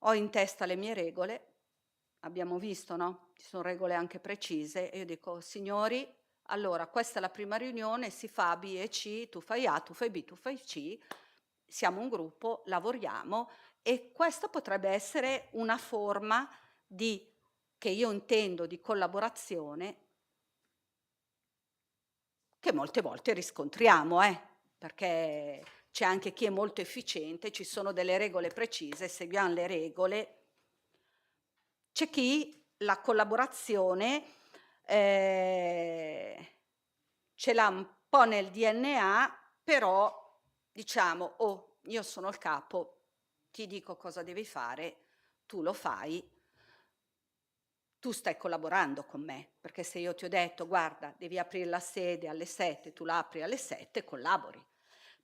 Ho in testa le mie regole, abbiamo visto, no? Ci sono regole anche precise e io dico, signori, allora questa è la prima riunione, si fa B e C, tu fai A, tu fai B, tu fai C, siamo un gruppo, lavoriamo e questa potrebbe essere una forma che io intendo di collaborazione che molte volte riscontriamo, perché c'è anche chi è molto efficiente, ci sono delle regole precise, seguiamo le regole. C'è chi la collaborazione ce l'ha un po' nel DNA, però diciamo, io sono il capo, ti dico cosa devi fare, tu lo fai, tu stai collaborando con me, perché se io ti ho detto guarda devi aprire la sede alle 7, tu la apri alle 7, collabori.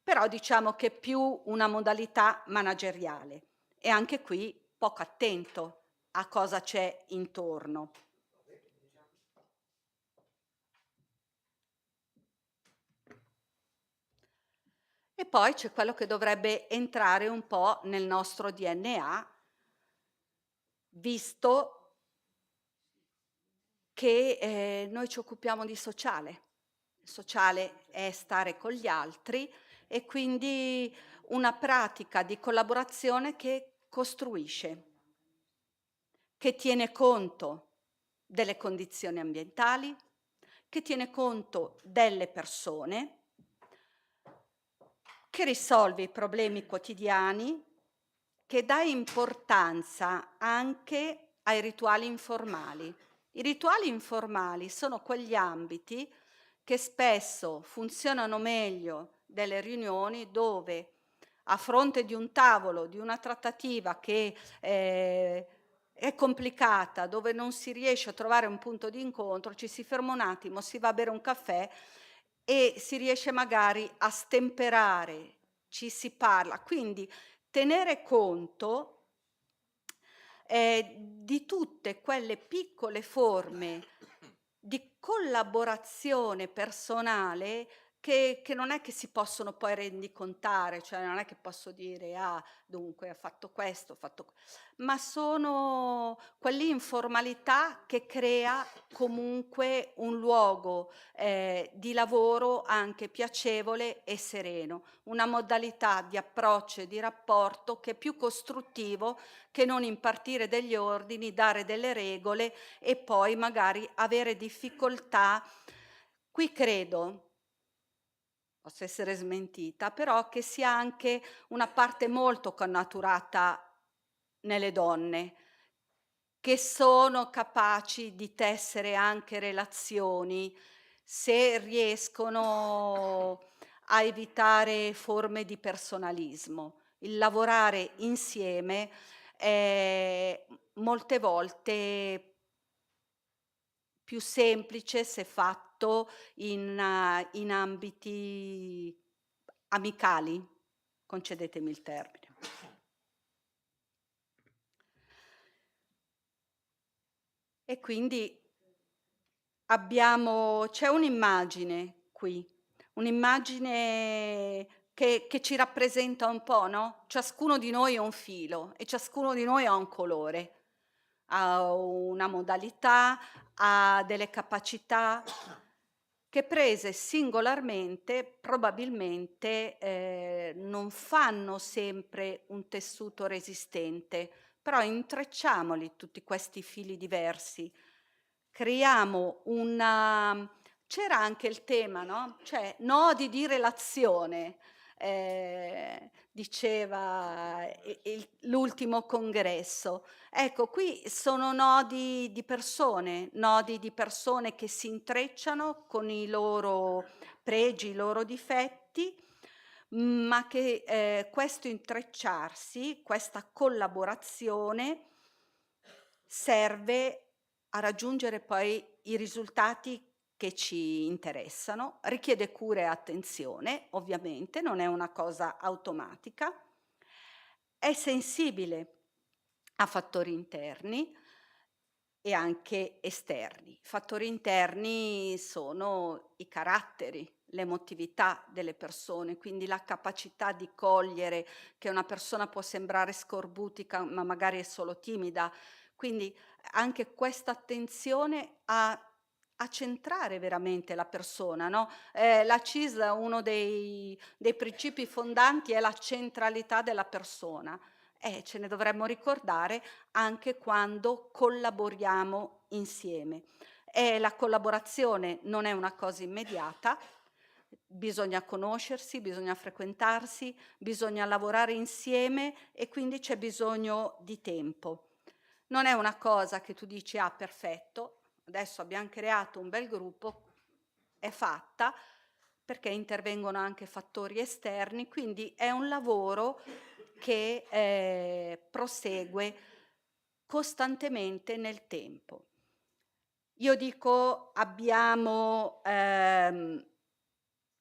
Però diciamo che è più una modalità manageriale e anche qui poco attento a cosa c'è intorno. E poi c'è quello che dovrebbe entrare un po' nel nostro DNA, visto che noi ci occupiamo di sociale. Il sociale è stare con gli altri e quindi una pratica di collaborazione che costruisce, che tiene conto delle condizioni ambientali, che tiene conto delle persone, che risolve i problemi quotidiani, che dà importanza anche ai rituali informali. I rituali informali sono quegli ambiti che spesso funzionano meglio delle riunioni dove a fronte di un tavolo, di una trattativa che è è complicata, dove non si riesce a trovare un punto di incontro, ci si ferma un attimo, si va a bere un caffè e si riesce magari a stemperare, ci si parla. Quindi tenere conto di tutte quelle piccole forme di collaborazione personale che non è che si possono poi rendicontare, cioè non è che posso dire, ah, dunque ha fatto questo, ha fatto... ma sono quell'informalità che crea comunque un luogo di lavoro anche piacevole e sereno, una modalità di approccio e di rapporto che è più costruttivo che non impartire degli ordini, dare delle regole e poi magari avere difficoltà. Qui credo, posso essere smentita, però che sia anche una parte molto connaturata nelle donne, che sono capaci di tessere anche relazioni se riescono a evitare forme di personalismo. Il lavorare insieme è molte volte più semplice se fatto in ambiti amicali, concedetemi il termine. E quindi c'è un'immagine qui, un'immagine che ci rappresenta un po', no? Ciascuno di noi ha un filo e ciascuno di noi ha un colore, ha una modalità, ha delle capacità che prese singolarmente probabilmente non fanno sempre un tessuto resistente, però intrecciamoli tutti questi fili diversi, creiamo una... C'era anche il tema, no? Cioè nodi di relazione, diceva l'ultimo congresso. Ecco, qui sono nodi di persone che si intrecciano con i loro pregi, i loro difetti, ma che questo intrecciarsi, questa collaborazione serve a raggiungere poi i risultati che ci interessano, richiede cura e attenzione, ovviamente, non è una cosa automatica, è sensibile a fattori interni e anche esterni. I fattori interni sono i caratteri, l'emotività delle persone, quindi la capacità di cogliere che una persona può sembrare scorbutica, ma magari è solo timida. Quindi anche questa attenzione a centrare veramente la persona, no? La CIS, uno dei principi fondanti è la centralità della persona. Ce ne dovremmo ricordare anche quando collaboriamo insieme. La collaborazione non è una cosa immediata, bisogna conoscersi, bisogna frequentarsi, bisogna lavorare insieme e quindi c'è bisogno di tempo. Non è una cosa che tu dici, ah, perfetto, adesso abbiamo creato un bel gruppo, è fatta, perché intervengono anche fattori esterni, quindi è un lavoro che prosegue costantemente nel tempo. Io dico, abbiamo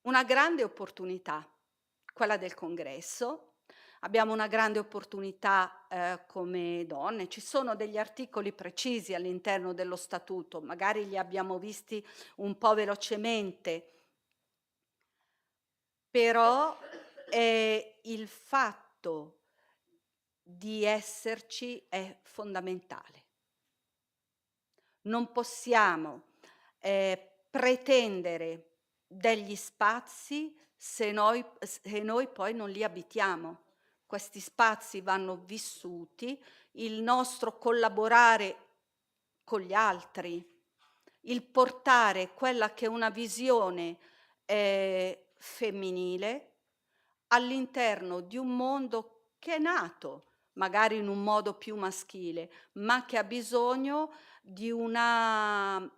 una grande opportunità, quella del congresso. Abbiamo una grande opportunità come donne, ci sono degli articoli precisi all'interno dello statuto, magari li abbiamo visti un po' velocemente, però il fatto di esserci è fondamentale. Non possiamo pretendere degli spazi se noi poi non li abitiamo. Questi spazi vanno vissuti, il nostro collaborare con gli altri, il portare quella che è una visione femminile all'interno di un mondo che è nato magari in un modo più maschile, ma che ha bisogno di uno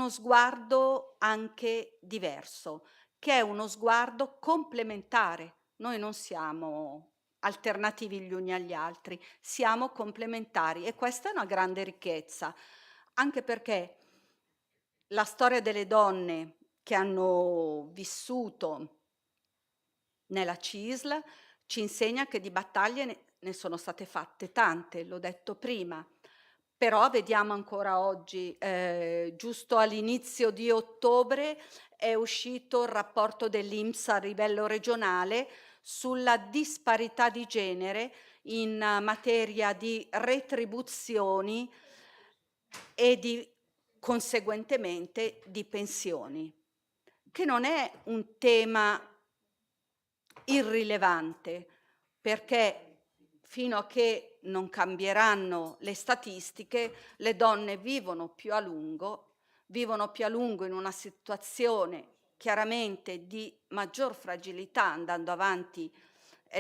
sguardo anche diverso, che è uno sguardo complementare. Noi non siamo alternativi gli uni agli altri, siamo complementari e questa è una grande ricchezza, anche perché la storia delle donne che hanno vissuto nella CISL ci insegna che di battaglie ne sono state fatte tante, l'ho detto prima, però vediamo ancora oggi, giusto all'inizio di ottobre è uscito il rapporto dell'INPS a livello regionale sulla disparità di genere in materia di retribuzioni e conseguentemente di pensioni, che non è un tema irrilevante, perché fino a che non cambieranno le statistiche, le donne vivono più a lungo in una situazione chiaramente di maggior fragilità andando avanti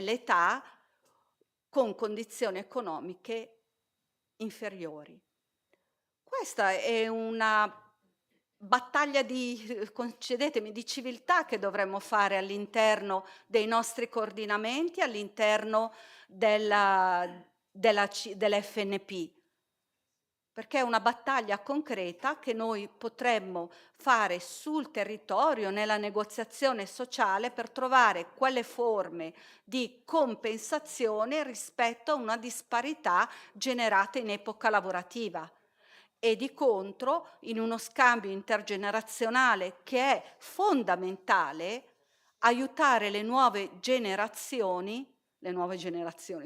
l'età, con condizioni economiche inferiori. Questa è una battaglia concedetemi, di civiltà che dovremmo fare all'interno dei nostri coordinamenti, all'interno dell'FNP, perché è una battaglia concreta che noi potremmo fare sul territorio, nella negoziazione sociale, per trovare quelle forme di compensazione rispetto a una disparità generata in epoca lavorativa. E di contro, in uno scambio intergenerazionale che è fondamentale, aiutare le nuove generazioni,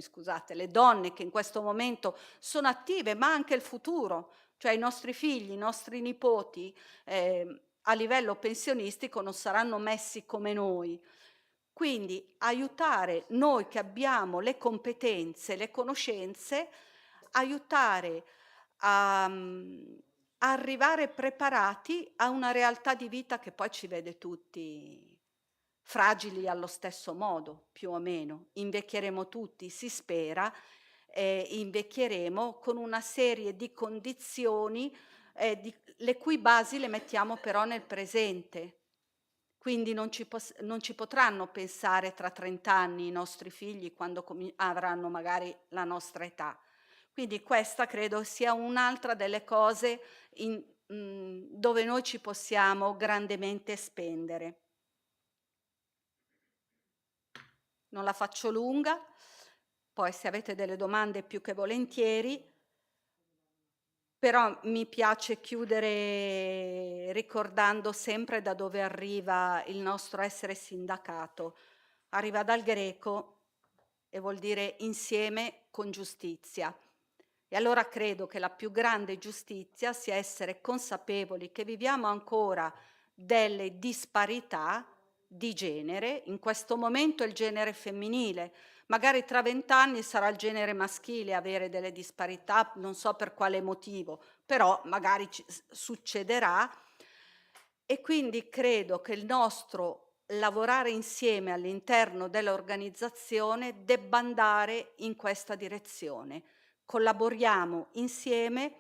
scusate, le donne che in questo momento sono attive, ma anche il futuro, cioè i nostri figli, i nostri nipoti, a livello pensionistico non saranno messi come noi. Quindi aiutare noi che abbiamo le competenze, le conoscenze, aiutare a arrivare preparati a una realtà di vita che poi ci vede tutti fragili allo stesso modo, più o meno. Invecchieremo tutti, si spera, invecchieremo con una serie di condizioni le cui basi le mettiamo però nel presente. Quindi non ci potranno pensare tra 30 anni i nostri figli quando avranno magari la nostra età. Quindi questa credo sia un'altra delle cose dove noi ci possiamo grandemente spendere. Non la faccio lunga, poi se avete delle domande più che volentieri, però mi piace chiudere ricordando sempre da dove arriva il nostro essere sindacato. Arriva dal greco e vuol dire insieme con giustizia. E allora credo che la più grande giustizia sia essere consapevoli che viviamo ancora delle disparità di genere, in questo momento è il genere femminile, magari tra 20 anni sarà il genere maschile a avere delle disparità, non so per quale motivo, però magari succederà, e quindi credo che il nostro lavorare insieme all'interno dell'organizzazione debba andare in questa direzione. Collaboriamo insieme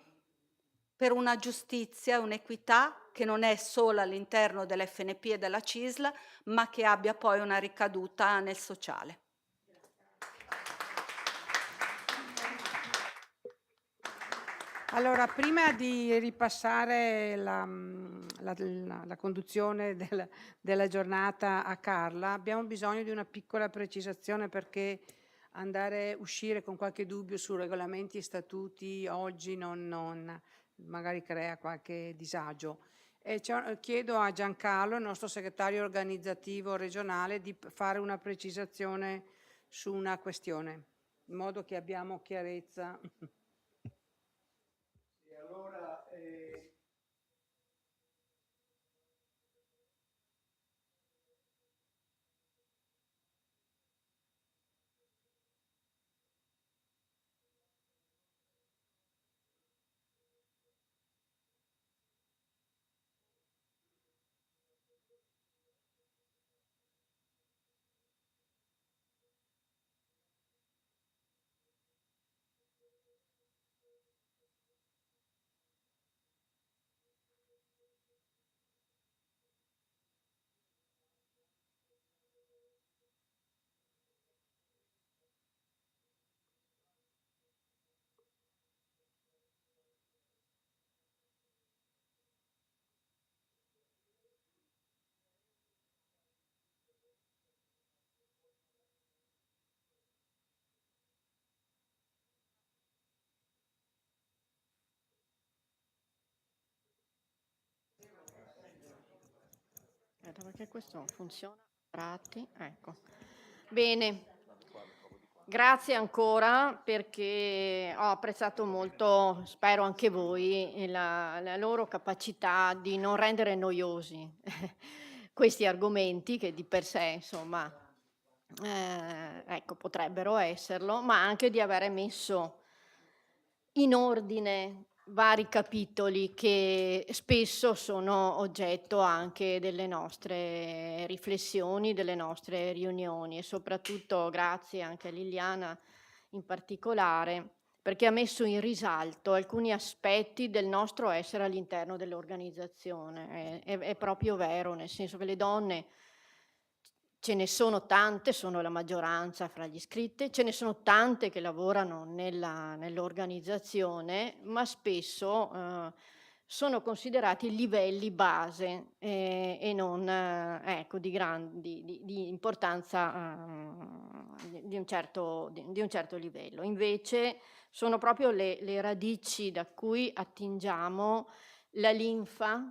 per una giustizia, un'equità che non è solo all'interno dell'FNP e della CISL, ma che abbia poi una ricaduta nel sociale. Allora, prima di ripassare la conduzione della giornata a Carla, abbiamo bisogno di una piccola precisazione, perché uscire con qualche dubbio su regolamenti e statuti oggi magari crea qualche disagio. Chiedo a Giancarlo, il nostro segretario organizzativo regionale, di fare una precisazione su una questione, in modo che abbiamo chiarezza. E allora Aspetta, perché questo funziona a tratti, ecco. Bene. Grazie ancora perché ho apprezzato molto, spero anche voi, la loro capacità di non rendere noiosi questi argomenti che di per sé, insomma, ecco, potrebbero esserlo, ma anche di avere messo in ordine vari capitoli che spesso sono oggetto anche delle nostre riflessioni, delle nostre riunioni, e soprattutto grazie anche a Liliana in particolare, perché ha messo in risalto alcuni aspetti del nostro essere all'interno dell'organizzazione. È proprio vero, nel senso che le donne ce ne sono tante, sono la maggioranza fra gli iscritti, ce ne sono tante che lavorano nell'organizzazione, ma spesso sono considerati livelli base e non ecco, di importanza di un certo livello. Invece sono proprio le radici da cui attingiamo la linfa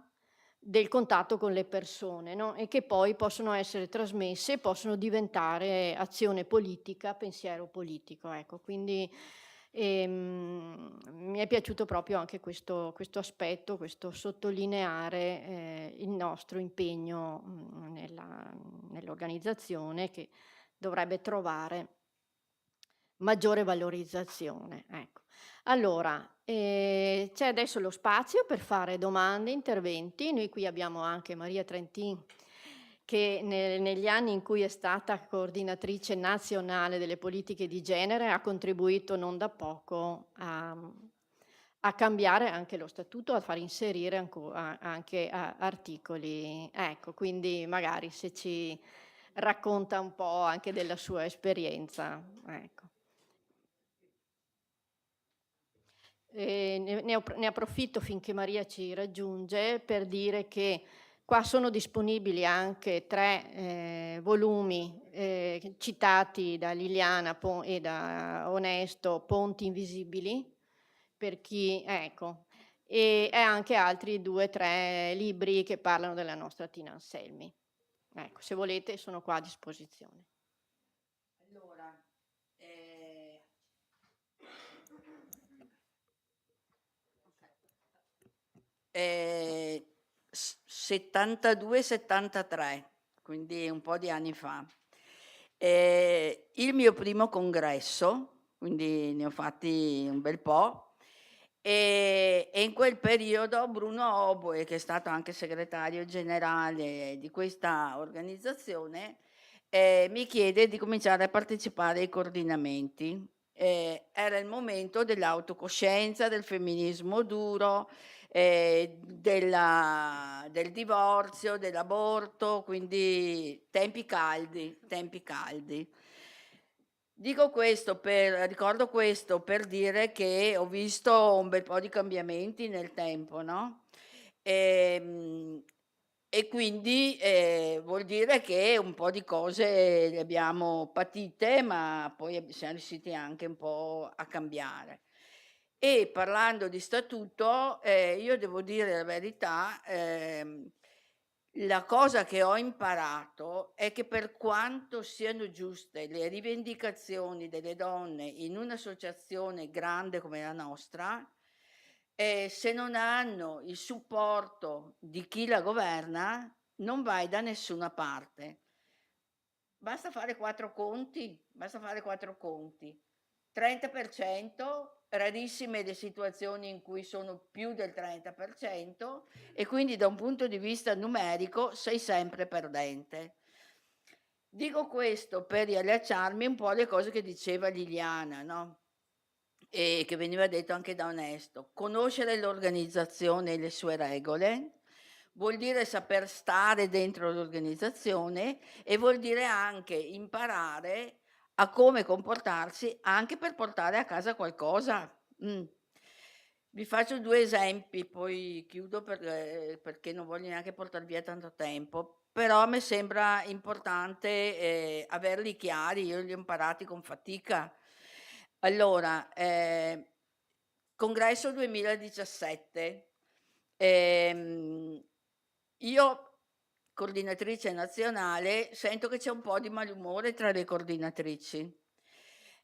del contatto con le persone, no, e che poi possono essere trasmesse, possono diventare azione politica, pensiero politico, ecco. Quindi, mi è piaciuto proprio anche questo aspetto, questo sottolineare, il nostro impegno, nell'organizzazione che dovrebbe trovare maggiore valorizzazione, ecco. Allora, c'è adesso lo spazio per fare domande, interventi. Noi qui abbiamo anche Maria Trentin che negli anni in cui è stata coordinatrice nazionale delle politiche di genere ha contribuito non da poco a cambiare anche lo statuto, a far inserire anche articoli. Ecco, quindi magari se ci racconta un po' anche della sua esperienza, ecco. Ne approfitto finché Maria ci raggiunge per dire che qua sono disponibili anche 3 volumi citati da Liliana e da Onesto, Ponti invisibili, per chi ecco, e anche altri 2, 3 libri che parlano della nostra Tina Anselmi. Ecco, se volete sono qua a disposizione. Allora, 72-73, quindi un po' di anni fa. Il mio primo congresso, quindi ne ho fatti un bel po', e in quel periodo Bruno Oboe, che è stato anche segretario generale di questa organizzazione, mi chiede di cominciare a partecipare ai coordinamenti. Era il momento dell'autocoscienza, del femminismo duro, del divorzio, dell'aborto, quindi tempi caldi, tempi caldi. Ricordo questo per dire che ho visto un bel po' di cambiamenti nel tempo, no? E quindi vuol dire che un po' di cose le abbiamo patite, ma poi siamo riusciti anche un po' a cambiare. E parlando di statuto, io devo dire la verità, la cosa che ho imparato è che per quanto siano giuste le rivendicazioni delle donne in un'associazione grande come la nostra, se non hanno il supporto di chi la governa, non vai da nessuna parte. Basta fare 4 conti, 30%, rarissime le situazioni in cui sono più del 30%, e quindi da un punto di vista numerico sei sempre perdente. Dico questo per riallacciarmi un po' alle cose che diceva Liliana, no? E che veniva detto anche da Onesto. Conoscere l'organizzazione e le sue regole vuol dire saper stare dentro l'organizzazione e vuol dire anche imparare a come comportarsi anche per portare a casa qualcosa. Vi faccio 2 esempi, poi chiudo perché non voglio neanche portar via tanto tempo, però a me sembra importante averli chiari, io li ho imparati con fatica. Allora, congresso 2017, io coordinatrice nazionale, sento che c'è un po' di malumore tra le coordinatrici.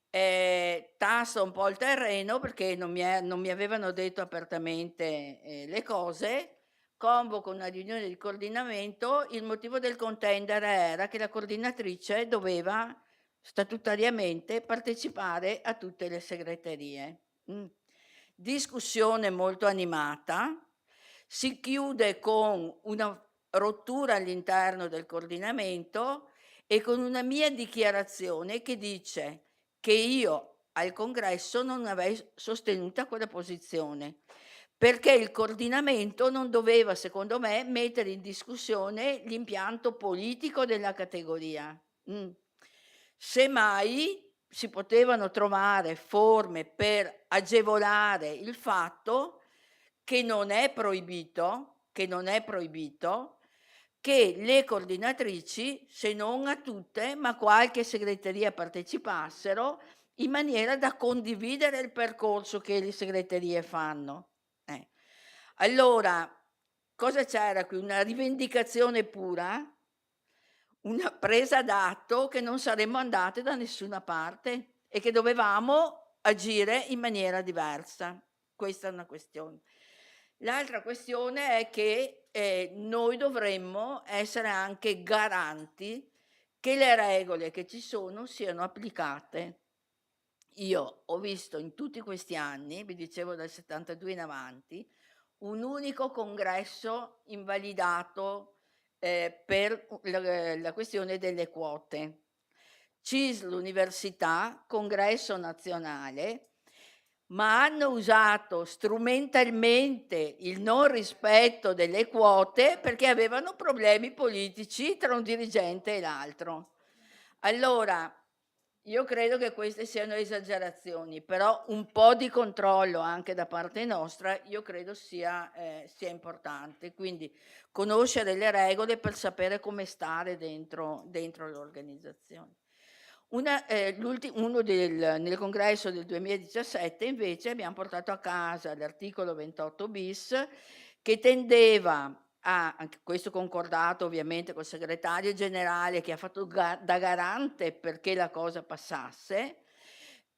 Tasto un po' il terreno perché non mi avevano detto apertamente le cose, convoco una riunione di coordinamento, il motivo del contendere era che la coordinatrice doveva statutariamente partecipare a tutte le segreterie. Discussione molto animata, si chiude con una rottura all'interno del coordinamento e con una mia dichiarazione che dice che io al congresso non avrei sostenuta quella posizione, perché il coordinamento non doveva, secondo me, mettere in discussione l'impianto politico della categoria. Semmai si potevano trovare forme per agevolare il fatto che non è proibito che le coordinatrici, se non a tutte, ma qualche segreteria partecipassero in maniera da condividere il percorso che le segreterie fanno. Allora, cosa c'era qui? Una rivendicazione pura? Una presa d'atto che non saremmo andate da nessuna parte e che dovevamo agire in maniera diversa. Questa è una questione. L'altra questione è che noi dovremmo essere anche garanti che le regole che ci sono siano applicate. Io ho visto in tutti questi anni, vi dicevo dal 72 in avanti, un unico congresso invalidato per la questione delle quote. CISL Università, congresso nazionale, ma hanno usato strumentalmente il non rispetto delle quote perché avevano problemi politici tra un dirigente e l'altro. Allora, io credo che queste siano esagerazioni, però un po' di controllo anche da parte nostra io credo sia importante. Quindi conoscere le regole per sapere come stare dentro l'organizzazione. Nel congresso del 2017 invece abbiamo portato a casa l'articolo 28 bis che tendeva anche questo concordato ovviamente col segretario generale che ha fatto da garante perché la cosa passasse,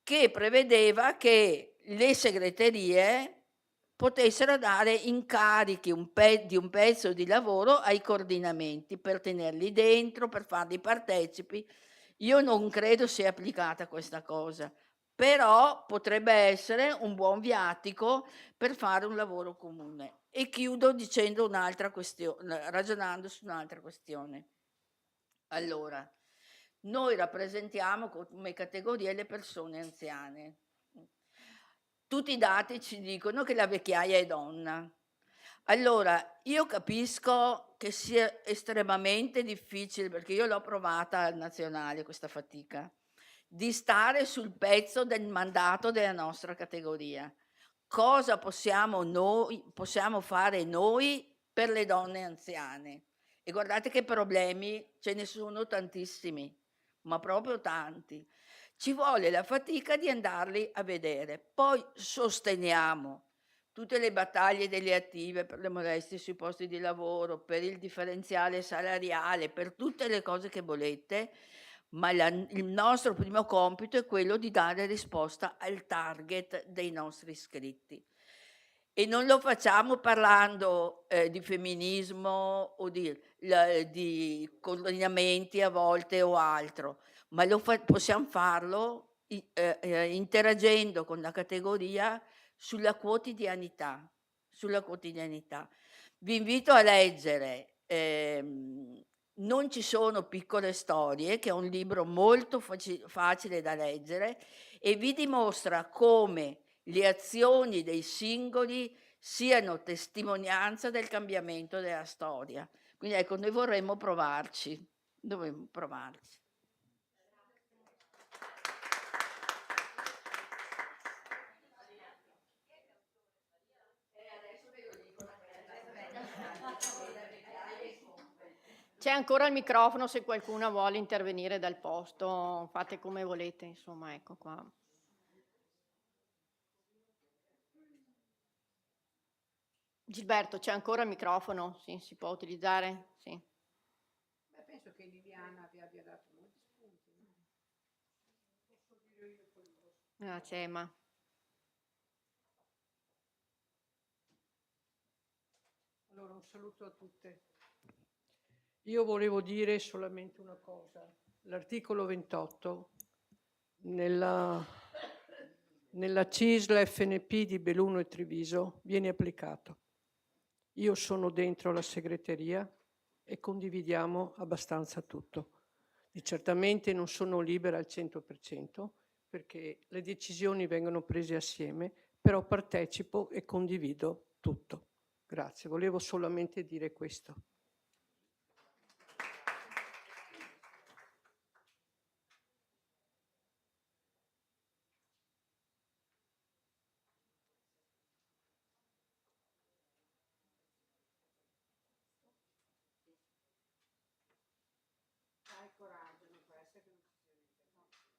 che prevedeva che le segreterie potessero dare incarichi di un pezzo di lavoro ai coordinamenti per tenerli dentro, per farli partecipi. Io non credo sia applicata questa cosa, però potrebbe essere un buon viatico per fare un lavoro comune. E chiudo dicendo ragionando su un'altra questione. Allora, noi rappresentiamo come categoria le persone anziane. Tutti i dati ci dicono che la vecchiaia è donna. Allora, io capisco che sia estremamente difficile, perché io l'ho provata al nazionale questa fatica, di stare sul pezzo del mandato della nostra categoria. Cosa possiamo fare noi per le donne anziane? E guardate che problemi ce ne sono tantissimi, ma proprio tanti. Ci vuole la fatica di andarli a vedere. Poi sosteniamo tutte le battaglie delle attive per le molestie sui posti di lavoro, per il differenziale salariale, per tutte le cose che volete, ma il nostro primo compito è quello di dare risposta al target dei nostri iscritti. E non lo facciamo parlando di femminismo o di coordinamenti a volte o altro, ma possiamo farlo interagendo con la categoria sulla quotidianità. Vi invito a leggere Non ci sono piccole storie, che è un libro molto facile da leggere e vi dimostra come le azioni dei singoli siano testimonianza del cambiamento della storia. Quindi ecco, noi vorremmo provarci, dovremmo provarci. C'è ancora il microfono se qualcuno vuole intervenire dal posto, fate come volete, insomma, ecco qua. Gilberto, c'è ancora il microfono? Sì, si può utilizzare? Sì. che Liliana vi abbia dato molti spunti. Posso dire io quello? Cema. Allora, un saluto a tutte. Io volevo dire solamente una cosa. L'articolo 28 nella CISL FNP di Belluno e Treviso viene applicato. Io sono dentro la segreteria e condividiamo abbastanza tutto. E certamente non sono libera al 100% perché le decisioni vengono prese assieme, però partecipo e condivido tutto. Grazie, volevo solamente dire questo. Hai coraggio, non può essere che non ci sia niente.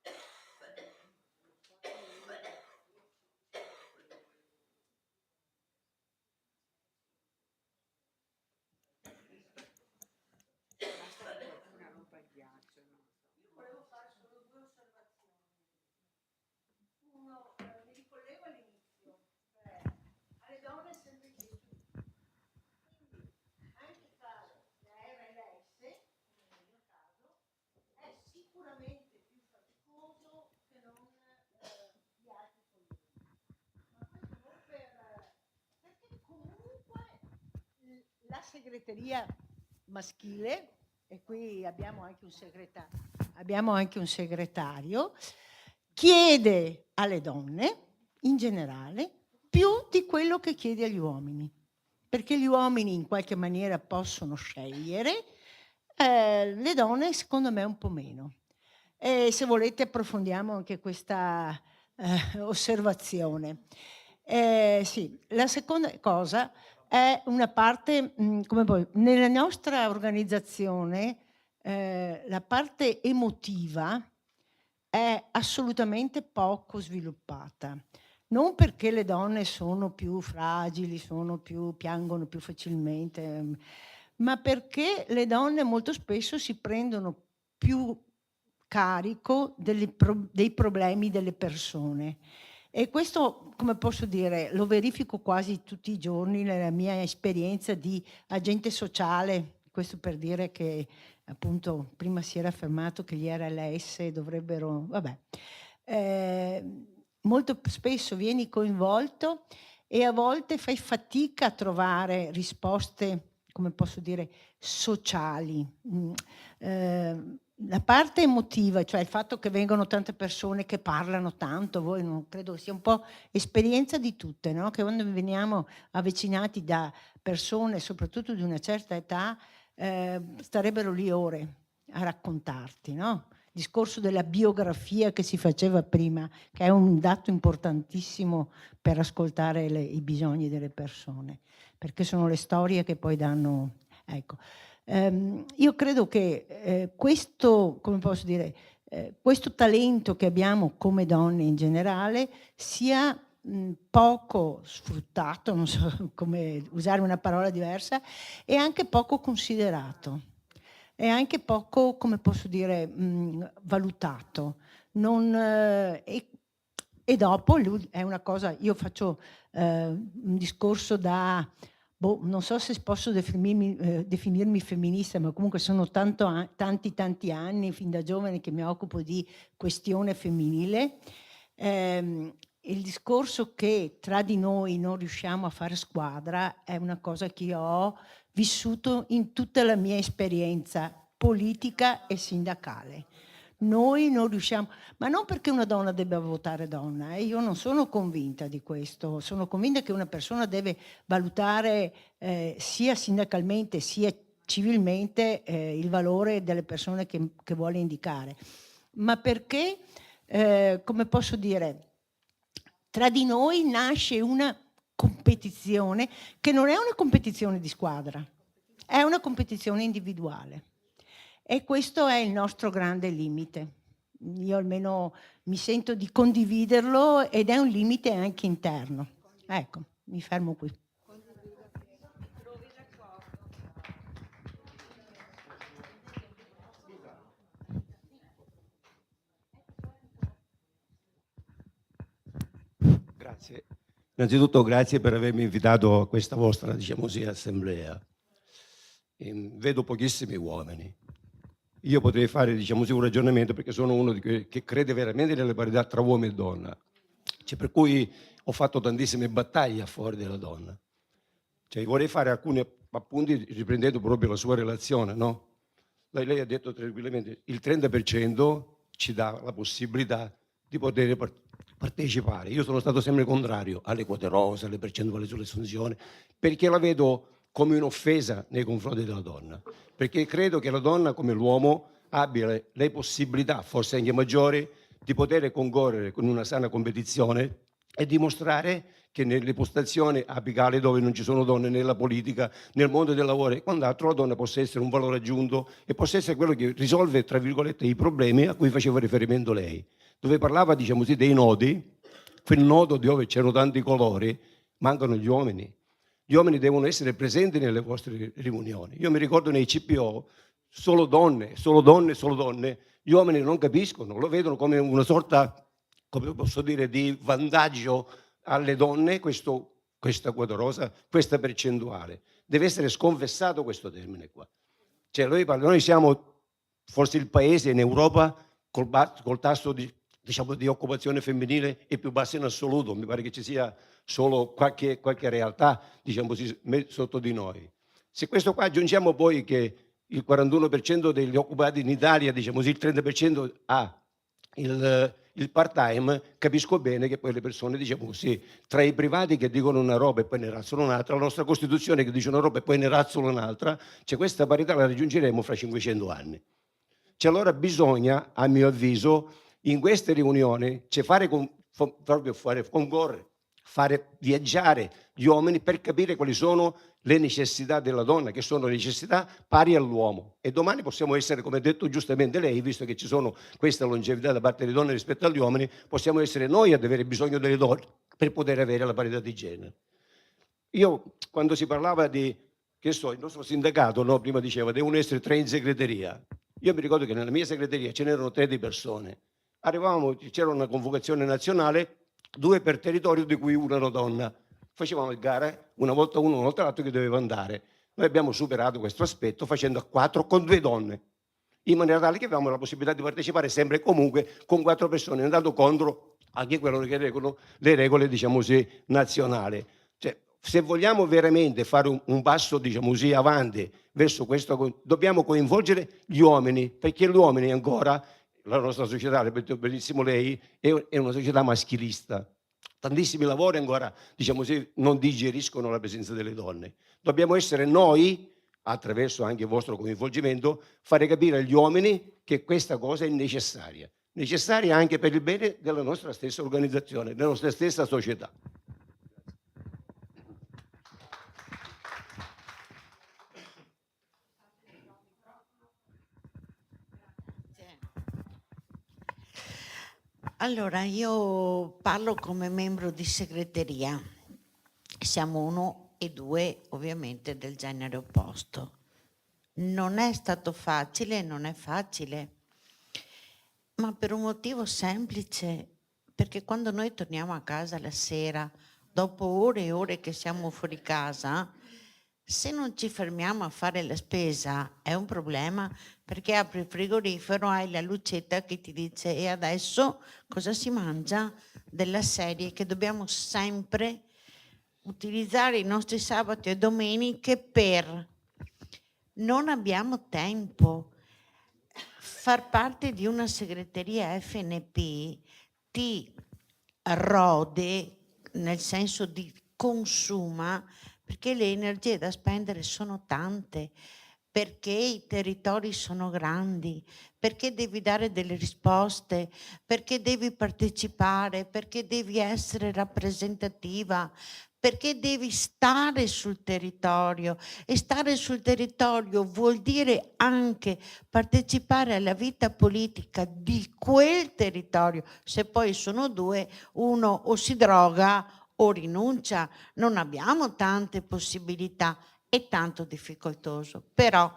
Basta che qualcuno rompa il ghiaccio, no? Io volevo fare solo due osservazioni. Uno, mi ricollego all'inizio, cioè alle donne è sempre chiesto di più. Quindi anche fare la RLS, come nel mio caso, è sicuramente più faticoso che non gli altri colleghi. Ma questo non perché comunque La segreteria maschile, e qui abbiamo anche un segretario, chiede alle donne in generale più di quello che chiede agli uomini, perché gli uomini in qualche maniera possono scegliere, le donne secondo me un po' meno. E se volete approfondiamo anche questa osservazione. Sì, la seconda cosa è una parte, come poi, nella nostra organizzazione la parte emotiva è assolutamente poco sviluppata. Non perché le donne sono più fragili, piangono più facilmente, ma perché le donne molto spesso si prendono più carico dei problemi delle persone. E questo, come posso dire, lo verifico quasi tutti i giorni nella mia esperienza di agente sociale, questo per dire che appunto prima si era affermato che gli RLS dovrebbero, vabbè, molto spesso vieni coinvolto e a volte fai fatica a trovare risposte, come posso dire, sociali. La parte emotiva, cioè il fatto che vengono tante persone che parlano tanto, voi non credo sia un po' esperienza di tutte, no? Che quando veniamo avvicinati da persone, soprattutto di una certa età, starebbero lì ore a raccontarti, no? Il discorso della biografia che si faceva prima, che è un dato importantissimo per ascoltare i bisogni delle persone, perché sono le storie che poi danno, ecco. Io credo che questo, come posso dire, questo talento che abbiamo come donne in generale sia poco sfruttato, non so come usare una parola diversa, e anche poco considerato, e anche poco, come posso dire, valutato. E dopo è una cosa, io faccio un discorso da, non so se posso definirmi femminista, ma comunque sono tanti anni, fin da giovane, che mi occupo di questione femminile. Il discorso che tra di noi non riusciamo a fare squadra è una cosa che io ho vissuto in tutta la mia esperienza politica e sindacale. Noi non riusciamo, ma non perché una donna debba votare donna, io non sono convinta di questo, sono convinta che una persona deve valutare sia sindacalmente sia civilmente il valore delle persone che vuole indicare, ma perché, come posso dire, tra di noi nasce una competizione che non è una competizione di squadra, è una competizione individuale. E questo è il nostro grande limite. Io almeno mi sento di condividerlo ed è un limite anche interno. Ecco, mi fermo qui. Grazie. Innanzitutto grazie per avermi invitato a questa vostra, diciamo così, assemblea. Vedo pochissimi uomini. Io potrei fare, diciamo così, un ragionamento, perché sono uno che crede veramente nelle parità tra uomo e donna. Cioè, per cui ho fatto tantissime battaglie a favore della donna. Cioè, vorrei fare alcuni appunti riprendendo proprio la sua relazione, no? Lei ha detto tranquillamente il 30% ci dà la possibilità di poter partecipare. Io sono stato sempre contrario alle quote rosa, alle percentuali sulle assunzioni, perché la vedo come un'offesa nei confronti della donna, perché credo che la donna come l'uomo abbia le possibilità, forse anche maggiori, di poter concorrere con una sana competizione e dimostrare che nelle postazioni apicali dove non ci sono donne, nella politica, nel mondo del lavoro e quant'altro, la donna possa essere un valore aggiunto e possa essere quello che risolve, tra virgolette, i problemi a cui faceva riferimento lei, dove parlava, diciamo così, dei nodi, quel nodo dove c'erano tanti colori, mancano gli uomini. Gli uomini devono essere presenti nelle vostre riunioni. Io mi ricordo nei CPO, solo donne, solo donne, solo donne. Gli uomini non capiscono, lo vedono come una sorta, come posso dire, di vantaggio alle donne, questa quota rosa, questa percentuale. Deve essere sconfessato questo termine qua. Cioè noi siamo forse il paese in Europa col tasso di occupazione femminile è più basso in assoluto. Mi pare che ci sia solo qualche realtà, diciamo così, sotto di noi. Se questo qua aggiungiamo poi che il 41% degli occupati in Italia, diciamo così, il 30% ha il part-time, capisco bene che poi le persone, diciamo così, tra i privati che dicono una roba e poi ne razzolano un'altra, la nostra Costituzione che dice una roba e poi ne razzola un'altra, cioè questa parità la raggiungeremo fra 500 anni. Cioè allora bisogna, a mio avviso, in queste riunioni, cioè proprio fare concorrere, fare viaggiare gli uomini per capire quali sono le necessità della donna, che sono necessità pari all'uomo. E domani possiamo essere, come ha detto giustamente lei, visto che ci sono questa longevità da parte delle donne rispetto agli uomini, possiamo essere noi ad avere bisogno delle donne per poter avere la parità di genere. Io, quando si parlava di, che so, il nostro sindacato, no, prima diceva, devono essere 3 in segreteria. Io mi ricordo che nella mia segreteria ce n'erano 3 di persone. C'era una convocazione nazionale, 2 per territorio, di cui una era donna. Facevamo gare, una volta uno, una volta l'altro che doveva andare. Noi abbiamo superato questo aspetto facendo a 4 con 2 donne, in maniera tale che avevamo la possibilità di partecipare sempre e comunque con 4 persone, andando contro anche quello che regolano le regole, diciamo così, nazionali. Cioè, se vogliamo veramente fare un passo, diciamo così, avanti verso questo, dobbiamo coinvolgere gli uomini, perché gli uomini ancora, la nostra società, ripeto benissimo lei, è una società maschilista. Tantissimi lavori ancora, diciamo così, non digeriscono la presenza delle donne. Dobbiamo essere noi, attraverso anche il vostro coinvolgimento, fare capire agli uomini che questa cosa è necessaria anche per il bene della nostra stessa organizzazione, della nostra stessa società. Allora, io parlo come membro di segreteria. Siamo 1 e 2 ovviamente del genere opposto. Non è stato facile, non è facile, ma per un motivo semplice, perché quando noi torniamo a casa la sera, dopo ore e ore che siamo fuori casa, se non ci fermiamo a fare la spesa è un problema, perché apri il frigorifero, hai la lucetta che ti dice e adesso cosa si mangia, della serie che dobbiamo sempre utilizzare i nostri sabati e domeniche per... Non abbiamo tempo. Far parte di una segreteria FNP ti rode, nel senso di consuma, perché le energie da spendere sono tante, perché i territori sono grandi, perché devi dare delle risposte, perché devi partecipare, perché devi essere rappresentativa, perché devi stare sul territorio, e stare sul territorio vuol dire anche partecipare alla vita politica di quel territorio. Se poi sono 2, uno o si droga o rinuncia. Non abbiamo tante possibilità, è tanto difficoltoso. Però,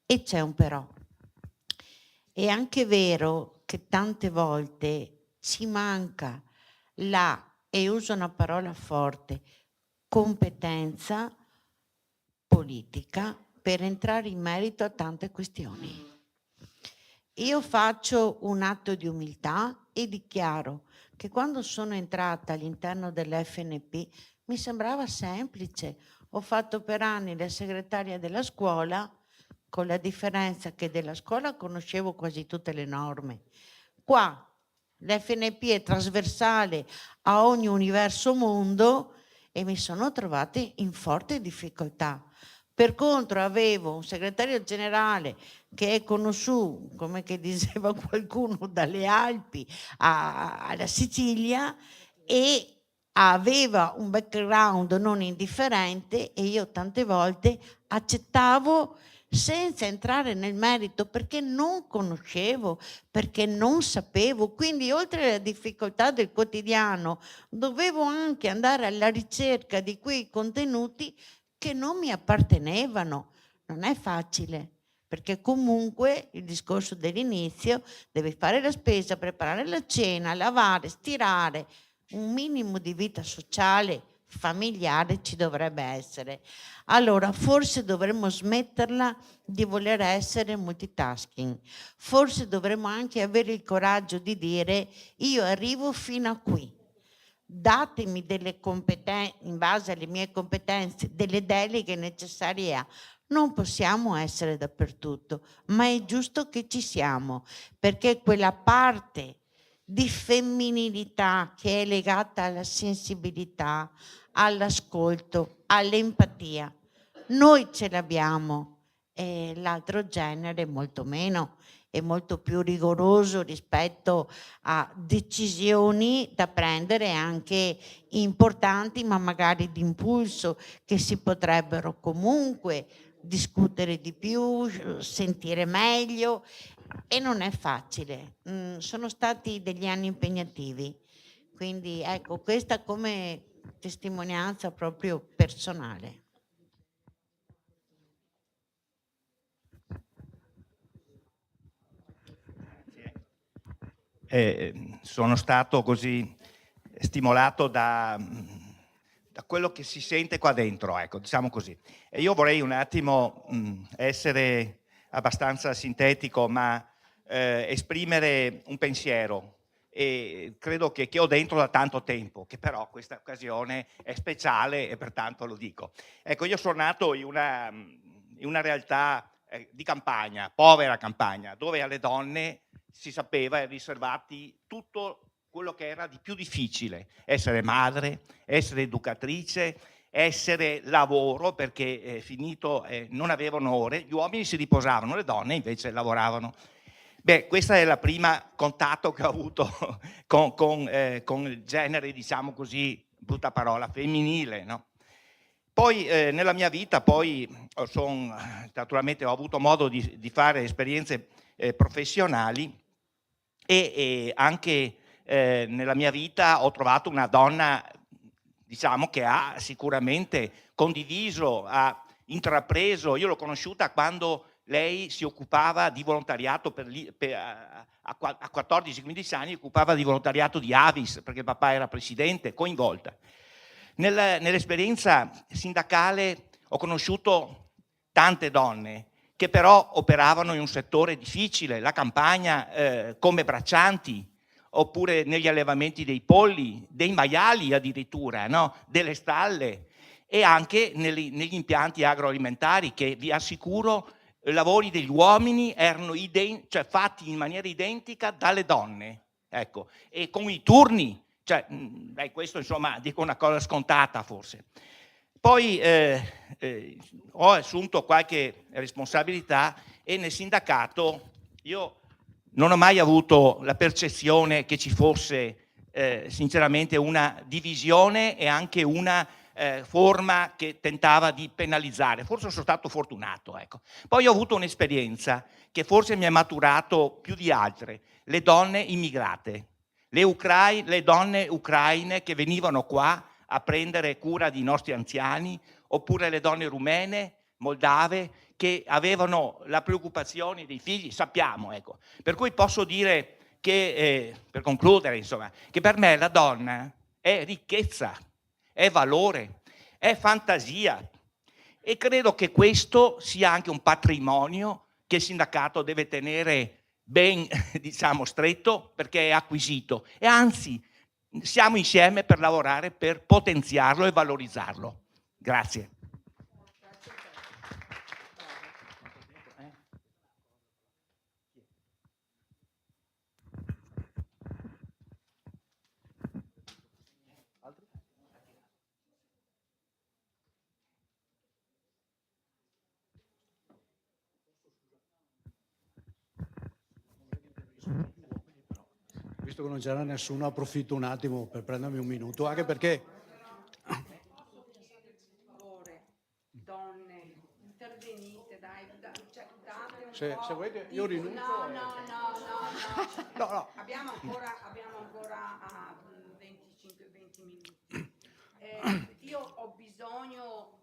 e c'è un però, è anche vero che tante volte ci manca la e uso una parola forte, competenza politica per entrare in merito a tante questioni. Io faccio un atto di umiltà e dichiaro che quando sono entrata all'interno dell'FNP mi sembrava semplice. Ho fatto per anni la segretaria della scuola, con la differenza che della scuola conoscevo quasi tutte le norme. Qua l'FNP è trasversale a ogni universo mondo e mi sono trovata in forte difficoltà. Per contro avevo un segretario generale che è conosciuto, come che diceva qualcuno, dalle Alpi alla Sicilia, e aveva un background non indifferente, e io tante volte accettavo senza entrare nel merito perché non conoscevo, perché non sapevo. Quindi oltre alla difficoltà del quotidiano dovevo anche andare alla ricerca di quei contenuti che non mi appartenevano. Non è facile, perché comunque il discorso dell'inizio, devi fare la spesa, preparare la cena, lavare, stirare, un minimo di vita sociale, familiare ci dovrebbe essere. Allora, forse dovremmo smetterla di voler essere multitasking. Forse dovremmo anche avere il coraggio di dire: io arrivo fino a qui. Datemi delle competenze, in base alle mie competenze, delle deleghe necessarie a. Non possiamo essere dappertutto, ma è giusto che ci siamo, perché quella parte di femminilità che è legata alla sensibilità, all'ascolto, all'empatia, noi ce l'abbiamo, e l'altro genere molto meno, è molto più rigoroso rispetto a decisioni da prendere anche importanti, ma magari d'impulso, che si potrebbero comunque discutere di più, sentire meglio, e non è facile. Sono stati degli anni impegnativi, quindi ecco, questa come testimonianza proprio personale. Sono stato così stimolato da quello che si sente qua dentro, ecco, diciamo così. E io vorrei un attimo essere abbastanza sintetico, ma esprimere un pensiero. E credo che ho dentro da tanto tempo, che però questa occasione è speciale e pertanto lo dico. Ecco, io sono nato in una realtà di campagna, povera campagna, dove alle donne si sapeva riservati tutto quello che era di più difficile: essere madre, essere educatrice, essere lavoro, perché finito non avevano ore, gli uomini si riposavano, le donne invece lavoravano. Beh, questo è il primo contatto che ho avuto con il genere, diciamo così, brutta parola, femminile, no? Poi nella mia vita naturalmente ho avuto modo di fare esperienze professionali e anche nella mia vita ho trovato una donna, diciamo, che ha sicuramente condiviso, ha intrapreso. Io l'ho conosciuta quando lei si occupava di volontariato a 14-15 anni, occupava di volontariato di Avis, perché il papà era presidente, coinvolta. Nell'esperienza sindacale ho conosciuto tante donne che però operavano in un settore difficile, la campagna, come braccianti, oppure negli allevamenti dei polli, dei maiali addirittura, no? Delle stalle, e anche negli impianti agroalimentari, che vi assicuro i lavori degli uomini erano fatti in maniera identica dalle donne, ecco, e con i turni, questo insomma dico una cosa scontata forse. Poi ho assunto qualche responsabilità e nel sindacato io non ho mai avuto la percezione che ci fosse sinceramente una divisione e anche una forma che tentava di penalizzare. Forse sono stato fortunato, ecco. Poi ho avuto un'esperienza che forse mi ha maturato più di altre: le donne immigrate, le donne ucraine che venivano qua a prendere cura di nostri anziani, oppure le donne rumene, moldave, che avevano la preoccupazione dei figli, sappiamo, ecco. Per cui posso dire che, per concludere, insomma, che per me la donna è ricchezza, è valore, è fantasia. E credo che questo sia anche un patrimonio che il sindacato deve tenere ben, diciamo, stretto, perché è acquisito. E anzi, siamo insieme per lavorare per potenziarlo e valorizzarlo. Grazie. Visto che non c'era nessuno, approfitto un attimo per prendermi un minuto, anche perché Donne, intervenite, dai, cioè, date un se po' volete di- io rinuncio. No. No. Abbiamo ancora 20 minuti. Io ho bisogno,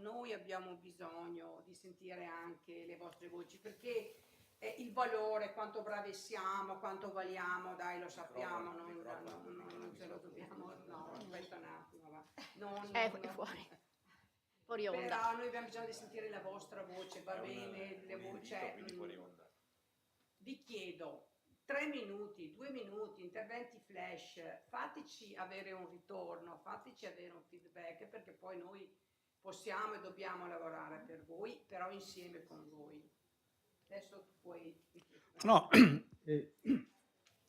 noi abbiamo bisogno di sentire anche le vostre voci, perché il valore, quanto bravi siamo, quanto valiamo, dai, lo sappiamo, non ce lo dobbiamo, no, aspetta un attimo, va. Fuori onda. Però noi abbiamo bisogno di sentire la vostra voce, va bene, le voci. Vi chiedo 3 minuti, 2 minuti, interventi flash, fateci avere un ritorno, fateci avere un feedback, perché poi noi possiamo e dobbiamo lavorare per voi, però insieme con voi. Adesso tu puoi... No,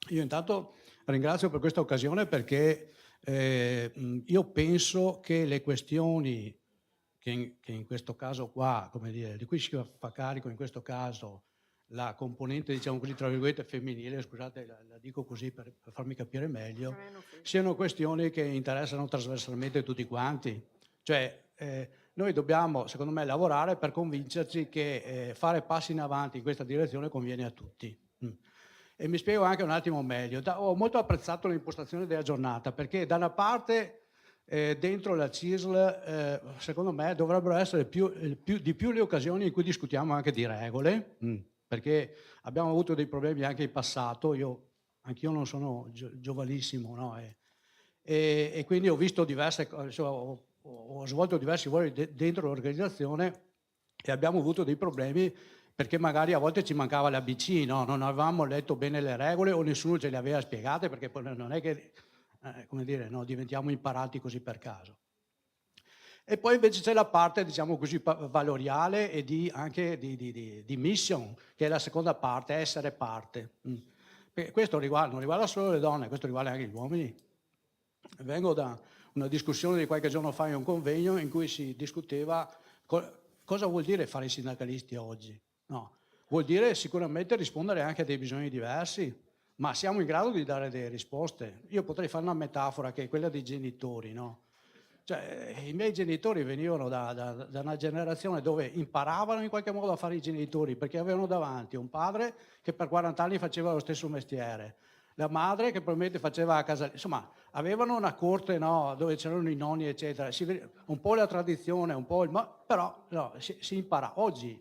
io intanto ringrazio per questa occasione, perché io penso che le questioni che in questo caso qua, come dire, di cui si fa carico in questo caso la componente, diciamo così, tra virgolette femminile, scusate, la dico così per farmi capire meglio, siano questioni che interessano trasversalmente tutti quanti. Cioè, noi dobbiamo, secondo me, lavorare per convincerci che fare passi in avanti in questa direzione conviene a tutti. E mi spiego anche un attimo meglio. Ho molto apprezzato l'impostazione della giornata, perché da una parte dentro la CISL, secondo me, dovrebbero essere di più le occasioni in cui discutiamo anche di regole, perché abbiamo avuto dei problemi anche in passato. Anch'io non sono giovanissimo, no? E quindi ho visto diverse cose, ho svolto diversi ruoli dentro l'organizzazione e abbiamo avuto dei problemi perché magari a volte ci mancava l'ABC, no? Non avevamo letto bene le regole o nessuno ce le aveva spiegate, perché poi non è che come dire, no, diventiamo imparati così per caso. E poi invece c'è la parte, diciamo così, valoriale e anche di mission, che è la seconda parte, essere parte. Questo non riguarda solo le donne, questo riguarda anche gli uomini. Vengo da una discussione di qualche giorno fa in un convegno in cui si discuteva cosa vuol dire fare i sindacalisti oggi. No, vuol dire sicuramente rispondere anche a dei bisogni diversi, ma siamo in grado di dare delle risposte. Io potrei fare una metafora che è quella dei genitori, no? Cioè, i miei genitori venivano da una generazione dove imparavano in qualche modo a fare i genitori, perché avevano davanti un padre che per 40 anni faceva lo stesso mestiere, la madre che probabilmente faceva a casa, insomma, avevano una corte, no, dove c'erano i nonni, eccetera. Un po' la tradizione, un po' però no, si impara. Oggi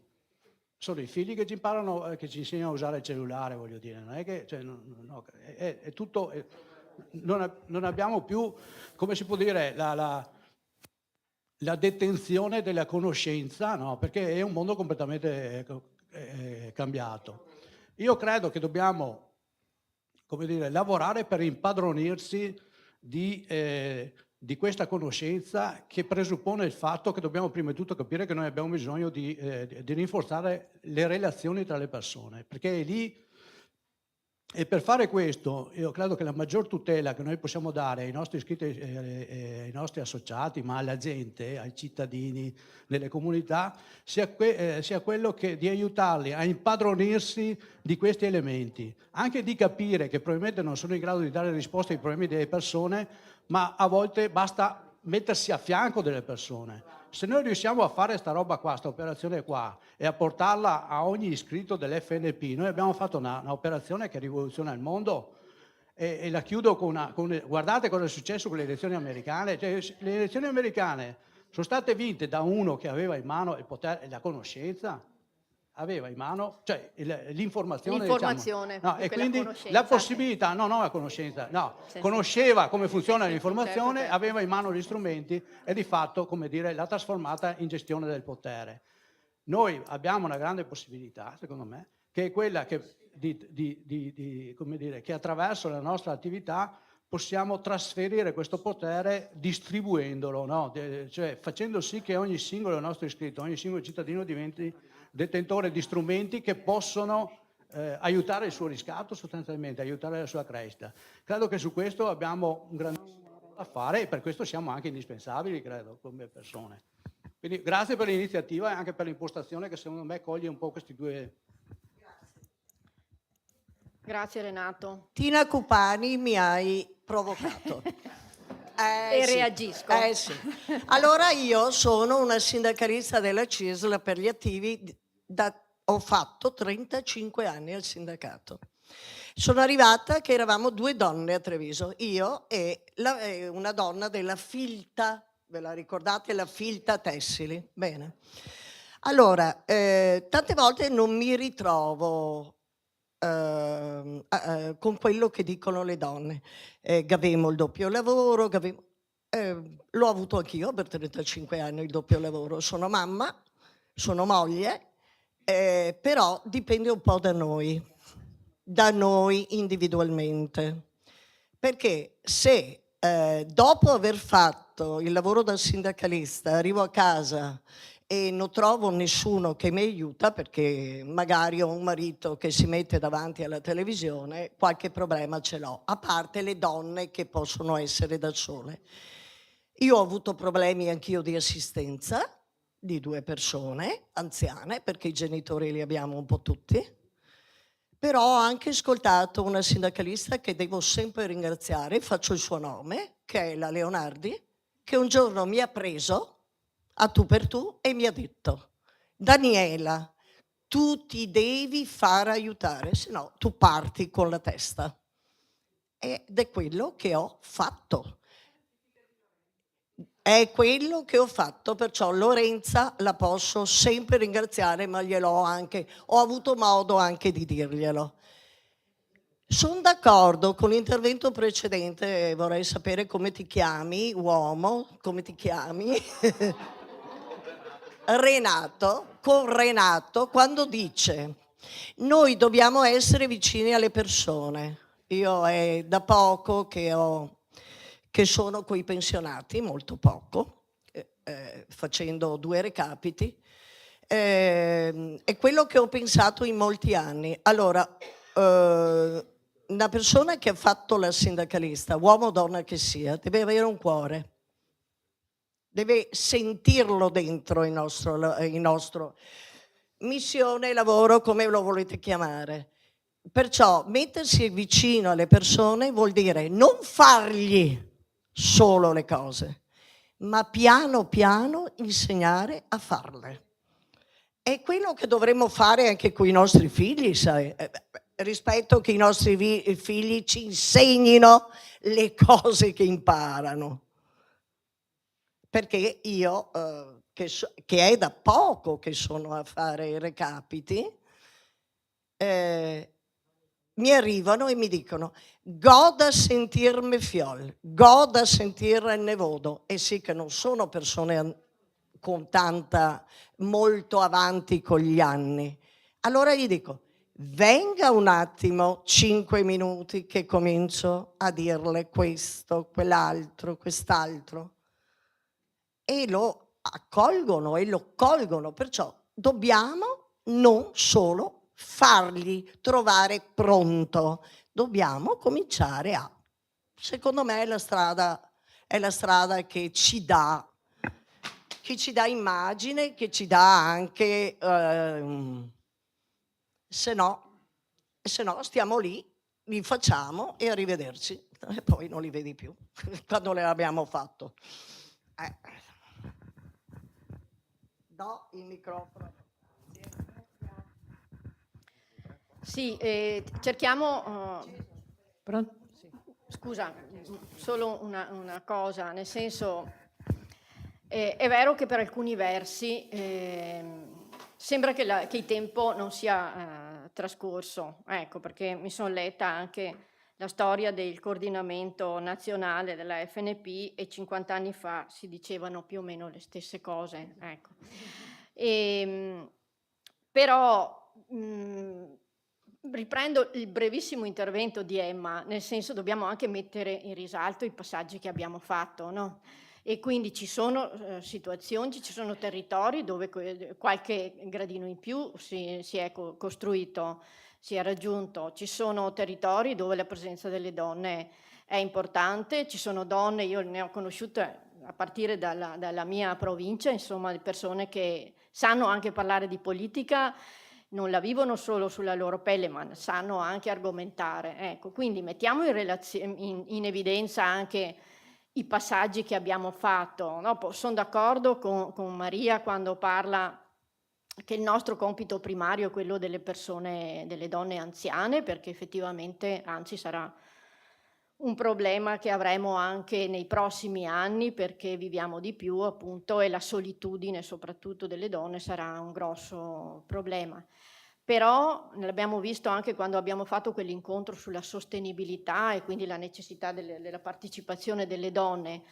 sono i figli che ci imparano, che ci insegnano a usare il cellulare, voglio dire, non è che, cioè, no, è tutto, non abbiamo più, come si può dire, la detenzione della conoscenza, no? Perché è un mondo completamente cambiato. Io credo che dobbiamo, come dire, lavorare per impadronirsi di questa conoscenza, che presuppone il fatto che dobbiamo prima di tutto capire che noi abbiamo bisogno di rinforzare le relazioni tra le persone, perché è lì. E per fare questo io credo che la maggior tutela che noi possiamo dare ai nostri iscritti, ai nostri associati, ma alla gente, ai cittadini, nelle comunità, sia quello di aiutarli a impadronirsi di questi elementi, anche di capire che probabilmente non sono in grado di dare risposte ai problemi delle persone, ma a volte basta mettersi a fianco delle persone. Se noi riusciamo a fare sta roba qua, sta operazione qua, e a portarla a ogni iscritto dell'FNP, noi abbiamo fatto un'operazione che rivoluziona il mondo. E la chiudo guardate cosa è successo con le elezioni americane. Cioè, le elezioni americane sono state vinte da uno che aveva in mano il potere e la conoscenza. aveva in mano, cioè l'informazione, L'informazione, diciamo, no, e quella quindi conoscenza, la possibilità, no, la conoscenza, no, Sì, sì. conosceva come funziona Sì, l'informazione, certo. aveva in mano gli strumenti e di fatto, come dire, l'ha trasformata in gestione del potere. Noi abbiamo una grande possibilità, secondo me, che è quella che, come dire, che attraverso la nostra attività possiamo trasferire questo potere distribuendolo, no? Cioè facendo sì che ogni singolo nostro iscritto, ogni singolo cittadino diventi detentore di strumenti che possono aiutare il suo riscatto, sostanzialmente, aiutare la sua crescita. Credo che su questo abbiamo un grande lavoro da fare e per questo siamo anche indispensabili, credo, come persone. Quindi grazie per l'iniziativa e anche per l'impostazione che secondo me coglie un po' questi due. Grazie Renato. Tina Cupani, mi hai provocato. E Sì, reagisco. sì. Allora io sono una sindacalista della CISL per gli attivi, ho fatto 35 anni al sindacato. Sono arrivata che eravamo 2 donne a Treviso, io e una donna della Filta, ve la ricordate, la Filta Tessili? Bene. Allora, tante volte non mi ritrovo con quello che dicono le donne. Gavemo il doppio lavoro, l'ho avuto anch'io per 35 anni il doppio lavoro. Sono mamma, sono moglie, però dipende un po' da noi individualmente. Perché se dopo aver fatto il lavoro da sindacalista arrivo a casa e non trovo nessuno che mi aiuta, perché magari ho un marito che si mette davanti alla televisione, qualche problema ce l'ho, a parte le donne che possono essere da sole. Io ho avuto problemi anch'io di assistenza di 2 persone anziane, perché i genitori li abbiamo un po' tutti, però ho anche ascoltato una sindacalista che devo sempre ringraziare, faccio il suo nome, che è la Leonardi, che un giorno mi ha preso a tu per tu e mi ha detto: Daniela, tu ti devi far aiutare, se no tu parti con la testa. Ed è quello che ho fatto. È quello che ho fatto, perciò Lorenza la posso sempre ringraziare, ma ho avuto modo anche di dirglielo. Sono d'accordo con l'intervento precedente, vorrei sapere come ti chiami, uomo, come ti chiami? Con Renato, quando dice noi dobbiamo essere vicini alle persone. Io è da poco che sono coi pensionati, molto poco, facendo 2 recapiti, è quello che ho pensato in molti anni. Allora, una persona che ha fatto la sindacalista, uomo o donna che sia, deve avere un cuore, deve sentirlo dentro il nostro missione, lavoro, come lo volete chiamare. Perciò mettersi vicino alle persone vuol dire non fargli solo le cose, ma piano piano insegnare a farle. È quello che dovremmo fare anche con i nostri figli, sai? Rispetto che i nostri figli ci insegnino le cose che imparano. Perché io, che è da poco che sono a fare i recapiti, mi arrivano e mi dicono: goda sentirmi fiol, goda sentire ne vodo. E sì che non sono persone con molto avanti con gli anni. Allora gli dico: venga un attimo, 5 minuti, che comincio a dirle questo, quell'altro, quest'altro. E lo accolgono e lo colgono, perciò dobbiamo non solo fargli trovare pronto, dobbiamo cominciare secondo me è la strada che ci dà immagine, che ci dà anche, se no stiamo lì, li facciamo e arrivederci, e poi non li vedi più quando l'abbiamo fatto. Do il microfono. Sì, cerchiamo... Pronto? Scusa, solo una cosa, nel senso, è vero che per alcuni versi sembra che il tempo non sia trascorso, ecco, perché mi sono letta anche la storia del coordinamento nazionale della FNP e 50 anni fa si dicevano più o meno le stesse cose, ecco. Però riprendo il brevissimo intervento di Emma, nel senso dobbiamo anche mettere in risalto i passaggi che abbiamo fatto, no? E quindi ci sono situazioni, ci sono territori dove qualche gradino in più si è costruito, si è raggiunto, ci sono territori dove la presenza delle donne è importante, ci sono donne, io ne ho conosciute a partire dalla mia provincia, insomma, di persone che sanno anche parlare di politica, non la vivono solo sulla loro pelle, ma sanno anche argomentare. Ecco, quindi mettiamo in evidenza anche i passaggi che abbiamo fatto. No? Sono d'accordo con Maria quando parla che il nostro compito primario è quello delle persone, delle donne anziane, perché effettivamente, anzi, sarà un problema che avremo anche nei prossimi anni, perché viviamo di più, appunto, e la solitudine, soprattutto delle donne, sarà un grosso problema. Però l'abbiamo visto anche quando abbiamo fatto quell'incontro sulla sostenibilità e quindi la necessità della partecipazione delle donne.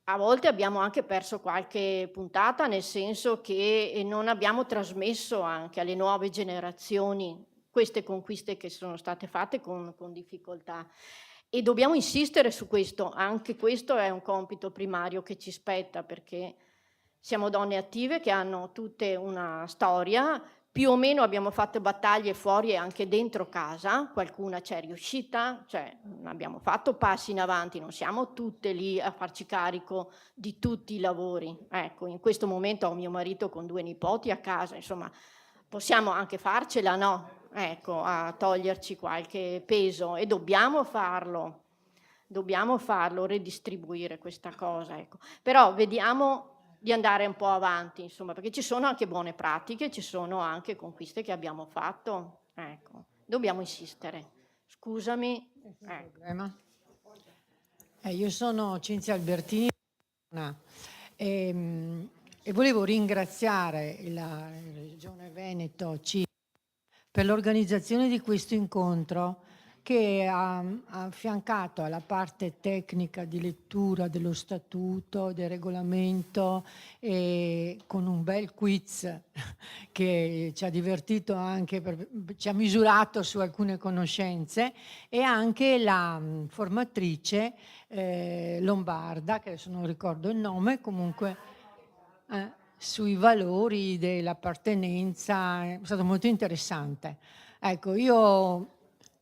A volte abbiamo anche perso qualche puntata, nel senso che non abbiamo trasmesso anche alle nuove generazioni queste conquiste che sono state fatte con difficoltà. E dobbiamo insistere su questo, anche questo è un compito primario che ci spetta, perché siamo donne attive che hanno tutte una storia, più o meno abbiamo fatto battaglie fuori e anche dentro casa, qualcuna c'è riuscita, cioè abbiamo fatto passi in avanti, non siamo tutte lì a farci carico di tutti i lavori. Ecco, in questo momento ho mio marito con 2 nipoti a casa, insomma, possiamo anche farcela, no? Ecco, a toglierci qualche peso e dobbiamo farlo, redistribuire questa cosa, ecco. Però vediamo di andare un po' avanti, insomma, perché ci sono anche buone pratiche, ci sono anche conquiste che abbiamo fatto, ecco. Dobbiamo insistere. Scusami. Problema. Io sono Cinzia Albertini e volevo ringraziare la Regione Veneto per l'organizzazione di questo incontro che ha affiancato alla parte tecnica di lettura dello statuto, del regolamento, e con un bel quiz che ci ha divertito anche, ci ha misurato su alcune conoscenze, e anche la formatrice lombarda, che adesso non ricordo il nome, comunque sui valori dell'appartenenza, è stato molto interessante. Ecco, io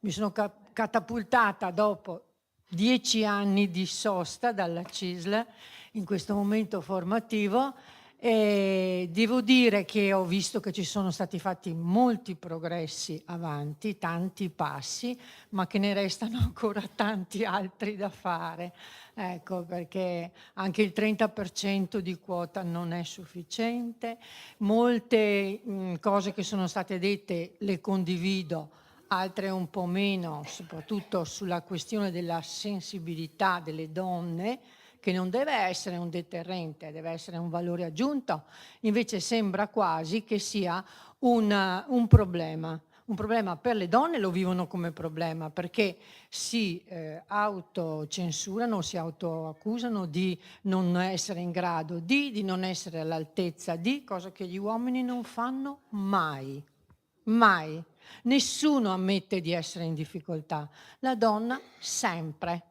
mi sono catapultata dopo 10 anni di sosta dalla CISL in questo momento formativo e devo dire che ho visto che ci sono stati fatti molti progressi avanti, tanti passi, ma che ne restano ancora tanti altri da fare. Ecco, perché anche il 30% di quota non è sufficiente, molte cose che sono state dette le condivido, altre un po' meno, soprattutto sulla questione della sensibilità delle donne, che non deve essere un deterrente, deve essere un valore aggiunto, invece sembra quasi che sia un problema. Un problema per le donne, lo vivono come problema perché si autocensurano, si autoaccusano di non essere in grado di non essere all'altezza di, cosa che gli uomini non fanno mai, mai. Nessuno ammette di essere in difficoltà, la donna sempre,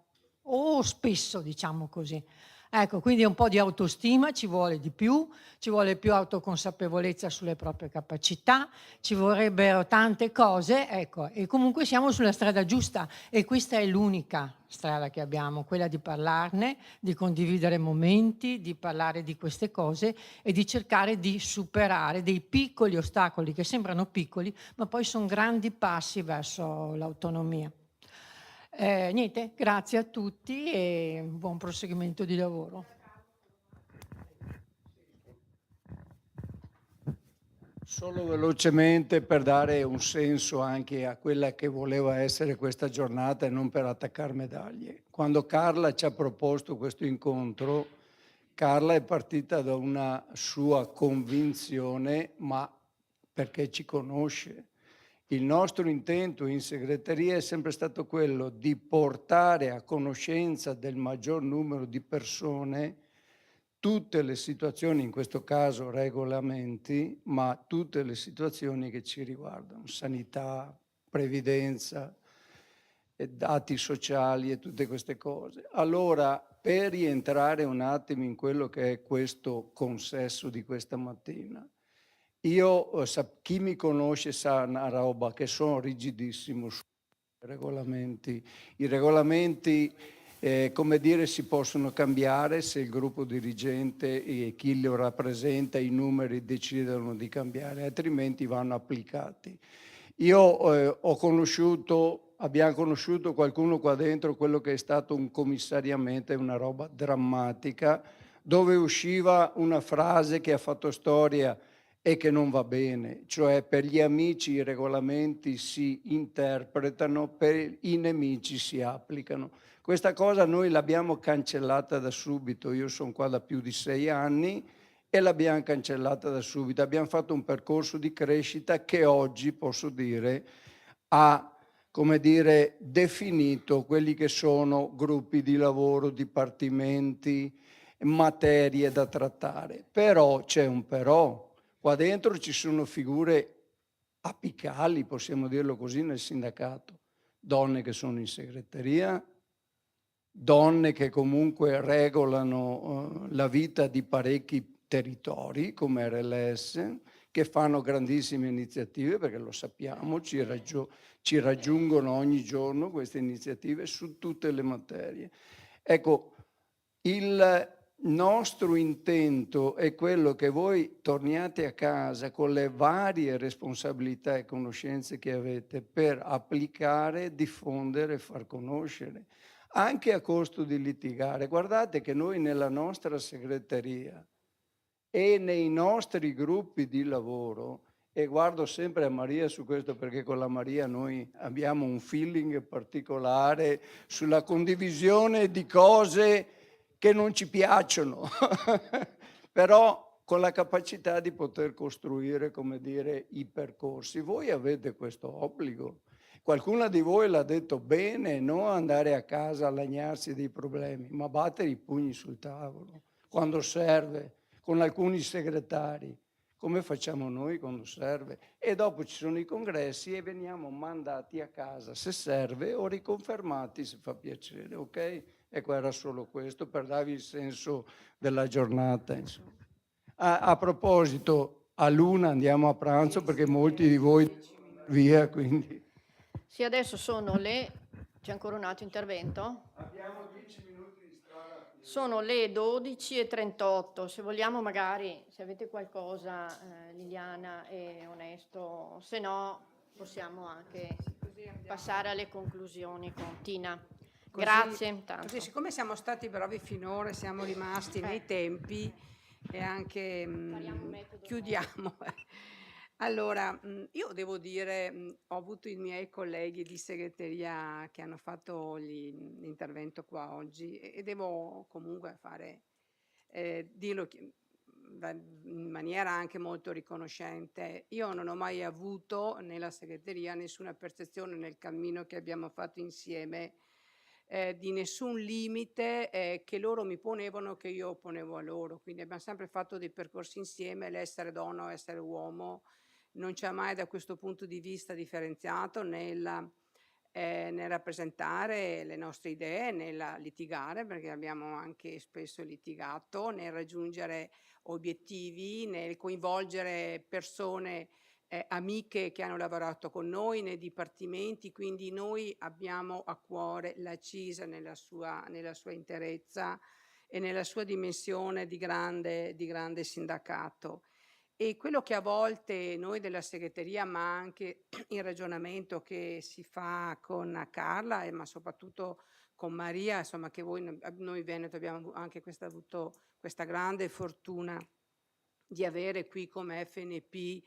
o spesso, diciamo così. Ecco, quindi un po' di autostima ci vuole di più, ci vuole più autoconsapevolezza sulle proprie capacità, ci vorrebbero tante cose, ecco, e comunque siamo sulla strada giusta e questa è l'unica strada che abbiamo, quella di parlarne, di condividere momenti, di parlare di queste cose e di cercare di superare dei piccoli ostacoli che sembrano piccoli, ma poi sono grandi passi verso l'autonomia. Niente, grazie a tutti e buon proseguimento di lavoro. Solo velocemente per dare un senso anche a quella che voleva essere questa giornata e non per attaccare medaglie. Quando Carla ci ha proposto questo incontro, Carla è partita da una sua convinzione, ma perché ci conosce. Il nostro intento in segreteria è sempre stato quello di portare a conoscenza del maggior numero di persone tutte le situazioni, in questo caso regolamenti, ma tutte le situazioni che ci riguardano, sanità, previdenza, dati sociali e tutte queste cose. Allora, per rientrare un attimo in quello che è questo consesso di questa mattina, io, chi mi conosce sa una roba, che sono rigidissimo sui regolamenti. I regolamenti, come dire, si possono cambiare se il gruppo dirigente e chi lo rappresenta, i numeri decidono di cambiare, altrimenti vanno applicati. Io abbiamo conosciuto qualcuno qua dentro, quello che è stato un commissariamento, è una roba drammatica, dove usciva una frase che ha fatto storia e che non va bene, cioè per gli amici i regolamenti si interpretano, per i nemici si applicano. Questa cosa noi l'abbiamo cancellata da subito, io sono qua da più di 6 anni e l'abbiamo cancellata da subito. Abbiamo fatto un percorso di crescita che oggi, posso dire, ha, come dire, definito quelli che sono gruppi di lavoro, dipartimenti, materie da trattare. Però c'è un però. Qua dentro ci sono figure apicali, possiamo dirlo così, nel sindacato. Donne che sono in segreteria, donne che comunque regolano la vita di parecchi territori come RLS, che fanno grandissime iniziative, perché lo sappiamo, ci raggiungono ogni giorno queste iniziative su tutte le materie. Ecco, il nostro intento è quello che voi torniate a casa con le varie responsabilità e conoscenze che avete per applicare, diffondere e far conoscere, anche a costo di litigare. Guardate che noi nella nostra segreteria e nei nostri gruppi di lavoro, e guardo sempre a Maria su questo perché con la Maria noi abbiamo un feeling particolare sulla condivisione di cose che non ci piacciono, però con la capacità di poter costruire, come dire, i percorsi. Voi avete questo obbligo. Qualcuno di voi l'ha detto bene, non andare a casa a lagnarsi dei problemi, ma battere i pugni sul tavolo quando serve, con alcuni segretari, come facciamo noi quando serve. E dopo ci sono i congressi e veniamo mandati a casa se serve o riconfermati se fa piacere, ok? Ecco, era solo questo per darvi il senso della giornata, insomma. A proposito, a l'1 andiamo a pranzo perché molti di voi via, quindi. Sì, adesso sono le... C'è ancora un altro intervento? Abbiamo 10 minuti di strada. Sono le 12:38, se vogliamo magari, se avete qualcosa, Liliana e Onesto, se no possiamo anche passare alle conclusioni con Tina. Grazie. Intanto. Così, siccome siamo stati bravi finora, siamo rimasti nei tempi e anche chiudiamo. Allora, io devo dire, ho avuto i miei colleghi di segreteria che hanno fatto l'intervento qua oggi e devo comunque dirlo in maniera anche molto riconoscente. Io non ho mai avuto nella segreteria nessuna percezione nel cammino che abbiamo fatto insieme di nessun limite che loro mi ponevano che io ponevo a loro. Quindi abbiamo sempre fatto dei percorsi insieme, l'essere donna o essere uomo non c'è mai da questo punto di vista differenziato nel rappresentare le nostre idee, nel litigare, perché abbiamo anche spesso litigato, nel raggiungere obiettivi, nel coinvolgere persone amiche che hanno lavorato con noi nei dipartimenti, quindi noi abbiamo a cuore la CISA nella sua interezza e nella sua dimensione di grande sindacato. E quello che a volte noi della segreteria, ma anche il ragionamento che si fa con Carla, ma soprattutto con Maria, insomma, che noi Veneto abbiamo anche avuto questa grande fortuna di avere qui come FNP,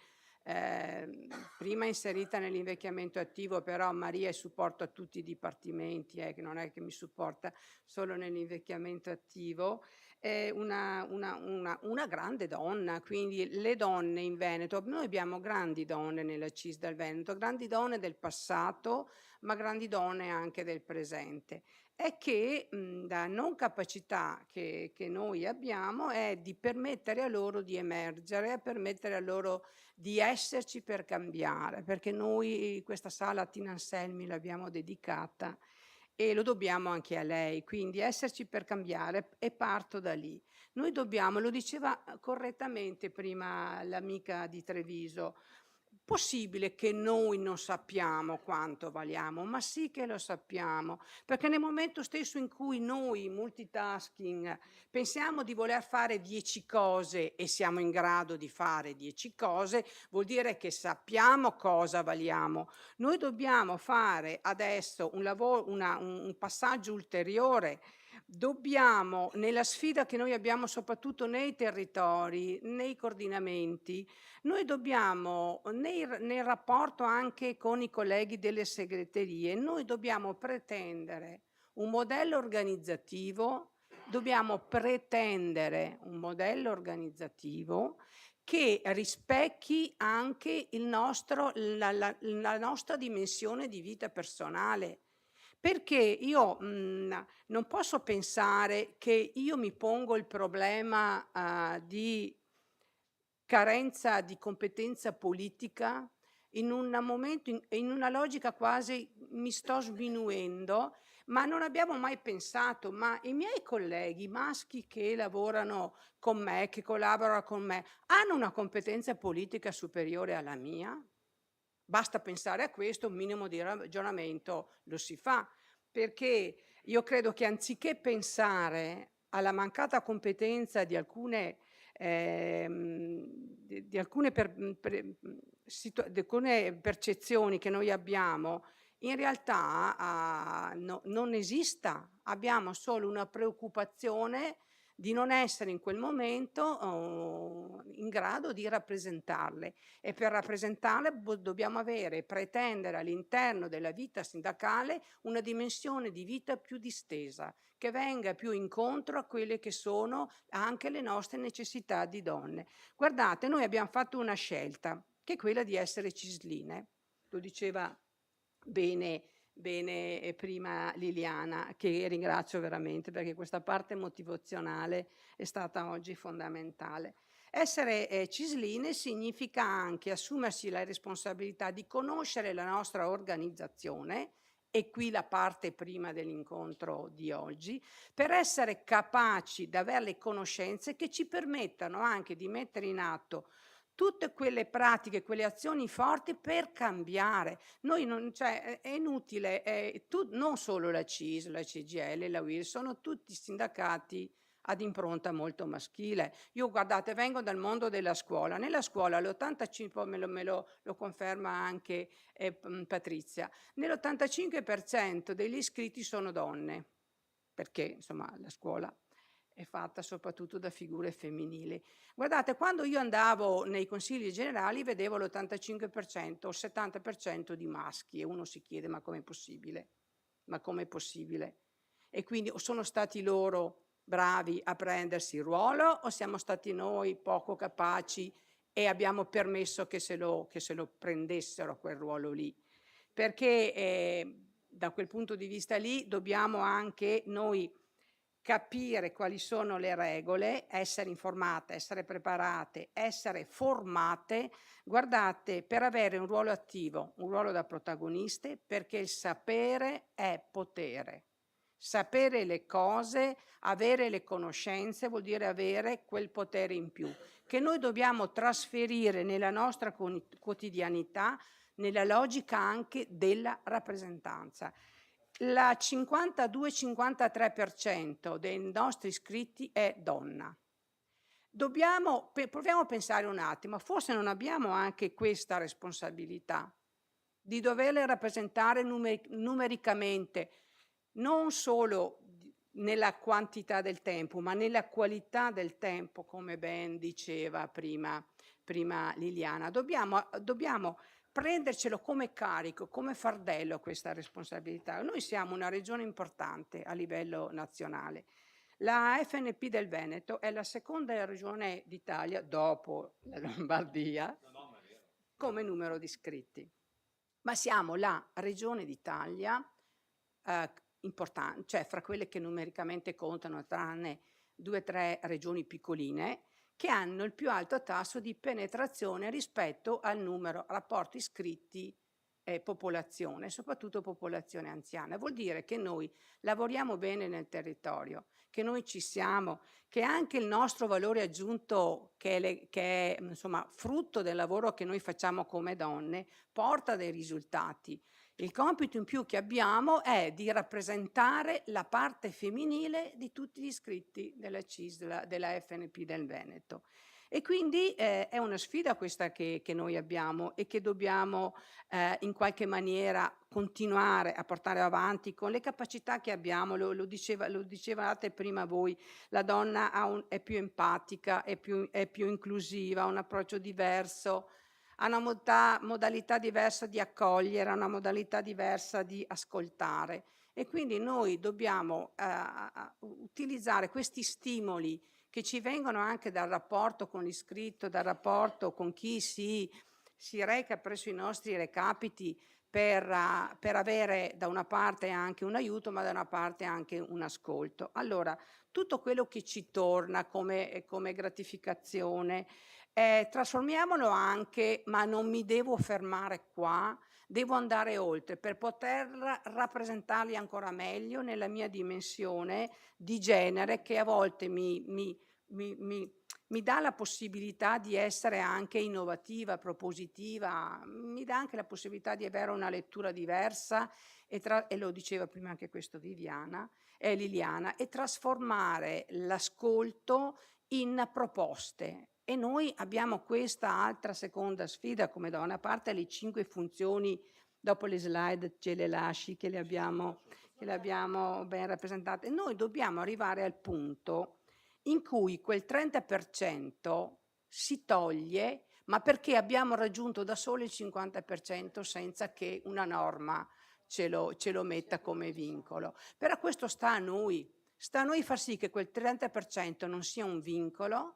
prima inserita nell'invecchiamento attivo, però Maria è supporto a tutti i dipartimenti, che non è che mi supporta solo nell'invecchiamento attivo. una grande donna, quindi le donne in Veneto, noi abbiamo grandi donne nella CIS del Veneto, grandi donne del passato, ma grandi donne anche del presente. È che la non capacità che noi abbiamo è di permettere a loro di emergere, permettere a loro di esserci per cambiare, perché noi questa sala a Tina Anselmi l'abbiamo dedicata e lo dobbiamo anche a lei, quindi esserci per cambiare, e parto da lì. Noi dobbiamo, lo diceva correttamente prima l'amica di Treviso, possibile che noi non sappiamo quanto valiamo, ma sì che lo sappiamo, perché nel momento stesso in cui noi, multitasking, pensiamo di voler fare 10 cose e siamo in grado di fare 10 cose, vuol dire che sappiamo cosa valiamo. Noi dobbiamo fare adesso un lavoro, un passaggio ulteriore. Dobbiamo, nella sfida che noi abbiamo soprattutto nei territori, nei coordinamenti, noi dobbiamo, nel rapporto anche con i colleghi delle segreterie, noi dobbiamo pretendere un modello organizzativo, che rispecchi anche la nostra dimensione di vita personale. Perché io non posso pensare che io mi pongo il problema di carenza di competenza politica in un momento, in una logica quasi mi sto sminuendo, ma non abbiamo mai pensato, ma i miei colleghi maschi che lavorano con me, che collaborano con me, hanno una competenza politica superiore alla mia? Basta pensare a questo, un minimo di ragionamento lo si fa, perché io credo che anziché pensare alla mancata competenza di alcune percezioni che noi abbiamo, in realtà non esista, abbiamo solo una preoccupazione di non essere in quel momento in grado di rappresentarle, e per rappresentarle dobbiamo pretendere all'interno della vita sindacale una dimensione di vita più distesa, che venga più incontro a quelle che sono anche le nostre necessità di donne. Guardate, noi abbiamo fatto una scelta, che è quella di essere cisline, lo diceva bene prima Liliana, che ringrazio veramente perché questa parte motivazionale è stata oggi fondamentale. Essere cisline significa anche assumersi la responsabilità di conoscere la nostra organizzazione, e qui la parte prima dell'incontro di oggi, per essere capaci di avere le conoscenze che ci permettano anche di mettere in atto tutte quelle pratiche, quelle azioni forti per cambiare. Noi è inutile, non solo la CIS, la CGIL, la UIL, sono tutti sindacati ad impronta molto maschile. Io, guardate, vengo dal mondo della scuola. Nella scuola l'85%, lo conferma anche Patrizia, nell'85% degli iscritti sono donne, perché insomma la scuola è fatta soprattutto da figure femminili. Guardate, quando io andavo nei consigli generali vedevo l'85% o il 70% di maschi, e uno si chiede ma com'è possibile? Ma com'è possibile? E quindi o sono stati loro bravi a prendersi il ruolo, o siamo stati noi poco capaci e abbiamo permesso che se lo prendessero quel ruolo lì? Perché da quel punto di vista lì dobbiamo anche noi capire quali sono le regole, essere informate, essere preparate, essere formate, guardate, per avere un ruolo attivo, un ruolo da protagoniste, perché il sapere è potere. Sapere le cose, avere le conoscenze vuol dire avere quel potere in più, che noi dobbiamo trasferire nella nostra quotidianità, nella logica anche della rappresentanza. La 52-53% dei nostri iscritti è donna. Proviamo a pensare un attimo, forse non abbiamo anche questa responsabilità di doverle rappresentare numericamente, non solo nella quantità del tempo, ma nella qualità del tempo, come ben diceva prima Liliana. Dobbiamo prendercelo come carico, come fardello questa responsabilità. Noi siamo una regione importante a livello nazionale. La FNP del Veneto è la seconda regione d'Italia, dopo la Lombardia, come numero di iscritti. Ma siamo la regione d'Italia importante, cioè fra quelle che numericamente contano, tranne 2 o 3 regioni piccoline, che hanno il più alto tasso di penetrazione rispetto al numero rapporto iscritti e popolazione, soprattutto popolazione anziana. Vuol dire che noi lavoriamo bene nel territorio, che noi ci siamo, che anche il nostro valore aggiunto, che è insomma frutto del lavoro che noi facciamo come donne, porta dei risultati. Il compito in più che abbiamo è di rappresentare la parte femminile di tutti gli iscritti della CISL, della FNP del Veneto. E quindi è una sfida questa che noi abbiamo e che dobbiamo in qualche maniera continuare a portare avanti con le capacità che abbiamo. Lo dicevate prima voi, la donna è più empatica, è più inclusiva, ha un approccio diverso, ha una modalità diversa di accogliere, ha una modalità diversa di ascoltare. E quindi noi dobbiamo utilizzare questi stimoli che ci vengono anche dal rapporto con l'iscritto, dal rapporto con chi si reca presso i nostri recapiti per avere da una parte anche un aiuto, ma da una parte anche un ascolto. Allora, tutto quello che ci torna come gratificazione, trasformiamolo anche, ma non mi devo fermare qua, devo andare oltre per poter rappresentarli ancora meglio nella mia dimensione di genere, che a volte mi dà la possibilità di essere anche innovativa, propositiva, mi dà anche la possibilità di avere una lettura diversa e lo diceva prima anche questo Liliana, e trasformare l'ascolto in proposte. E noi abbiamo questa altra seconda sfida come donna, a parte le 5 funzioni, dopo le slide ce le lasci che le abbiamo ben rappresentate. Noi dobbiamo arrivare al punto in cui quel 30% si toglie, ma perché abbiamo raggiunto da solo il 50% senza che una norma ce lo metta come vincolo. Però questo sta a noi far sì che quel 30% non sia un vincolo,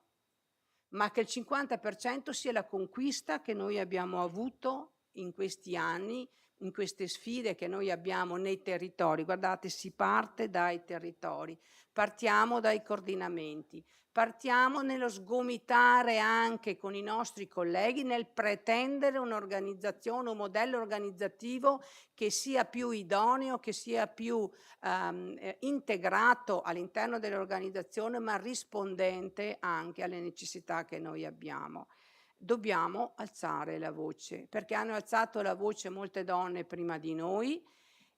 ma che il 50% sia la conquista che noi abbiamo avuto in questi anni, in queste sfide che noi abbiamo nei territori. Guardate, si parte dai territori, partiamo dai coordinamenti, partiamo nello sgomitare anche con i nostri colleghi nel pretendere un'organizzazione, un modello organizzativo che sia più idoneo, che sia più integrato all'interno dell'organizzazione, ma rispondente anche alle necessità che noi abbiamo. Dobbiamo alzare la voce, perché hanno alzato la voce molte donne prima di noi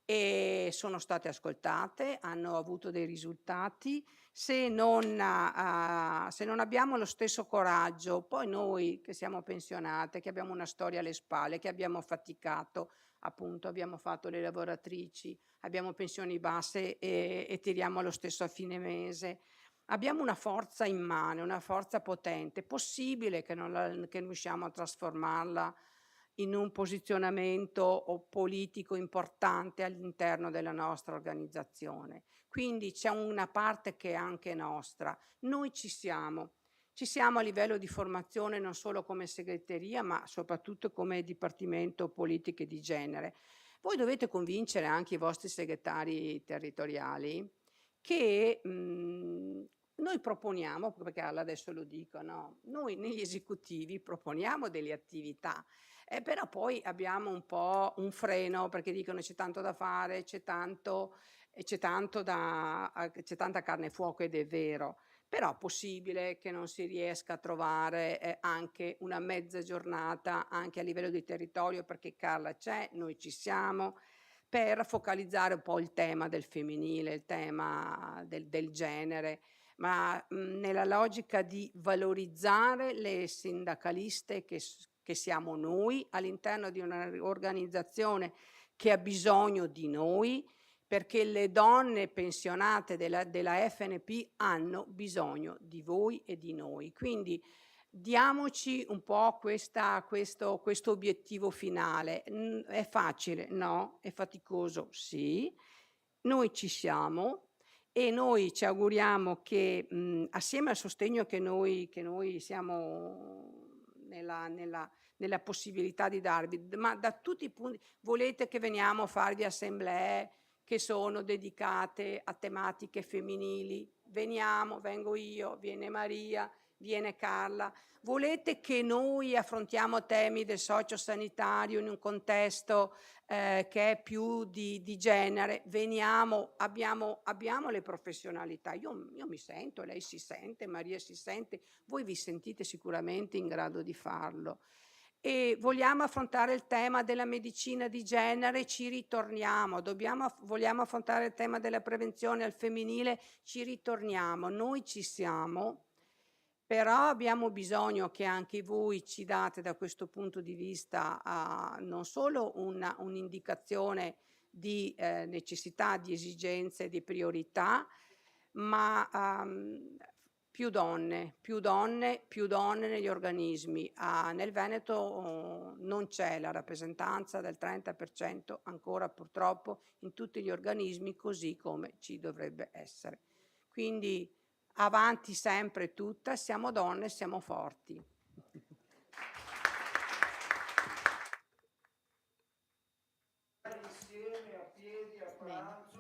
e sono state ascoltate, hanno avuto dei risultati. Se non abbiamo lo stesso coraggio, poi noi che siamo pensionate, che abbiamo una storia alle spalle, che abbiamo faticato, appunto abbiamo fatto le lavoratrici, abbiamo pensioni basse e tiriamo lo stesso a fine mese. Abbiamo una forza immane, una forza potente. È possibile che non riusciamo a trasformarla in un posizionamento politico importante all'interno della nostra organizzazione. Quindi c'è una parte che è anche nostra. Noi ci siamo a livello di formazione non solo come segreteria, ma soprattutto come Dipartimento Politiche di Genere. Voi dovete convincere anche i vostri segretari territoriali che noi proponiamo, perché Carla adesso lo dico, no? Noi negli esecutivi proponiamo delle attività, però poi abbiamo un po' un freno perché dicono c'è tanto da fare, c'è tanta carne a fuoco, ed è vero. Però è possibile che non si riesca a trovare anche una mezza giornata anche a livello di territorio, perché Carla c'è, noi ci siamo, per focalizzare un po' il tema del femminile, il tema del genere, ma nella logica di valorizzare le sindacaliste che siamo noi all'interno di un'organizzazione che ha bisogno di noi, perché le donne pensionate della FNP hanno bisogno di voi e di noi. Quindi diamoci un po' questo obiettivo finale. È facile? No. È faticoso? Sì. Noi ci siamo e noi ci auguriamo che assieme al sostegno che noi siamo nella possibilità di darvi, ma da tutti i punti, volete che veniamo a farvi assemblee che sono dedicate a tematiche femminili, vengo io, viene Maria, viene Carla. Volete che noi affrontiamo temi del sociosanitario in un contesto che è più di genere? Veniamo, abbiamo le professionalità. Io mi sento, lei si sente, Maria si sente, voi vi sentite sicuramente in grado di farlo. E vogliamo affrontare il tema della medicina di genere, ci ritorniamo. Vogliamo affrontare il tema della prevenzione al femminile, ci ritorniamo. Noi ci siamo, però abbiamo bisogno che anche voi ci date da questo punto di vista non solo un'indicazione di necessità, di esigenze, di priorità, ma più donne negli organismi. Nel Veneto non c'è la rappresentanza del 30% ancora purtroppo in tutti gli organismi, così come ci dovrebbe essere. Quindi avanti sempre tutta, siamo donne, siamo forti. Insieme a piedi a pranzo.